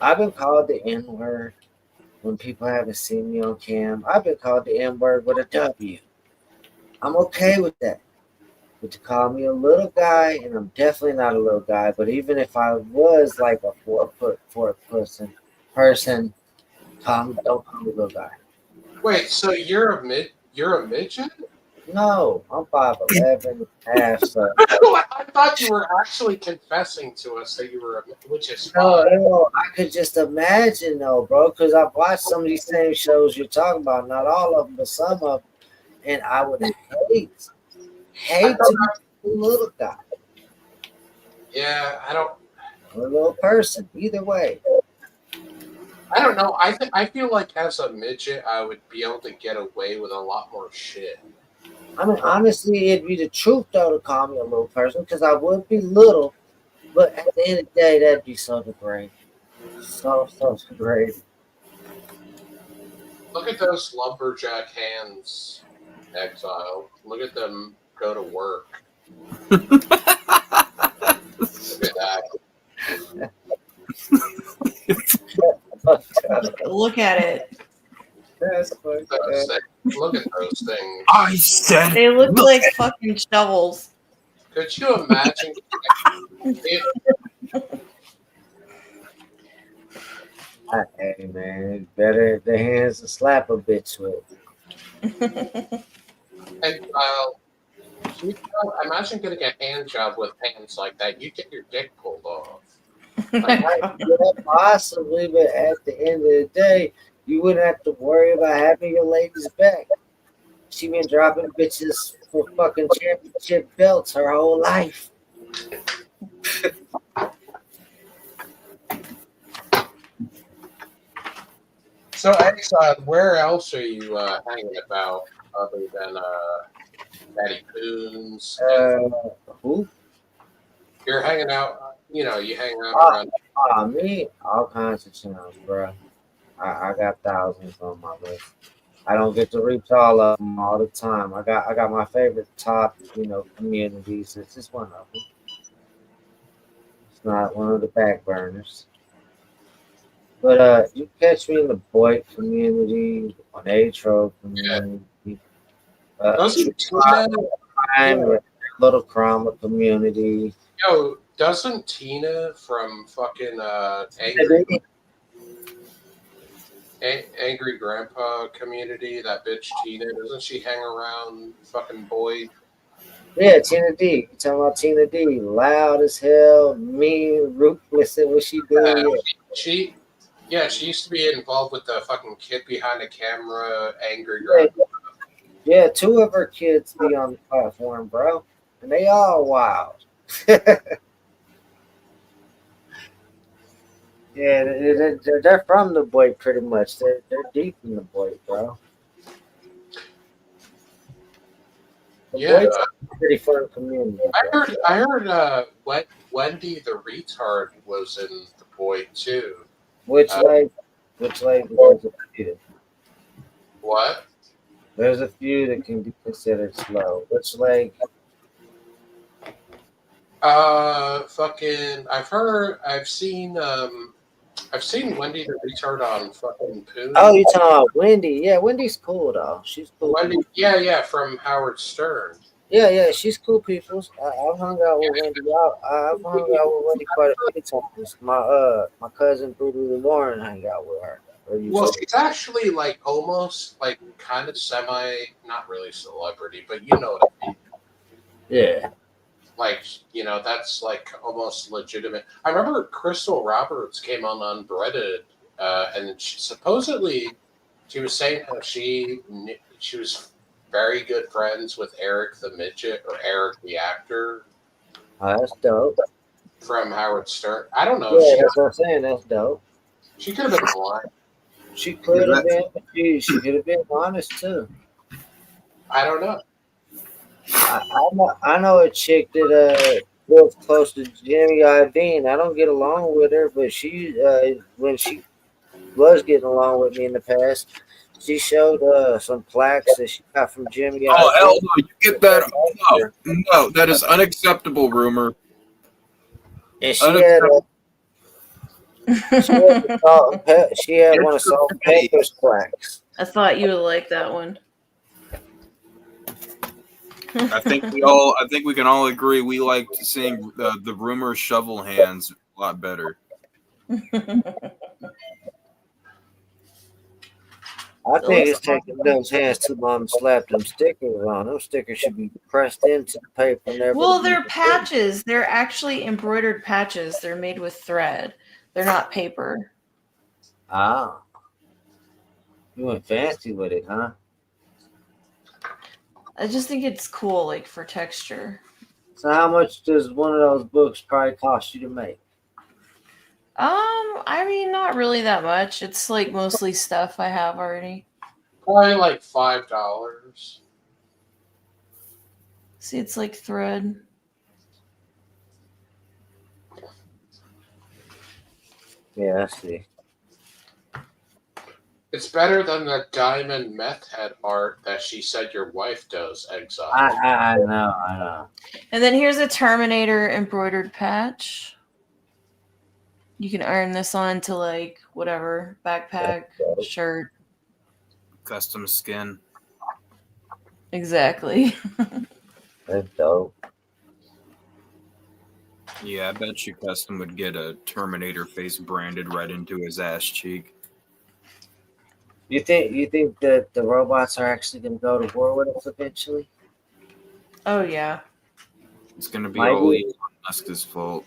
I've been called the N-word when people haven't seen me on cam. I've been called the N-word with a W. I'm okay with that. But to call me a little guy, and I'm definitely not a little guy, but even if I was like a 4 foot person, person, don't call me little guy. Wait, so you're a midget? No, I'm 5'11", half. So I thought you were actually confessing to us that you were a midget, which is no, fine. I could just imagine though, bro, because I've watched some of these same shows you're talking about. Not all of them, but some of them, and I would hate to be a little guy Yeah, or a little person. Either way. I don't know. I feel like as a midget, I would be able to get away with a lot more shit. I mean, honestly, it'd be the truth though to call me a little person because I would be little, but at the end of the day, that'd be so degrading. So degrading. Look at those lumberjack hands, Exile. Look at them go to work. Look at that. Look at it. That's fucked Those up. things. Look at those things. I said They look like fucking shovels. Could you imagine? Hey man, better the hands to slap a bitch with. Exile. Imagine getting a hand job with hands like that. You get your dick pulled off. Yeah, possibly, but at the end of the day, you wouldn't have to worry about having your lady's back. She been dropping bitches for fucking championship belts her whole life. So, Exile, where else are you hanging about other than Daddy Coons? Who? You're hanging out. You hang out around. Me? All kinds of channels, bro. I got thousands on my list. I don't get to reach all of them all the time. I got my favorite top, communities. It's just one of them. It's not one of the back burners. But you catch me in the Boyd community, on Atro community, Doesn't Little Chroma community. doesn't Tina from fucking Angry Grandpa community, that bitch Tina, doesn't she hang around fucking Boyd? Yeah, Tina D. You talking about Tina D? Loud as hell, mean, ruthless at what she do. She used to be involved with the fucking kid behind the camera, Angry Grandpa. Yeah, 2 of her kids be on the platform, bro, and they all wild. Yeah, they're from the Boyd pretty much. They're deep in the Boyd, bro. The Boyd's a pretty fun community. I heard Wendy the retard was in the Boyd too. Which leg? There's a few. What? There's a few that can be considered slow. Which leg? Fucking. I've seen Wendy the retard on fucking Poon. Oh, you talking about Wendy? Yeah, Wendy's cool though. She's cool. Wendy, yeah, from Howard Stern. Yeah, she's cool people. I've hung out with Wendy. I've hung out with Wendy quite a few times. My cousin Brutal Lauren hang out with her. Well, she's actually like almost like kind of not really celebrity, but you know what I mean. Yeah. Like, that's like almost legitimate. I remember Crystal Roberts came on Unbreaded, and supposedly she was saying how she was very good friends with Eric the Midget or Eric the actor. Oh, that's dope. From Howard Stern. I don't know. Yeah, that's what I'm saying. That's dope. She could have been blind. She could have been. She could have been honest too. I don't know. I know a chick that lives close to Jimmy Iovine. I don't get along with her, but she when she was getting along with me in the past, she showed some plaques that she got from Jimmy. Oh hell no! You get that? No, that is unacceptable. Rumor. And she had one of Salt Pepper's plaques. I thought you would like that one. I think we can all agree we like seeing the rumor shovel hands a lot better. I It think looks it's taking those hands too long to slap them stickers on. Those stickers should be pressed into the paper. Never Well, they're patches. They're actually embroidered patches. They're made with thread. They're not paper. Ah, you went fancy with it, huh? I just think it's cool, like for texture. So how much does one of those books probably cost you to make? I mean, not really that much. It's like mostly stuff I have already. Probably like $5. See, it's like thread. Yeah, I see. It's better than the diamond meth head art that she said your wife does, Exile. I know. And then here's a Terminator embroidered patch. You can iron this on to like whatever, backpack, shirt. Custom skin. Exactly. That's dope. Yeah, I bet you Custom would get a Terminator face branded right into his ass cheek. You think that the robots are actually going to go to war with us eventually? Oh yeah. It's gonna be Might all be. Elon Musk's fault.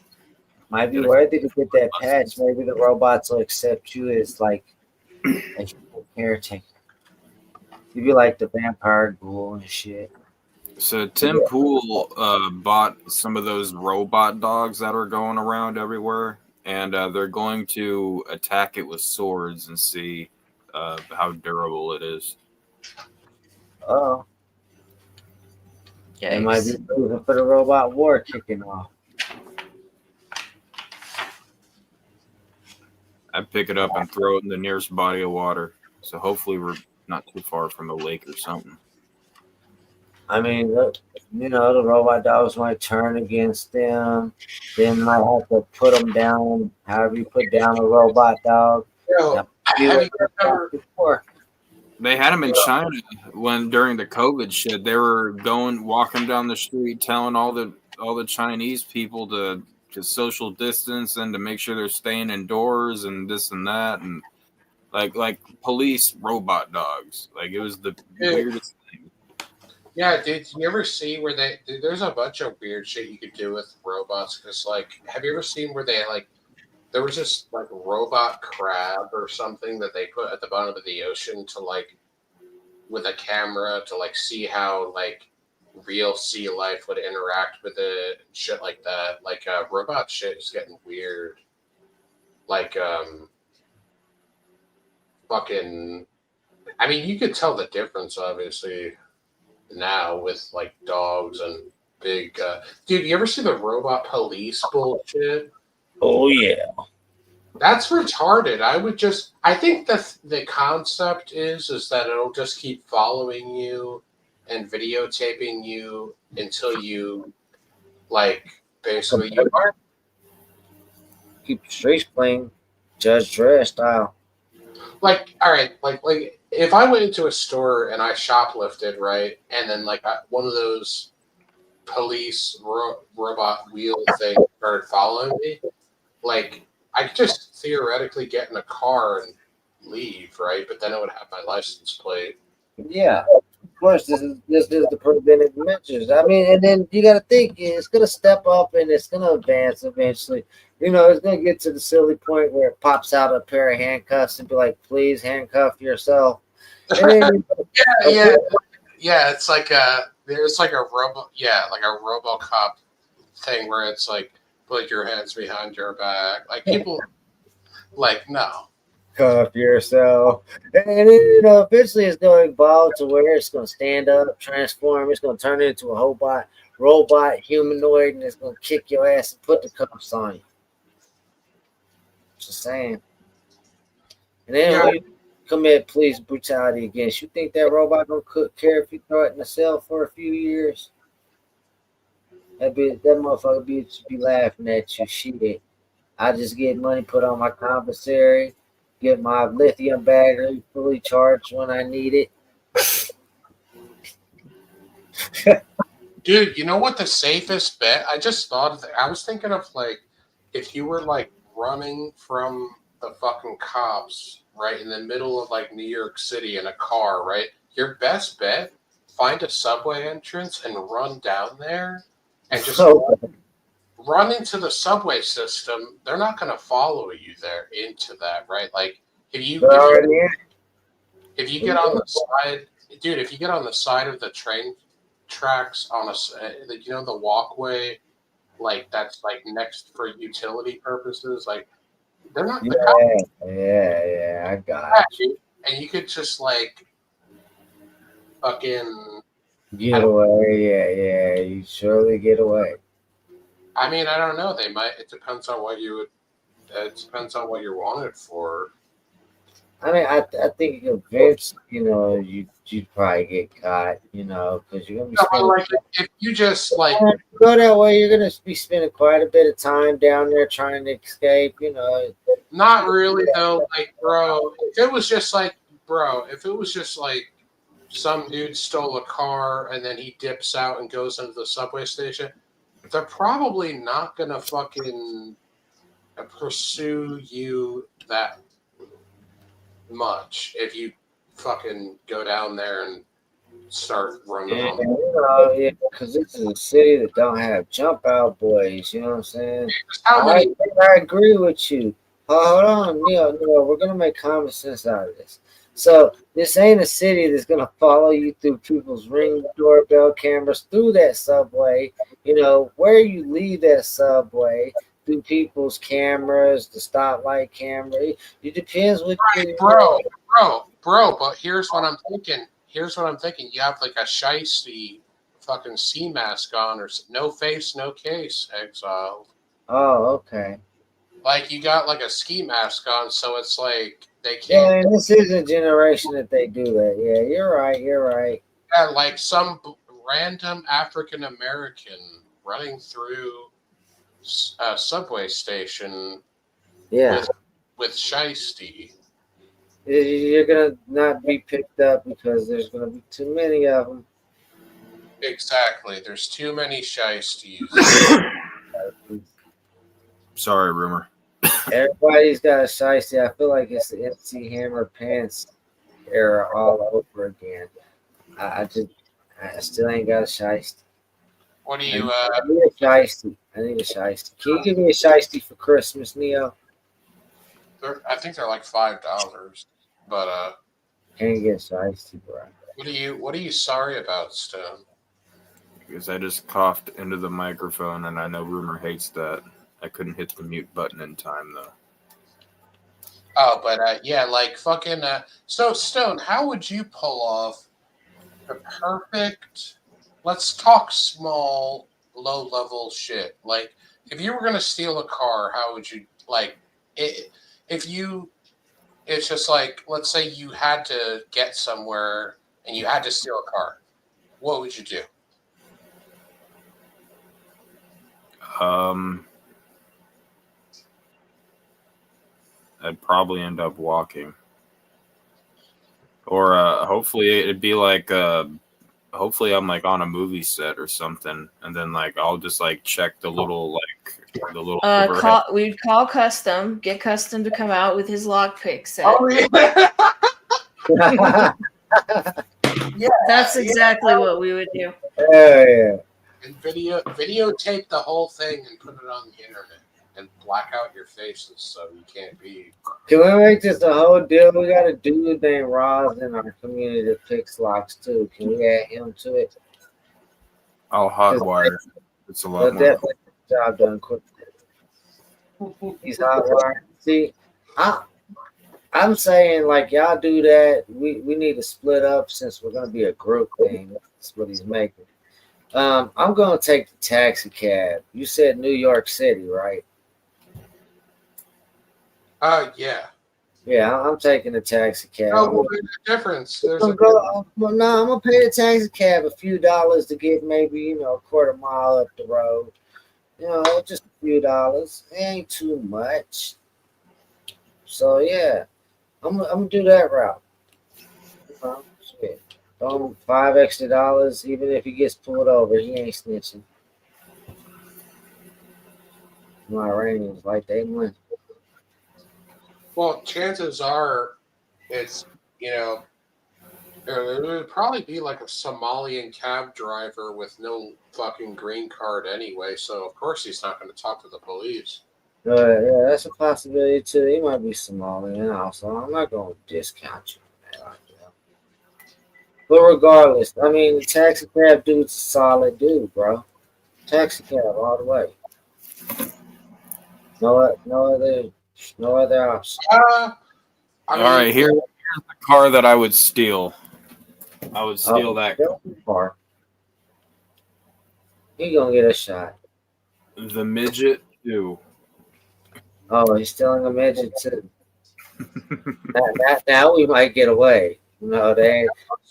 Might be worthy to get that patch. Maybe the robots will accept you as like a caretaker. You'd be like the vampire ghoul and shit. So Tim Pool bought some of those robot dogs that are going around everywhere, and they're going to attack it with swords and see how durable it is. Oh, they might be Yikes. moving for the robot war kicking off. I'd pick it up and throw it in the nearest body of water. So hopefully we're not too far from the lake or something. I mean, look, the robot dogs might turn against them. Then might have to put them down. However you put down a robot dog. Yo, have you ever, They had them in China when during the COVID shit. They were walking down the street, telling all the Chinese people to social distance and to make sure they're staying indoors and this and that, and like police robot dogs. Like it was the weirdest thing. yeah, dude, you ever see where there's a bunch of weird shit you could do with robots? Because, like, have you ever seen where there was this, like, robot crab or something that they put at the bottom of the ocean to, like, with a camera to, like, see how, like, real sea life would interact with it and shit like that. Like, robot shit is getting weird. Like, fucking, I mean, you could tell the difference, obviously, now with, like, dogs and big, dude, you ever see the robot police bullshit? Oh yeah. That's retarded. I think the concept is that it'll just keep following you and videotaping you until you, like, basically you are. Keep the streets clean. Judge Dredd style. Like, all right, like if I went into a store and I shoplifted, right, and then like one of those police robot wheel things started following me, like I could just theoretically get in a car and leave, right? But then it would have my license plate. Yeah. Of course, this is the preventive measures. I mean, and then you got to think it's gonna step up and it's gonna advance eventually. It's gonna get to the silly point where it pops out a pair of handcuffs and be like, "Please handcuff yourself." And then, Yeah. It's like a RoboCop thing where it's like put your hands behind your back. Like people, like no. cuff yourself. And then, eventually it's going to evolve to where it's going to stand up, transform. It's going to turn into a robot, humanoid, and it's going to kick your ass and put the cuffs on you. Just saying. And then when you commit police brutality against you, think that robot going to care if you throw it in the cell for a few years? That motherfucker be laughing at you. Shit. I just get money put on my commissary, get my lithium battery fully charged when I need it. Dude, you know what the safest bet? I just thought of I was thinking of like if you were like running from the fucking cops right in the middle of like New York City in a car, right? Your best bet, find a subway entrance and run down there and just run into the subway system. They're not going to follow you there into that, right? Like if you get on the side, dude, if you get on the side of the train tracks on the walkway, like that's like next for utility purposes, like they're not. Yeah, I got you. And you could just like fucking get away. Yeah, you surely get away. I mean, I don't know. They might. It depends on what you would. It depends on what you're wanted for. I mean, I think eventually, you'd probably get caught, because you're gonna be spending. Like if you just like go that way, you're gonna be spending quite a bit of time down there trying to escape. Not really though, like bro. If it was just like some dude stole a car and then he dips out and goes into the subway station, they're probably not gonna fucking pursue you that much if you fucking go down there and start running. Because this is a city that don't have jump out boys. You know what I'm saying? I agree with you. Hold on, Neil. We're gonna make common sense out of this. So this ain't a city that's gonna follow you through people's Ring doorbell cameras, through that subway. Where you leave that subway, through people's cameras, the stoplight camera. It depends what. Bro. But here's what I'm thinking. You have like a shiesty fucking sea mask on, or no face, no case, exiled. Oh, okay. Like you got like a ski mask on, so it's like they can't. Yeah, and this is a generation that they do that. Yeah, you're right. Yeah, like some random African American running through a subway station. Yeah. With shiesty. You're gonna not be picked up because there's gonna be too many of them. Exactly. There's too many shiesties. Sorry, Rumor. Everybody's got a shiesty. I feel like it's the MC Hammer Pants era all over again. I still ain't got a shiesty. What do you? I need a shiesty. Can you give me a shiesty for Christmas, Neo? I think they're like $5, but can't get shiesty, bro. What are you sorry about, Stone? Because I just coughed into the microphone, and I know Rumor hates that. I couldn't hit the mute button in time, though. Oh, but yeah, like fucking. So, Stone, how would you pull off the perfect? Let's talk small, low-level shit. Like, if you were gonna steal a car, how would you like it? It's just like, let's say you had to get somewhere and you had to steal a car. What would you do? I'd probably end up walking. Or hopefully it'd be like hopefully I'm like on a movie set or something, and then like I'll just like check the little we'd call Custom, get Custom to come out with his lockpick set. Oh, yeah. That's exactly what we would do. Yeah. And videotape the whole thing and put it on the internet and black out your faces so you can't be. Can we make this a whole deal? We got a dude named Roz in our community that picks locks too. Can we add him to it? I'll hotwire. It's a lot more. Definitely get the job done quick. He's hotwired. See, I'm saying like y'all do that. We need to split up since we're gonna be a group thing. That's what he's making. I'm gonna take the taxi cab. You said New York City, right? Yeah. Yeah, I'm taking the taxi cab. No, there's a difference. I'm gonna pay the taxi cab a few dollars to get maybe a quarter mile up the road. Just a few dollars. It ain't too much. So yeah, I'm gonna do that route. Shit. $5 extra, even if he gets pulled over, he ain't snitching. My Iranians like they win. Well, chances are, it's it would probably be like a Somalian cab driver with no fucking green card anyway. So of course he's not going to talk to the police. Yeah, that's a possibility too. He might be Somalian also. I'm not going to discount you on that. But regardless, I mean, the taxi cab dude's a solid dude, bro. Taxi cab all the way. No other option. All right, here's the car that I would steal. I would steal that. car. He gonna get a shot. The midget too. Oh, he's stealing a midget too. now we might get away. No, they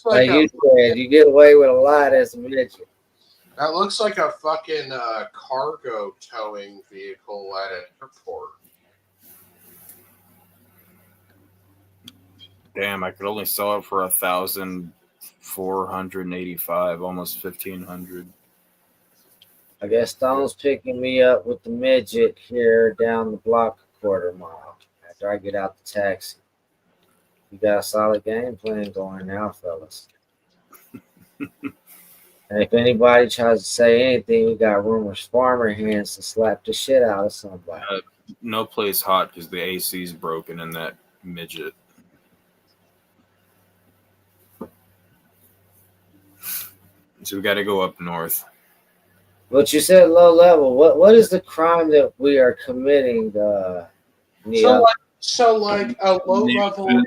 like you said, you get away with a lot as a midget. That looks like a fucking cargo towing vehicle at an airport. Damn, I could only sell it for 1,485, almost 1,500. I guess Stone's picking me up with the midget here down the block a quarter mile after I get out the taxi. You got a solid game plan going now, fellas. And if anybody tries to say anything, we got Rumors Farmer hands to slap the shit out of somebody. No place hot because the AC's broken in that midget. So we got to go up north. But you said low level. What is the crime that we are committing, Neil? So like a low level.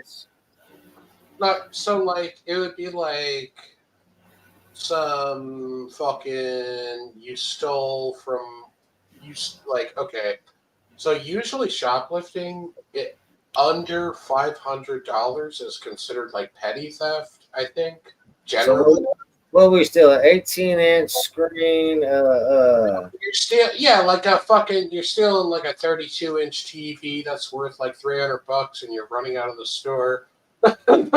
So like it would be like some fucking okay. So usually shoplifting under $500 is considered like petty theft. I think generally. Well, we still an 18-inch screen. You're still you're stealing like a 32-inch TV that's worth like $300, and you're running out of the store. And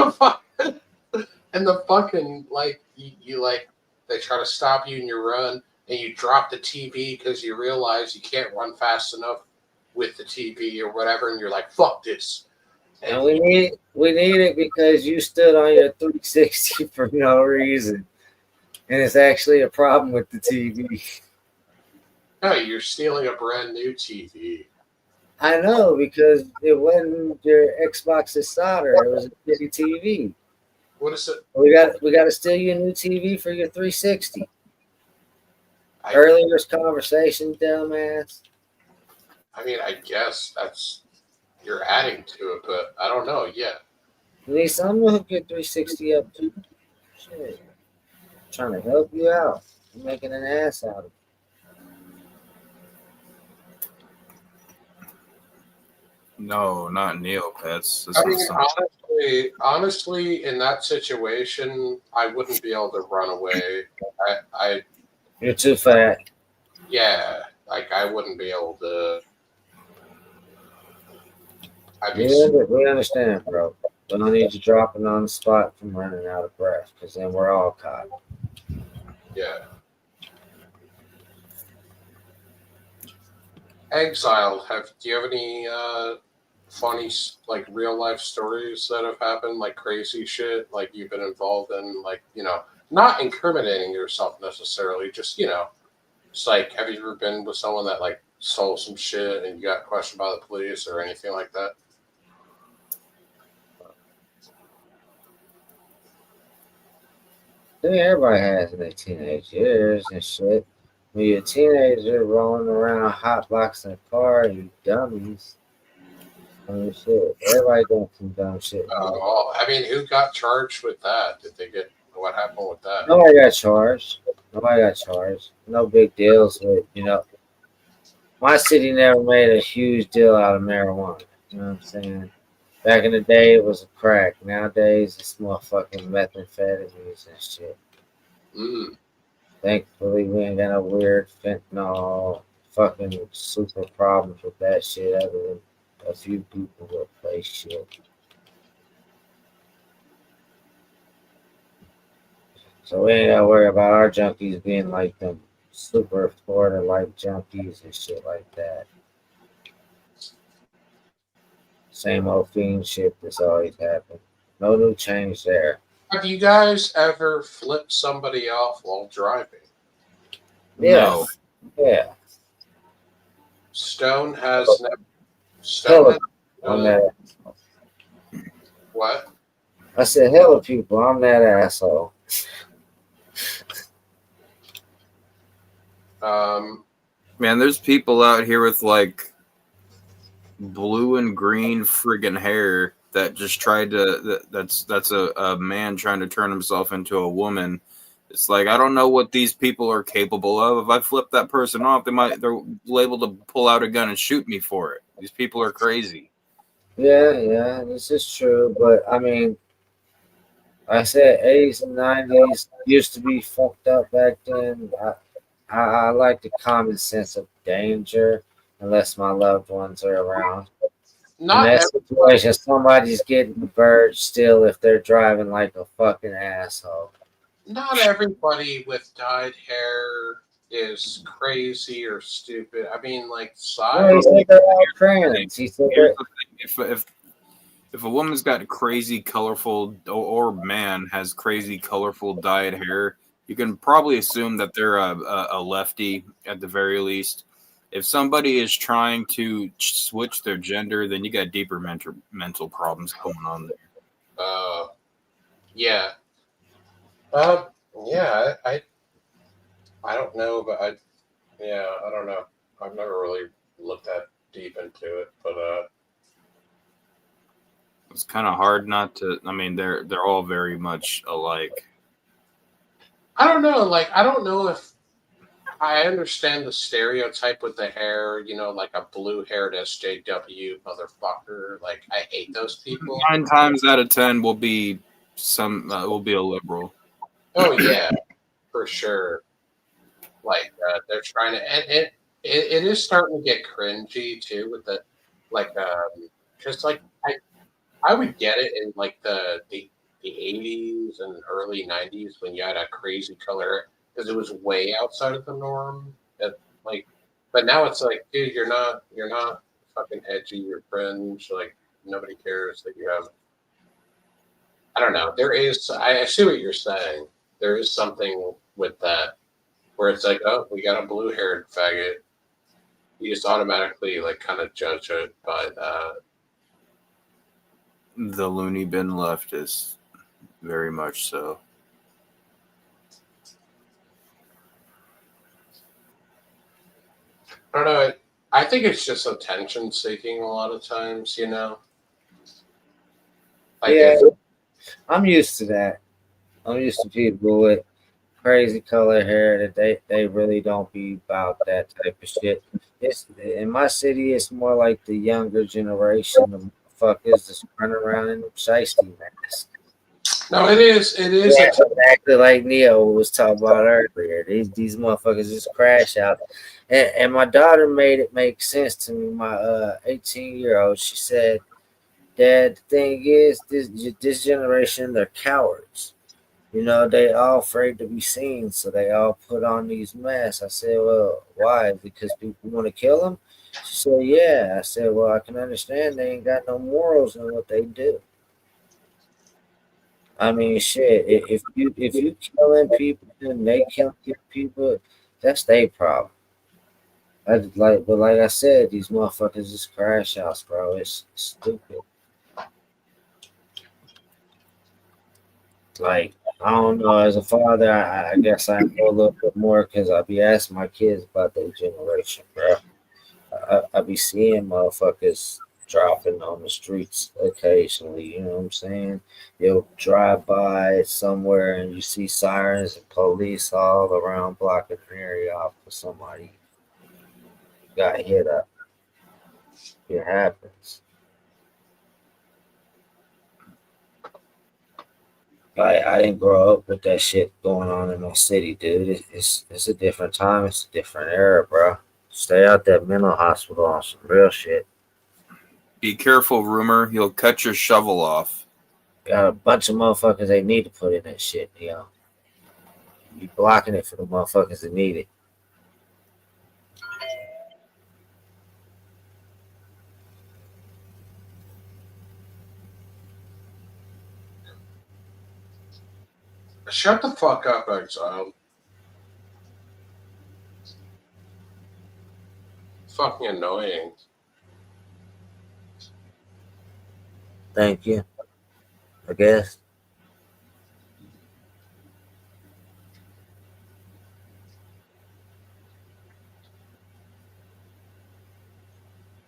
the fucking like you like they try to stop you in your run, and you drop the TV because you realize you can't run fast enough with the TV or whatever, and you're like, "Fuck this." And we need it because you stood on your 360 for no reason. And it's actually a problem with the TV. No, you're stealing a brand new TV. I know, because it wasn't your Xbox's solder. It was a shitty TV. What is it? We got to steal you a new TV for your 360. Earlier's conversation, dumbass. I mean, I guess you're adding to it, but I don't know yet. You need something to hook your 360 up to. Shit. Trying to help you out. You're making an ass out of it. No, not Neopets. I mean, honestly, in that situation, I wouldn't be able to run away. You're too fat. Yeah, like I wouldn't be able to. We understand, bro. We don't need you dropping on the spot from running out of breath, because then we're all caught. Yeah. Exile, do you have any funny, like, real life stories that have happened, like crazy shit, like you've been involved in, like, not incriminating yourself necessarily, just, it's like, have you ever been with someone that, like, stole some shit and you got questioned by the police or anything like that? I think everybody has in their teenage years and shit. When you're a teenager rolling around hotboxing a car, you dummies. I mean, shit. Everybody doing some dumb shit. I mean, who got charged with that? What happened with that? Nobody got charged. No big deals with, my city never made a huge deal out of marijuana. You know what I'm saying? Back in the day, it was a crack. Nowadays, it's motherfucking methamphetamines and shit. Mm. Thankfully, we ain't got no weird fentanyl fucking super problems with that shit other than a few people that play shit. So we ain't got to worry about our junkies being like them super Florida-like junkies and shit like that. Same old fiend shit that's always happened. No new change there. Have you guys ever flipped somebody off while driving? Yeah, No. yeah. Stone has never. Hella Stone has, on that. what? I said, hella people. I'm that asshole. Man, there's people out here with like blue and green friggin' hair that just tried to. That's a man trying to turn himself into a woman. It's like I don't know what these people are capable of. If I flip that person off, they're liable to pull out a gun and shoot me for it. These people are crazy. Yeah, this is true. But I mean, I said 80s and 90s used to be fucked up back then. I like the common sense of danger unless my loved ones are around. In Not that everybody. situation, somebody's getting the bird still if they're driving like a fucking asshole. Not everybody with dyed hair is crazy or stupid. I mean, like No, he size. said they're all trans. He said Here's that, the thing: if a woman's got crazy colorful or man has crazy colorful dyed hair, you can probably assume that they're a lefty at the very least. If somebody is trying to switch their gender, then you got deeper mental problems going on there. Yeah. Yeah. I don't know, but I don't know. I've never really looked that deep into it, but It's kind of hard not to. I mean, they're all very much alike. I don't know. Like, I don't know if I understand the stereotype with the hair. You know, like a blue-haired SJW motherfucker. Like, I hate those people. 9 times out of 10 will be will be a liberal. Oh yeah, for sure. Like they're trying to, and it is starting to get cringy too with the like just like I would get it in like the 80s and early 90s when you had a crazy color because it was way outside of the norm. Like, but now it's like, dude, you're not fucking edgy. You're cringe. Like nobody cares that you have. I don't know. There is. I see what you're saying. There is something with that where it's like, oh, we got a blue-haired faggot. You just automatically like kind of judge it by that. The loony bin leftist, very much so. I don't know. I think it's just attention seeking a lot of times, you know? Like yeah, I'm used to that. I'm used to people with crazy color hair that they really don't be about that type of shit. It's in my city. It's more like the younger generation of fuckers that's running around in shiesty masks. no, it is. It is. Yeah, exactly like Neo was talking about earlier. These motherfuckers just crash out. And my daughter made it make sense to me. My 18-year-old, she said, "Dad, the thing is, this generation, they're cowards. You know, they all afraid to be seen, so they all put on these masks." I said, "Well, why? Because people want to kill them?" She said, "Yeah." I said, "Well, I can understand they ain't got no morals in what they do. I mean, shit. If you killing people and they kill people, that's their problem. But like I said, these motherfuckers is crash outs, bro. It's stupid. Like, I don't know. As a father, I guess I know a little bit more because I be asking my kids about their generation, bro. I be seeing motherfuckers dropping on the streets occasionally. You know what I'm saying? You'll drive by somewhere and you see sirens and police all around blocking the area off for somebody got hit up. It happens. I didn't grow up with that shit going on in my city, dude. It's a different time. It's a different era, bro. Stay out that mental hospital on some real shit. Be careful, rumor. You'll cut your shovel off. Got a bunch of motherfuckers they need to put in that shit, you know. You blocking it for the motherfuckers that need it. Shut the fuck up, Exile. Fucking annoying. Thank you. I guess.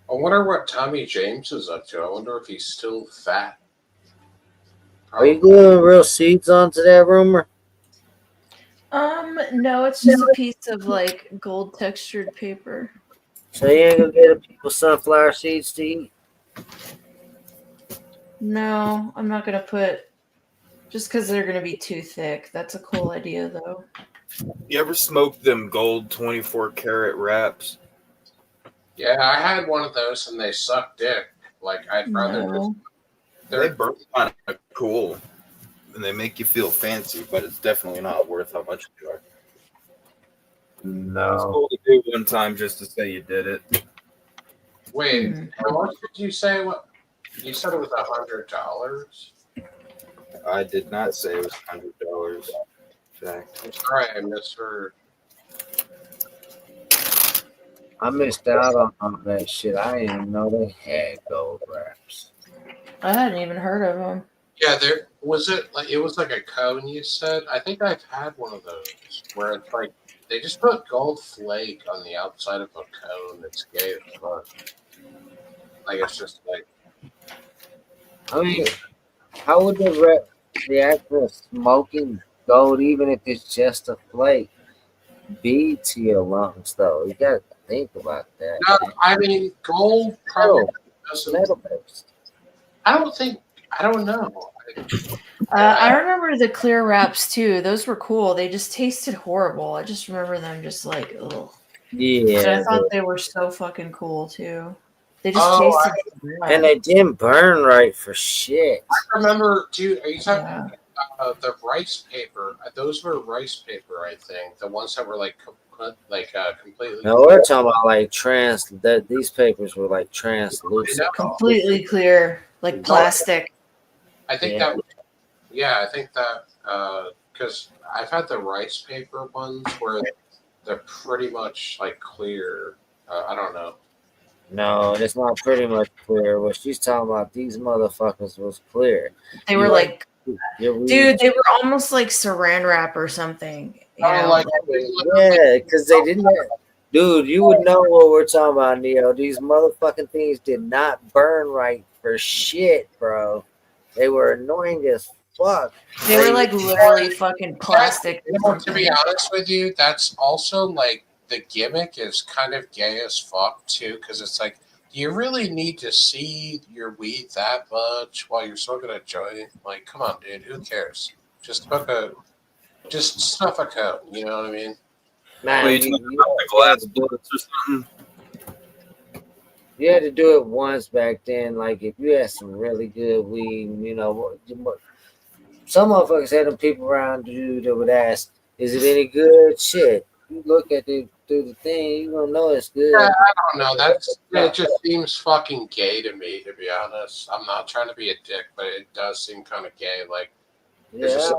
I wonder what Tommy James is up to. I wonder if he's still fat. Are you gluing real seeds onto that rumor? No, it's just a piece of like gold textured paper. So you ain't gonna get people sunflower seeds to eat? No, I'm not gonna put just because they're gonna be too thick. That's a cool idea though. You ever smoked them gold 24 karat wraps? Yeah, I had one of those and they suck dick. Like, I'd rather No. They burn kind of cool, and they make you feel fancy, but it's definitely not worth how much they are. It's No. cool to do one time just to say you did it. Wait, how much did you say? What you said it was $100? I did not say it was $100. Jack. I'm sorry, I misheard. I missed out on all that shit. I didn't even know they had gold wraps. I hadn't even heard of them. Yeah, there was it. Like it was like a cone. You said. I think I've had one of those where it's like they just put gold flake on the outside of a cone. It's gay as fuck. Like it's just like. I mean, how would the actual smoking gold, even if it's just a flake, be to your lungs, though? You gotta think about that. No, I mean gold probably doesn't. Metal based. I don't know. I remember the clear wraps too. Those were cool. They just tasted horrible. I just remember them just like, ugh. Yeah. But I thought they were so fucking cool too. They just Oh, tasted bad. And they didn't burn right for shit. I remember, dude. Are you talking Yeah. the rice paper? Those were rice paper, I think. The ones that were like completely. No, we're talking about like these papers were like translucent. Completely clear, like plastic. I think Yeah. I think that because I've had the rice paper ones where they're pretty much like clear. I don't know. No, it's not pretty much clear. What she's talking about, these motherfuckers was clear. They were like, Your weed- dude, they were almost like saran wrap or something. You Oh, know? like Yeah, because they didn't have, dude, you would know what we're talking about, Neo. These motherfucking things did not burn right for shit, bro. They were annoying as fuck. They were like literally fucking plastic. To be honest with you, that's also like the gimmick is kind of gay as fuck too, because it's like, do you really need to see your weed that much while you're smoking a joint? Like, come on, dude, who cares? Just snuff a cone, you know what I mean? Man, What are you talking about, the glass bullets or something? you had to do it once back then. Like, if you had some really good weed, you know, some motherfuckers had them people around you that would ask, is it any good? Shit. You look at it through the thing, you gonna know it's good. Yeah, I don't know. It just seems fucking gay to me, to be honest. I'm not trying to be a dick, but it does seem kind of gay. Like, Yeah,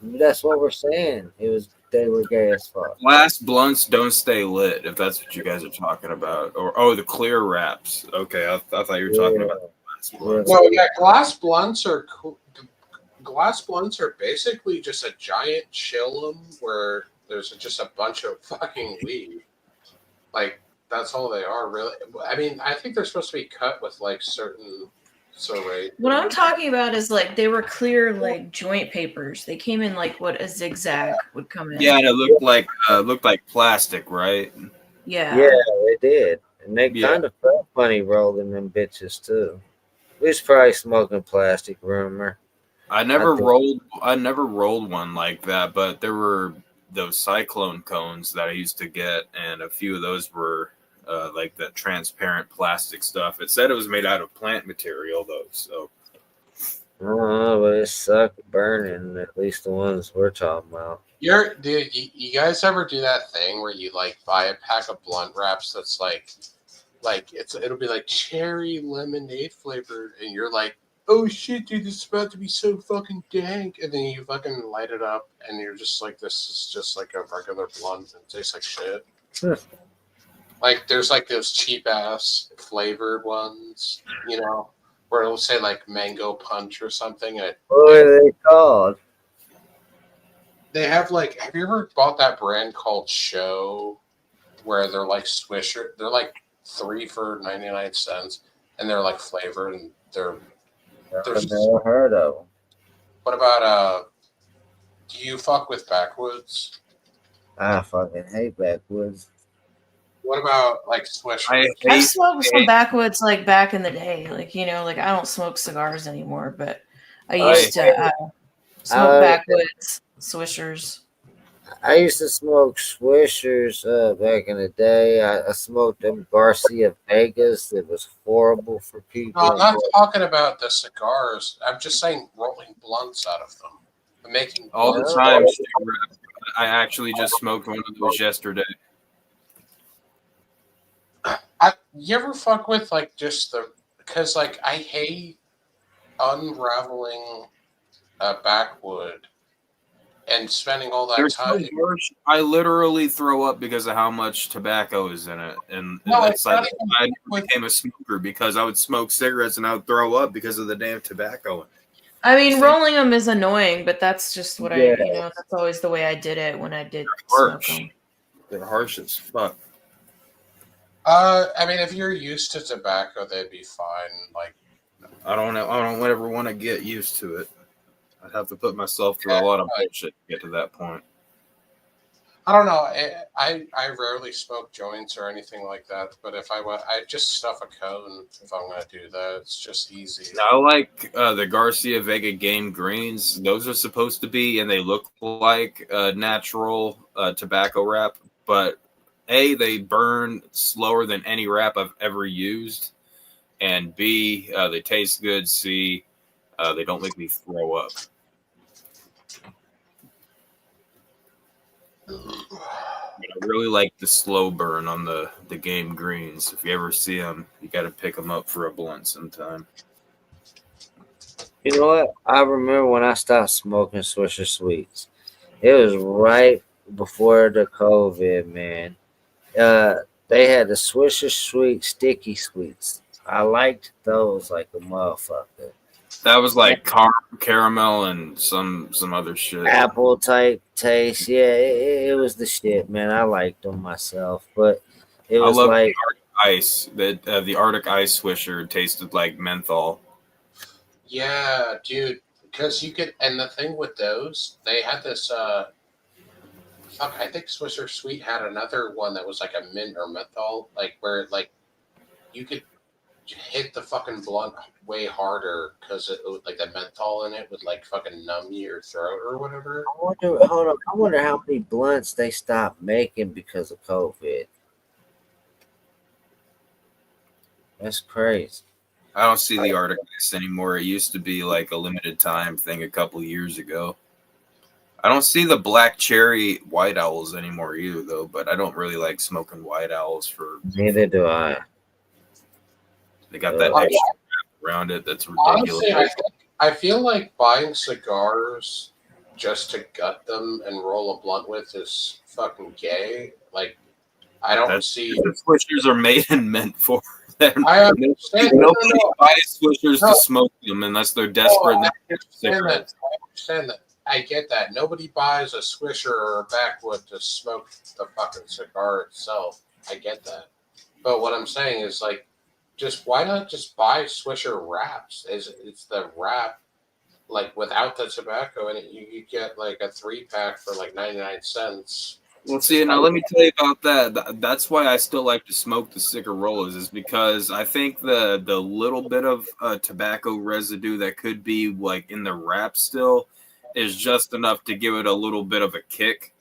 that's what we're saying. They were gay as fuck. Glass blunts don't stay lit, if that's what you guys are talking about. Or the clear wraps. Okay, I thought you were talking about the glass blunts. well, yeah, glass blunts are cool. Glass blunts are basically just a giant chillum where there's just a bunch of fucking weed. Like, that's all they are, really. I mean, I think they're supposed to be cut with like certain serrate. What I'm talking about is like they were clear like joint papers. They came in like what a zigzag would come in. Yeah, and it looked like plastic, right? Yeah. Yeah, they did. And they Yeah. kind of felt funny rolling them bitches too. We was probably smoking plastic, rumor. I never think- rolled one like that, but there were those cyclone cones that I used to get, and a few of those were like that transparent plastic stuff. It said it was made out of plant material though, so I don't know, but it sucked burning, at least the ones we're talking about. Dude, you guys ever do that thing where you like buy a pack of blunt wraps that's like it'll be like cherry lemonade flavored, and you're like, oh shit, dude, this is about to be so fucking dank. And then you fucking light it up and you're just like, this is just like a regular blunt and it tastes like shit. Like, there's like those cheap ass flavored ones, you know, where it'll say like mango punch or something. And What are they called? they have like, have you ever bought that brand called Show? Where they're like Swisher, they're like 3 for 99 cents, and they're like flavored, and they're. I've never heard of them. What about do you fuck with Backwoods? I fucking hate Backwoods. What about like Swisher? I smoked some backwoods like back in the day. Like, you know, like I don't smoke cigars anymore, but I used to smoke backwoods, swishers. I used to smoke Swishers back in the day. I smoked them Garcia Vegas. It was horrible for people. No, I'm not talking about the cigars. I'm just saying rolling blunts out of them. I'm making All the blunts. time. I actually just smoked one of those yesterday. You ever fuck with like just the because like I hate unraveling a backwood and spending all that They're time. so harsh. I literally throw up because of how much tobacco is in it, and No, that's it's like not even I never became a smoker because I would smoke cigarettes and I would throw up because of the damn tobacco. I mean, rolling them is annoying, but that's just what Yeah. I, you know, that's always the way I did it when I did Harsh. smoke them. They're harsh as fuck. I mean, if you're used to tobacco, they'd be fine. Like, I don't know. I don't ever want to get used to it. I'd have to put myself through a lot of bullshit to get to that point. I don't know. I rarely smoke joints or anything like that. But if I want, I just stuff a cone if I'm gonna do that. It's just easy. I like the Garcia Vega Game Greens. Those are supposed to be, and they look like natural tobacco wrap, but A, they burn slower than any wrap I've ever used, and B, they taste good. C, they don't make me throw up. But I really like the slow burn on the Game Greens. If you ever see them, you got to pick them up for a blunt sometime. You know what? I remember when I stopped smoking Swisher Sweets. It was right before the COVID, man. They had the Swisher Sweet Sticky Sweets. I liked those like a motherfucker. That was like caramel and some other shit. Apple type taste. Yeah, it was the shit, man. I liked them myself, but it I was love like the Arctic Ice. The Arctic Ice Swisher tasted like menthol. Yeah, dude. Because you could, and the thing with those, they had this. Fuck, I think Swisher Sweet had another one that was like a mint or menthol, like where like you could hit the fucking blunt way harder because it like the menthol in it would like fucking numb your throat or whatever. I wonder how many blunts they stopped making because of COVID. That's crazy. I don't see the Arctic Ice anymore. It used to be like a limited time thing a couple years ago. I don't see the black cherry white owls anymore either, though. But I don't really like smoking white owls for. Neither do I. They got that extra wrap around it that's ridiculous. Honestly, I feel like buying cigars just to gut them and roll a blunt with is fucking gay. Like, I don't see. The Swishers are made and meant for. I understand. Nobody buys Swishers to smoke them unless they're desperate. I understand that. I get that. Nobody buys a Swisher or a Backwood to smoke the fucking cigar itself. I get that. But what I'm saying is, like, just why not just buy Swisher wraps? It's the wrap, like, without the tobacco in it. You get, like, a 3-pack for, like, 99 cents. Well, see, now let me tell you about that. That's why I still like to smoke the cigarillos, is because I think the little bit of tobacco residue that could be, like, in the wrap still is just enough to give it a little bit of a kick.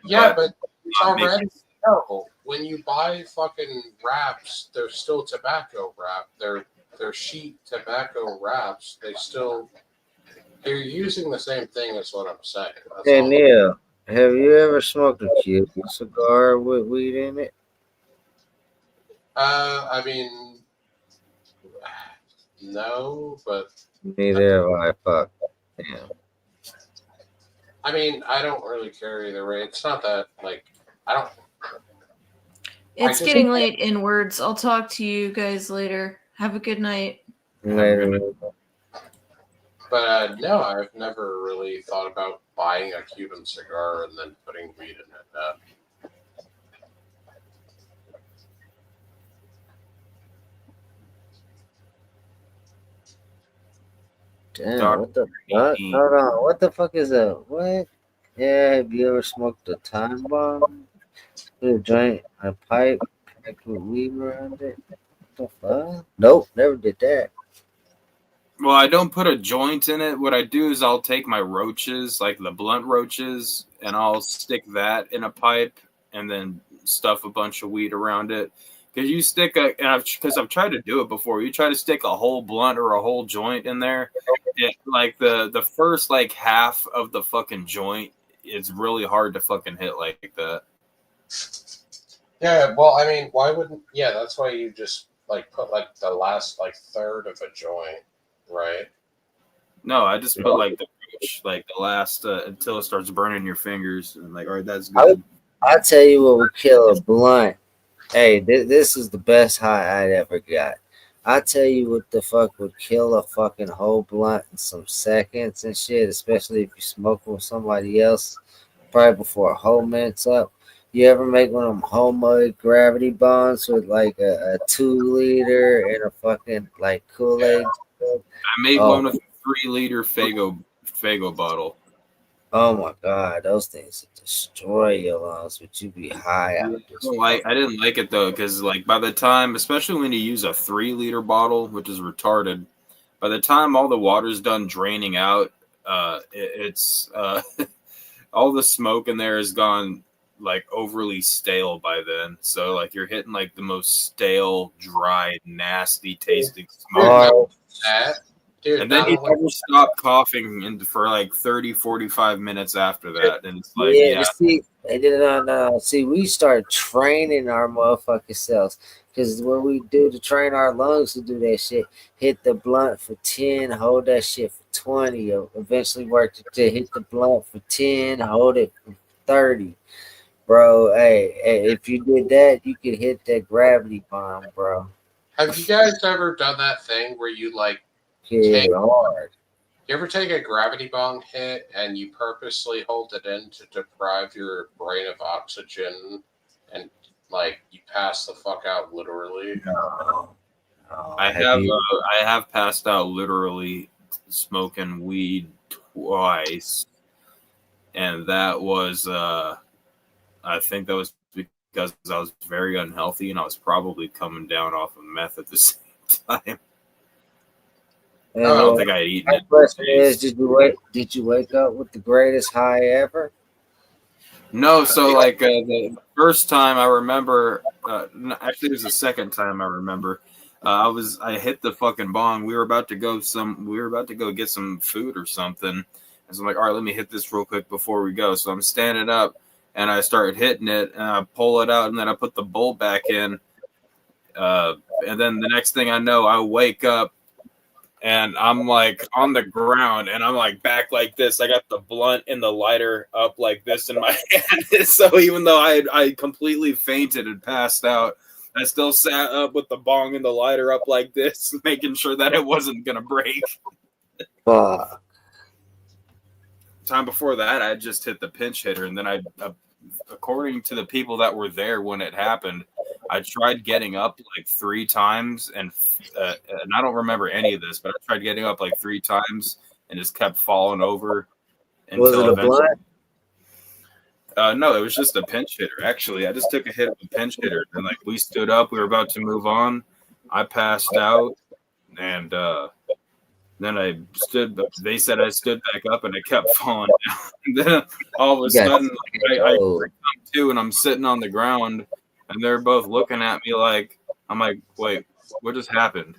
Yeah, but it's already terrible. When you buy fucking wraps, they're still tobacco wrap. They're sheet tobacco wraps. They're using the same thing as what I'm saying. That's Hey all. Neil, have you ever smoked a Cuban cigar with weed in it? I mean, no, but Neither have I. Fuck. Damn. I mean, I don't really care either way. It's not that like I don't. It's just- getting late inwards. I'll talk to you guys later. Have a good night. Later. But no, I've never really thought about buying a Cuban cigar and then putting weed in it. Damn, what the fuck? Hold on. What the fuck is a what? Yeah, have you ever smoked a time bomb? Put a joint, a pipe, packed with weed around it? What the fuck? Nope, never did that. Well, I don't put a joint in it. What I do is I'll take my roaches, like the blunt roaches, and I'll stick that in a pipe and then stuff a bunch of weed around it. Because you stick because I've tried to do it before. You try to stick a whole blunt or a whole joint in there, like the first like half of the fucking joint, it's really hard to fucking hit like that. Yeah, well, I mean, why wouldn't? Yeah, that's why you just like put like the last like third of a joint, right? No, I just put like the roach, like the last until it starts burning your fingers, and like, all right, that's good. I'll tell you what would kill a blunt. Hey, this is the best high I'd ever got. I'll tell you what the fuck would kill a fucking whole blunt in some seconds and shit, especially if you smoke with somebody else, probably before a whole minute's up. You ever make one of them homemade gravity bombs with like a 2 liter and a fucking like Kool-Aid? I made one with a 3 liter Fago bottle. Oh my god, those things destroy your lungs, but you be high out of this. I didn't like it though, because like by the time, especially when you use a 3 liter bottle, which is retarded, by the time all the water's done draining out, it's all the smoke in there has gone like overly stale by then. So like you're hitting like the most stale, dry, nasty tasting smoke. Dude, and then you never stop coughing for like 30-45 minutes after that. And it's like, See, we start training our motherfucking selves. Because what we do to train our lungs to do that shit, hit the blunt for 10, hold that shit for 20. Eventually work to hit the blunt for 10, hold it for 30. Bro, hey, if you did that, you could hit that gravity bomb, bro. Have you guys ever done that thing where you like hard? You ever take a gravity bomb hit and you purposely hold it in to deprive your brain of oxygen and like you pass the fuck out literally? No. I have passed out literally smoking weed twice, and that was I think that was because I was very unhealthy and I was probably coming down off of meth at the same time. I don't think I had eaten it. My question is, did you wake up with the greatest high ever? No, so like the first time I remember, actually it was the second time I remember. I hit the fucking bong. We were about to go get some food or something. And so I'm like, all right, let me hit this real quick before we go. So I'm standing up and I started hitting it and I pull it out and then I put the bowl back in. And then the next thing I know, I wake up and I'm like on the ground and I'm like back like this. I got the blunt and the lighter up like this in my hand. So even though I completely fainted and passed out, I still sat up with the bong and the lighter up like this, making sure that it wasn't going to break. Fuck. Time before that, I just hit the pinch hitter. And then according to the people that were there when it happened, I tried getting up like 3 times, and I don't remember any of this, but I tried getting up like 3 times and just kept falling over. Was it a blunt? No, it was just a pinch hitter. Actually, I just took a hit of a pinch hitter, and like we stood up, we were about to move on. I passed out, and then I stood. They said I stood back up, and I kept falling down. And then all of a sudden, like, I come to, and I'm sitting on the ground. And they're both looking at me like, I'm like, wait, what just happened?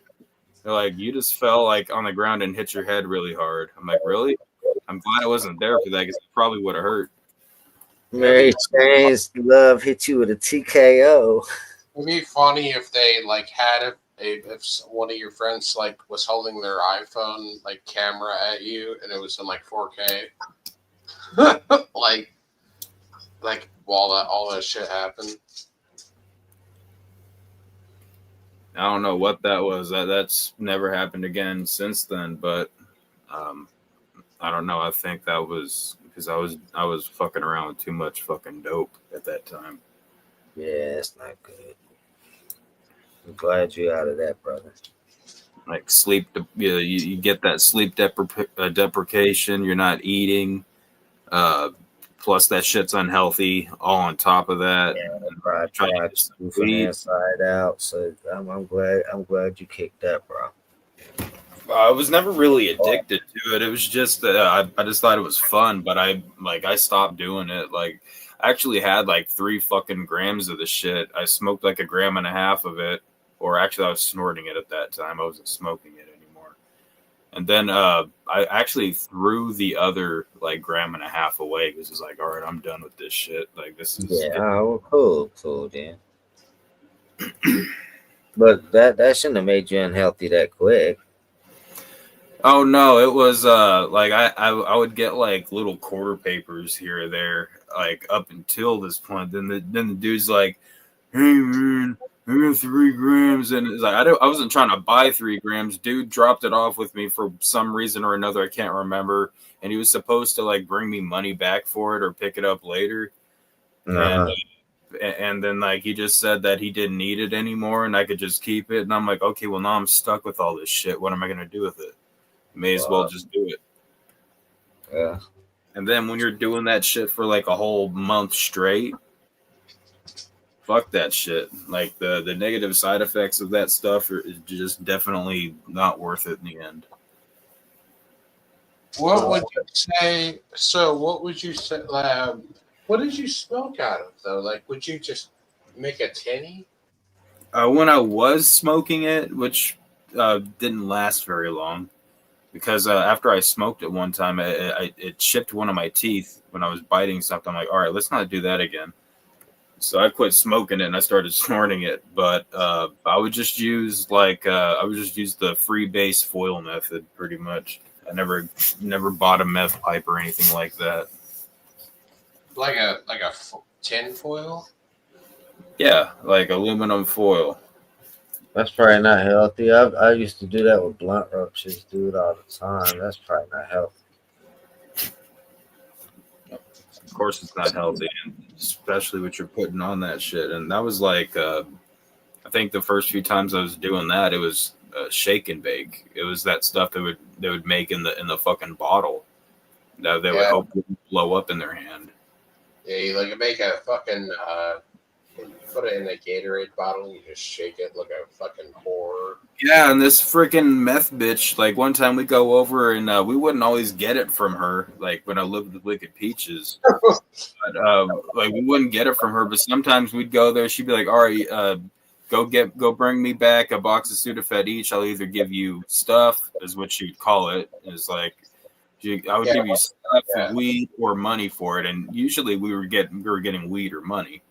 They're like, you just fell like on the ground and hit your head really hard. I'm like, really? I'm glad I wasn't there for that because it probably would have hurt. Mary Jane's love hit you with a TKO. It'd be funny if they like had if one of your friends like was holding their iPhone like camera at you and it was in like 4K, like while all that shit happened. I don't know what that was. That's never happened again since then. But I don't know. I think that was because I was fucking around with too much fucking dope at that time. Yeah, it's not good. I'm glad you're out of that, brother. Like you get that sleep deprecation. You're not eating. Plus that shit's unhealthy. All on top of that, Fried trying to chips from the inside out. So I'm glad you kicked that, bro. I was never really addicted to it. It was just that I just thought it was fun, but I stopped doing it. Like I actually had like 3 fucking grams of the shit. I smoked like 1.5 grams of it, or actually I was snorting it at that time. I wasn't smoking it anymore. And then I actually threw the other like 1.5 grams away because it's like, all right, I'm done with this shit. Like this is cool, then. But that shouldn't have made you unhealthy that quick. Oh no, it was like I would get like little quarter papers here or there, like up until this point. Then the dude's like, "Hey man, I got 3 grams," and it's like I wasn't trying to buy 3 grams. Dude dropped it off with me for some reason or another. I can't remember, and he was supposed to like bring me money back for it or pick it up later. And then like he just said that he didn't need it anymore, and I could just keep it. And I'm like, okay, well now I'm stuck with all this shit. What am I gonna do with it? May as well just do it. Yeah. And then when you're doing that shit for like a whole month straight, fuck that shit. Like the negative side effects of that stuff are just definitely not worth it in the end. What would you say? So, what would you say? What did you smoke out of though? Like, would you just make a tinny? When I was smoking it, which didn't last very long, because after I smoked it one time, it chipped one of my teeth when I was biting something. I'm like, all right, let's not do that again. So I quit smoking it and I started snorting it. But I would just use the freebase foil method pretty much. I never bought a meth pipe or anything like that. Like a tin foil? Yeah, like aluminum foil. That's probably not healthy. I used to do that with blunt ruptures, do it all the time. That's probably not healthy. Of course it's not healthy, especially what you're putting on that shit. And that was like, I think the first few times I was doing that, it was shake and bake. It was that stuff they would make in the fucking bottle that they would hope would blow up in their hand. Yeah, you like make a fucking put it in a Gatorade bottle and you just shake it like a fucking whore. Yeah, and this freaking meth bitch, like one time we go over and we wouldn't always get it from her, like when I lived with Wicked Peaches. But like we wouldn't get it from her, but sometimes we'd go there, she'd be like, all right, go bring me back a box of Sudafed each. I'll either give you stuff, is what she'd call it. Is like I would give you stuff, weed, or money for it. And usually we were getting weed or money.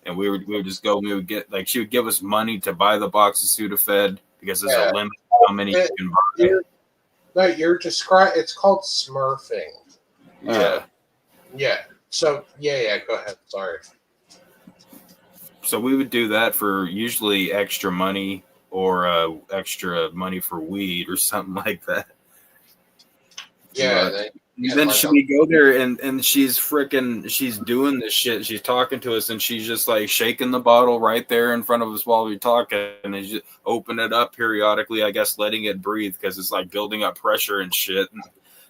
And we would just go. We would get like she would give us money to buy the box of Sudafed because there's a limit to how many you can buy. No, you're describing. It's called smurfing. Yeah. Yeah. So yeah. Go ahead. Sorry. So we would do that for usually extra money or extra money for weed or something like that. Yeah. Then we go there and she's doing this shit. She's talking to us and she's just like shaking the bottle right there in front of us while we're talking, and they just open it up periodically, I guess, letting it breathe because it's like building up pressure and shit. And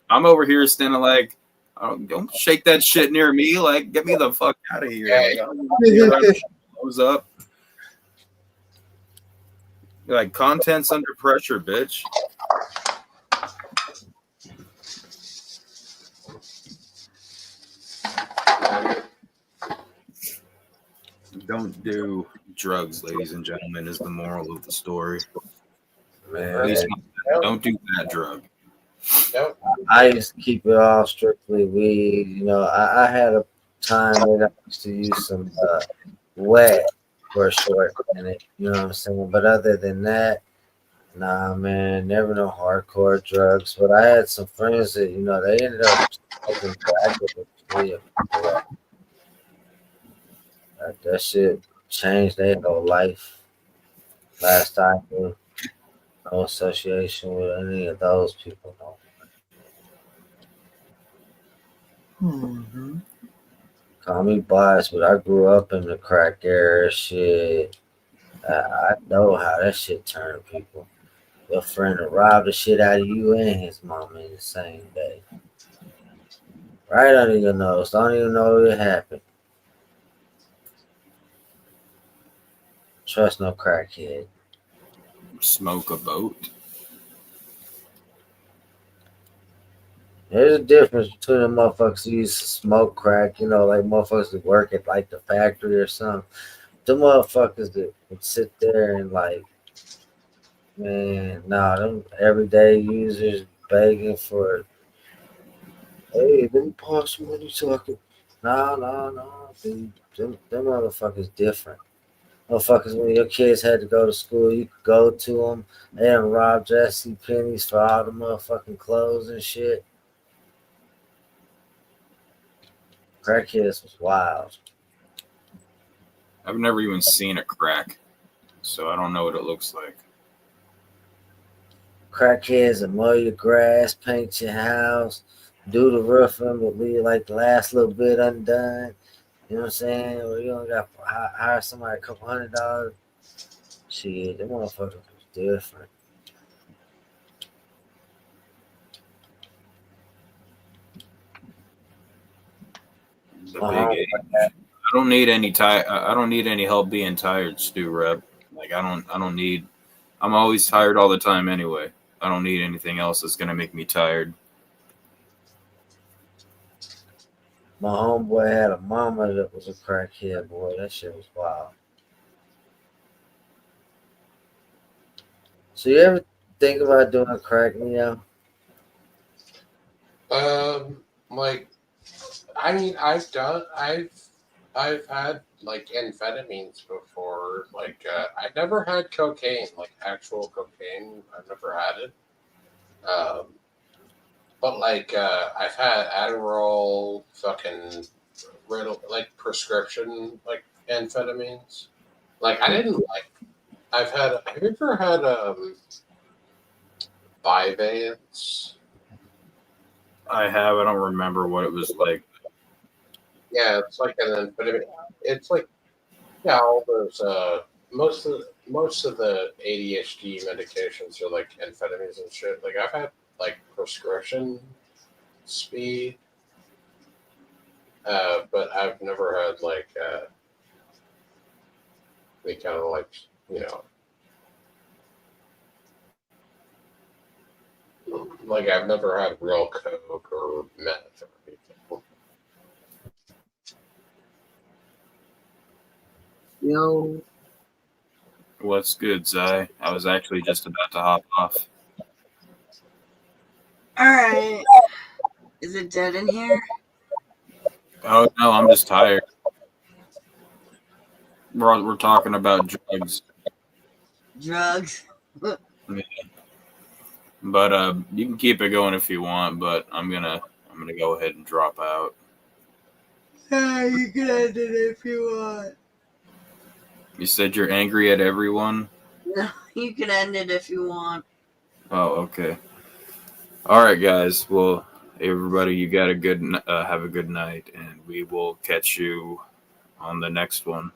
I'm over here standing like, oh, don't shake that shit near me. Like, get me the fuck out of here. Close up. You're like, contents under pressure, bitch. Don't do drugs, ladies and gentlemen, is the moral of the story. At least don't do that drug. Nope. I used to keep it all strictly weed. You know, I had a time when I used to use some wet for a short minute. You know what I'm saying? But other than that, nah, man, never no hardcore drugs. But I had some friends that they ended up smoking crack with the that shit changed their whole life. Last I knew, no association with any of those people. No. Call me biased, but I grew up in the crack era. Shit, I know how that shit turned people. Your friend will rob the shit out of you and his mama in the same day. Right under your nose. Don't even know it happened. Trust no crackhead. Smoke a boat. There's a difference between the motherfuckers who used to smoke crack, like motherfuckers that work at like the factory or something. The motherfuckers that would sit there and like, man, nah, them everyday users begging for, hey, let me pour some money so I can. No, dude. Them motherfuckers different. Motherfuckers, when your kids had to go to school, you could go to them. They done robbed Jesse Pennies for all the motherfucking clothes and shit. Crackheads was wild. I've never even seen a crack, so I don't know what it looks like. Crackheads that mow your grass, paint your house, do the roofing, but leave like the last little bit undone. You know what I'm saying? Or you only got to hire somebody $200. Shit, them motherfuckers was different. The big age. I don't need any I don't need any help being tired, Stu Rep. Like I don't need. I'm always tired all the time anyway. I don't need anything else that's gonna make me tired. My homeboy had a mama that was a crackhead, boy. That shit was wild. So you ever think about doing crack, Neo? Like, I mean, I've had like amphetamines before. Like, I never had cocaine, like actual cocaine. I've never had it. But like, I've had Adderall, fucking Riddle, like prescription, like amphetamines. Like, I didn't like. Have you ever had Vyvanse? I have. I don't remember what it was like. Yeah, it's like an amphetamine. It's like, yeah, all those most of the ADHD medications are like amphetamines and shit. Like I've had like prescription speed, but I've never had like any kind of like like I've never had real coke or meth or anything. Yo, What's good, Zai? I was actually just about to hop off. alright. Is it dead in here? Oh no, I'm just tired. We're talking about drugs, Drugs? but you can keep it going if you want. But I'm gonna go ahead and drop out. Yeah, you can end it if you want. You said you're angry at everyone. No, you can end it if you want. Oh, okay. All right, guys. Well, everybody, you got a good have a good night, and we will catch you on the next one.